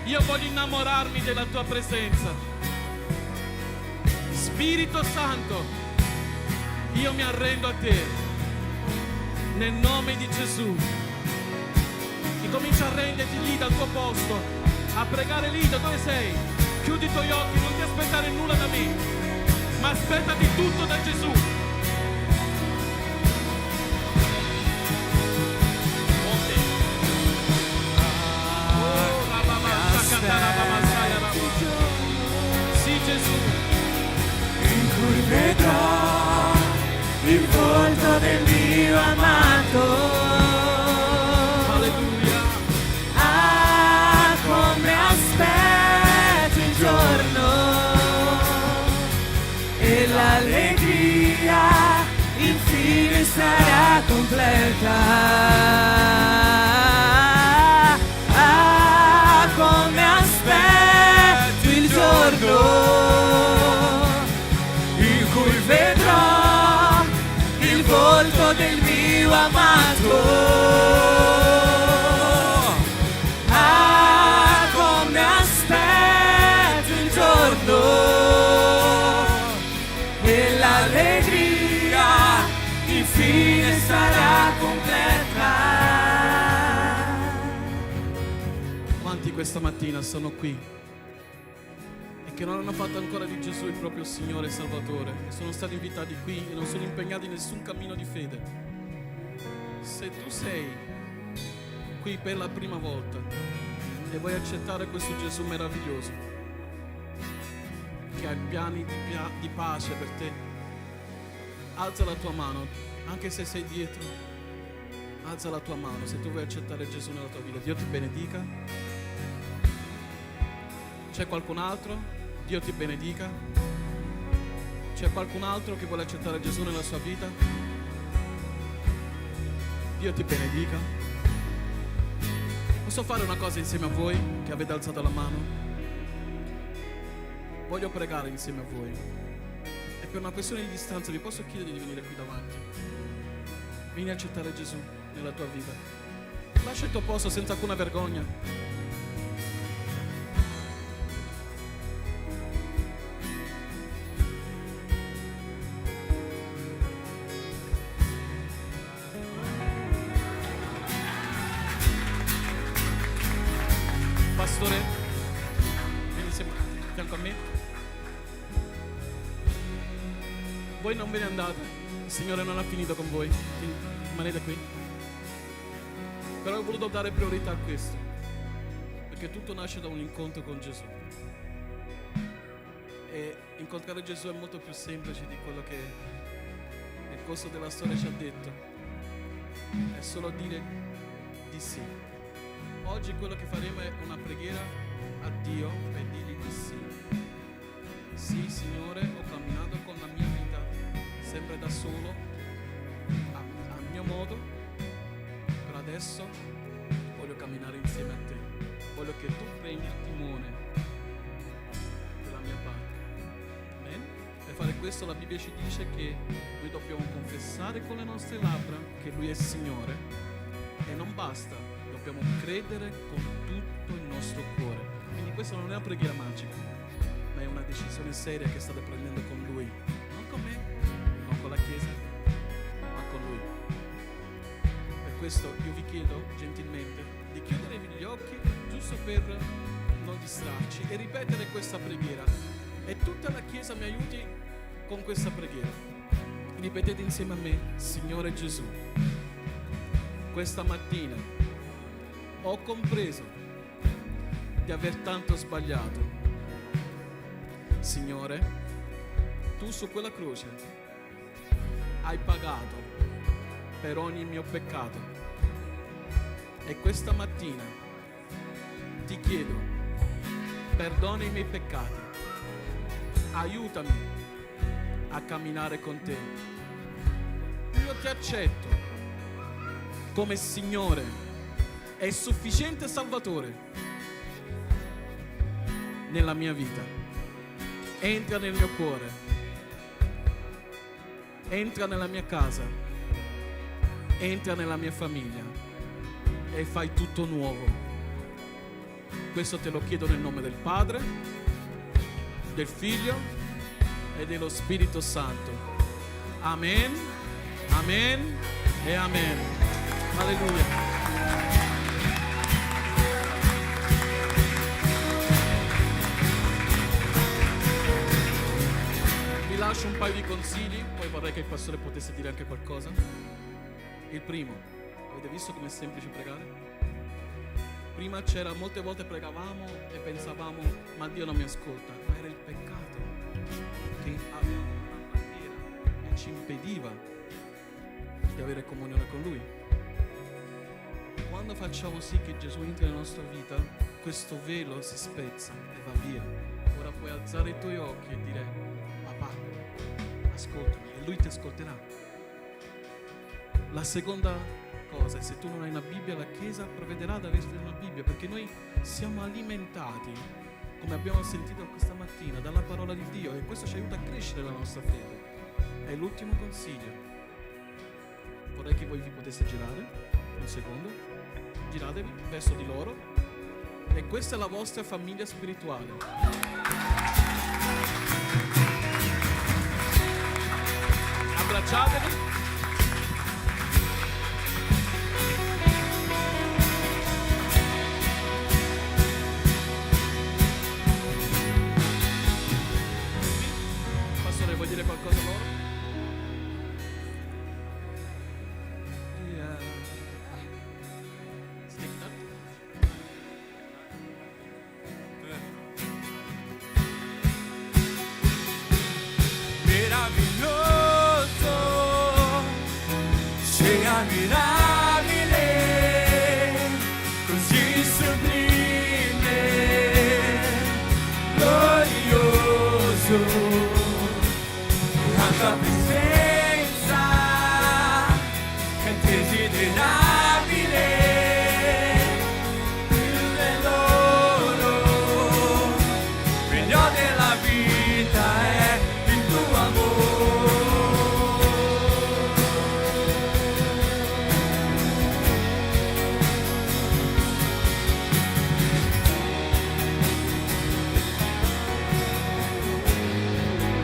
io voglio innamorarmi della tua presenza. Spirito Santo, io mi arrendo a te. Nel nome di Gesù. E comincia a renderti lì dal tuo posto, a pregare lì da dove sei. Chiudi i tuoi occhi, non ti aspettare nulla da me, ma aspettati tutto da Gesù. Sì, Gesù. In cui vedrò il volto del mio amato. Alleluia. Ah, come aspetto il giorno e l'allegria infine sarà completa. Ah, come aspetto il giorno in cui vedrò il volto del mio amato. Ah, come aspetto il giorno e l'allegria infine sarà completa. Quanti questa mattina sono qui e che non hanno fatto ancora di Gesù il proprio Signore e Salvatore e sono stati invitati qui e non sono impegnati in nessun cammino di fede? Se tu sei qui per la prima volta e vuoi accettare questo Gesù meraviglioso che ha piani di pace per te, alza la tua mano, anche se sei dietro, alza la tua mano se tu vuoi accettare Gesù nella tua vita. Dio ti benedica. C'è qualcun altro? Dio ti benedica. C'è qualcun altro che vuole accettare Gesù nella sua vita? Dio ti benedica. Posso fare una cosa insieme a voi che avete alzato la mano? Voglio pregare insieme a voi e per una questione di distanza vi posso chiedere di venire qui davanti. Vieni a accettare Gesù nella tua vita. Lascia il tuo posto senza alcuna vergogna. Pastore, vieni sempre a fianco a me. Voi non ve ne andate, il Signore non ha finito con voi, quindi rimanete qui. Però ho voluto dare priorità a questo, perché tutto nasce da un incontro con Gesù. E incontrare Gesù è molto più semplice di quello che percorso della storia ci ha detto, è solo dire di sì. Oggi quello che faremo è una preghiera a Dio per dirgli di sì. Sì, Signore, ho camminato con la mia vita sempre da solo, a mio modo, però adesso voglio camminare insieme a te. Voglio che tu prendi il timone della mia barca. Amen? Per fare questo la Bibbia ci dice che noi dobbiamo confessare con le nostre labbra che Lui è Signore, e non basta, dobbiamo credere con tutto il nostro cuore. Quindi questa non è una preghiera magica, ma è una decisione seria che state prendendo con Lui, non con me, non con la Chiesa, ma con Lui. Per questo io vi chiedo gentilmente di chiudere gli occhi, giusto per non distrarci, e ripetere questa preghiera, e tutta la Chiesa mi aiuti con questa preghiera. Ripetete insieme a me: Signore Gesù, questa mattina ho compreso di aver tanto sbagliato. Signore, tu su quella croce hai pagato per ogni mio peccato, e questa mattina ti chiedo, perdona i miei peccati, aiutami a camminare con te. Io ti accetto come Signore e sufficiente Salvatore nella mia vita. Entra nel mio cuore, entra nella mia casa, entra nella mia famiglia e fai tutto nuovo. Questo te lo chiedo nel nome del Padre, del Figlio e dello Spirito Santo. Amen, amen e amen. Alleluia. Vi lascio un paio di consigli, poi vorrei che il pastore potesse dire anche qualcosa. Il primo, avete visto com'è semplice pregare? Prima c'era, molte volte pregavamo e pensavamo, ma Dio non mi ascolta, ma era il peccato che aveva una barriera e ci impediva di avere comunione con Lui. Quando facciamo sì che Gesù entri nella nostra vita, questo velo si spezza e va via. Ora puoi alzare i tuoi occhi e dire: papà, ascoltami, e Lui ti ascolterà. La seconda cosa è, se tu non hai una Bibbia, la Chiesa provvederà ad averti una Bibbia, perché noi siamo alimentati, come abbiamo sentito questa mattina, dalla parola di Dio, e questo ci aiuta a crescere la nostra fede. E l'ultimo consiglio, vorrei che voi vi poteste girare un secondo, giratevi verso di loro, e questa è la vostra famiglia spirituale. Abbracciatevi. Pastore, vuoi dire qualcosa a loro? Meraviglioso, sei ammirabile, così sublime, glorioso, la tua presenza è indesiderabile, più dell'oro, meglio della vita è il tuo amore.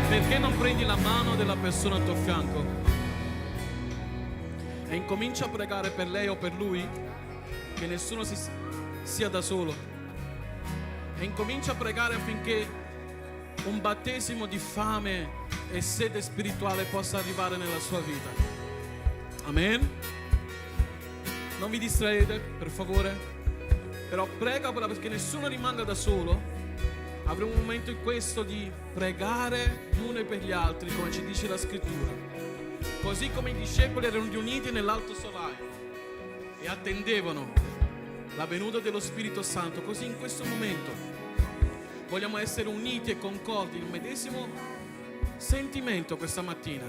Perché non prendi la mano della persona al tuo fianco e incomincia a pregare per lei o per lui, che nessuno sia da solo, e incomincia a pregare affinché un battesimo di fame e sete spirituale possa arrivare nella sua vita. Amen. Non vi distraete, per favore, però prega perché nessuno rimanga da solo. Avremo un momento in questo di pregare gli uni per gli altri, come ci dice la scrittura. Così come i discepoli erano riuniti nell'alto solaio e attendevano la venuta dello Spirito Santo, così in questo momento vogliamo essere uniti e concordi nel medesimo sentimento questa mattina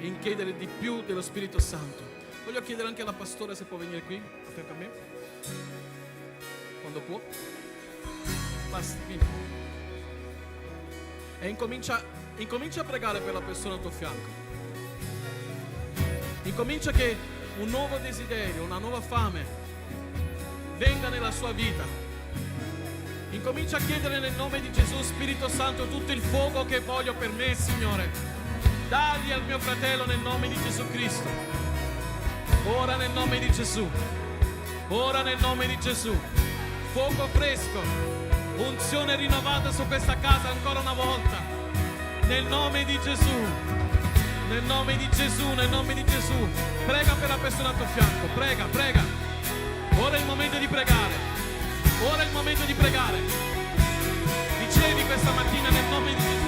in chiedere di più dello Spirito Santo. Voglio chiedere anche alla pastora se può venire qui a fianco a me quando può. Basta, vieni. E incomincia a pregare per la persona al tuo fianco. Incomincia che un nuovo desiderio, una nuova fame venga nella sua vita. Incomincia a chiedere nel nome di Gesù: Spirito Santo, tutto il fuoco che voglio per me, Signore, dagli al mio fratello nel nome di Gesù Cristo. Ora nel nome di Gesù, ora nel nome di Gesù, fuoco fresco, unzione rinnovata su questa casa ancora una volta, nel nome di Gesù, nel nome di Gesù, nel nome di Gesù. Prega per la persona al tuo fianco, prega, prega. Ora è il momento di pregare, ora è il momento di pregare. Ricevi questa mattina nel nome di Gesù.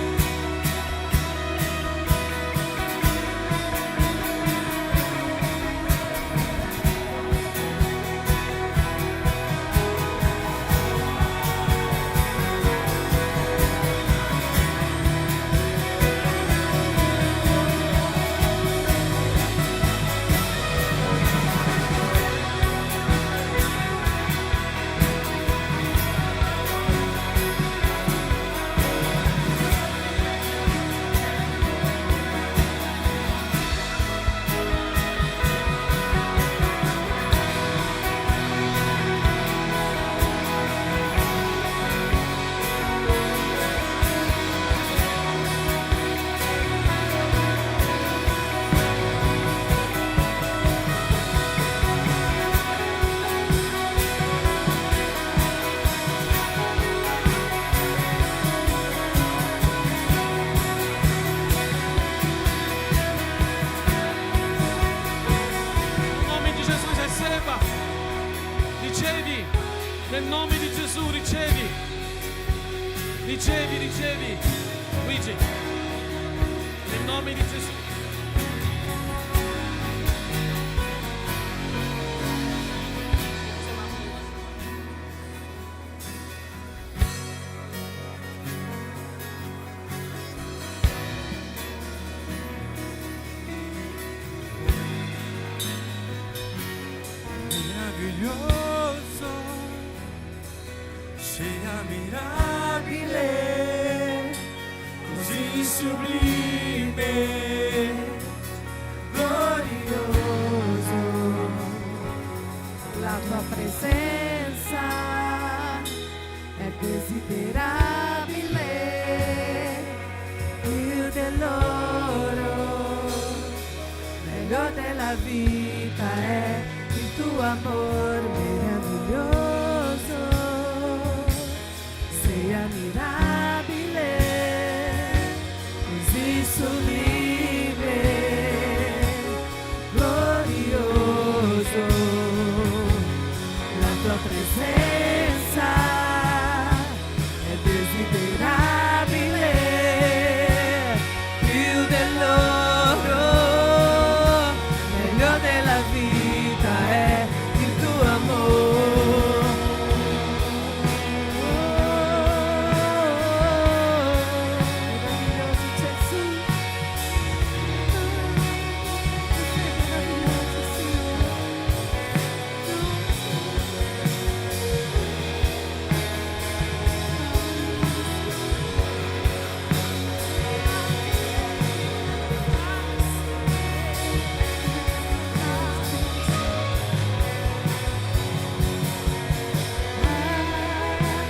Nel nome di Gesù ricevi, ricevi, ricevi, Luigi, nel nome di Gesù. Meraviglioso, sei ammirabile, così sublime, glorioso. La tua presenza è desiderabile, più dell'oro, meglio della vita è il tuo amor meraviglioso. Sei ammirabile, così sublime, glorioso. La tua presenza è desiderabile, più dell'oro, meglio della vita è il tuo amore. Meraviglioso Gesù, meraviglioso Signore.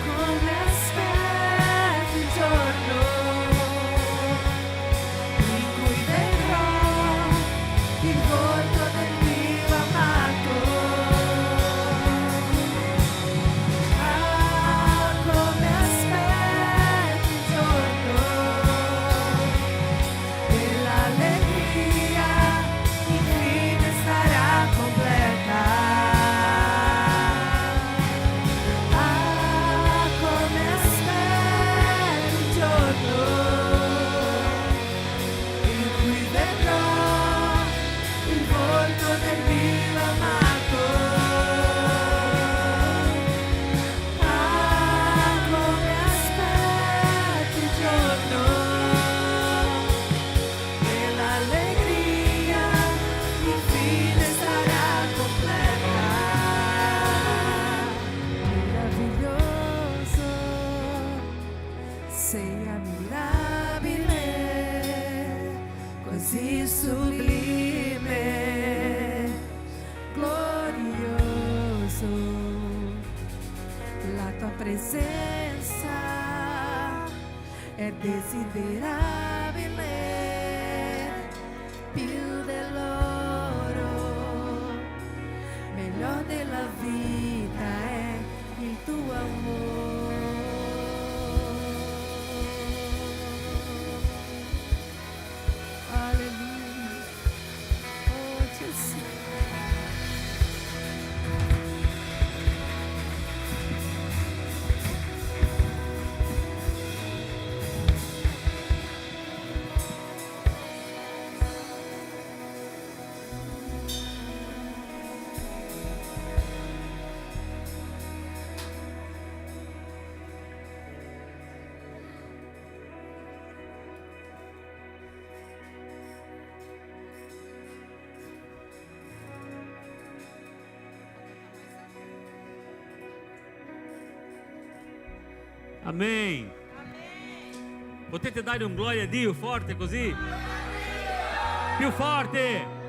Come aspetto il giorno in cui vedrò il volto del mio amato. Come aspetto il giorno e l'allegria infine sarà completa. Come aspetto il giorno in cui vedrò desiderabile più dell'oro, meglio della vita è il tuo amore. Alleluia, oh Gesù. Amen. Potete dare un gloria a Dio forte così? Più forte.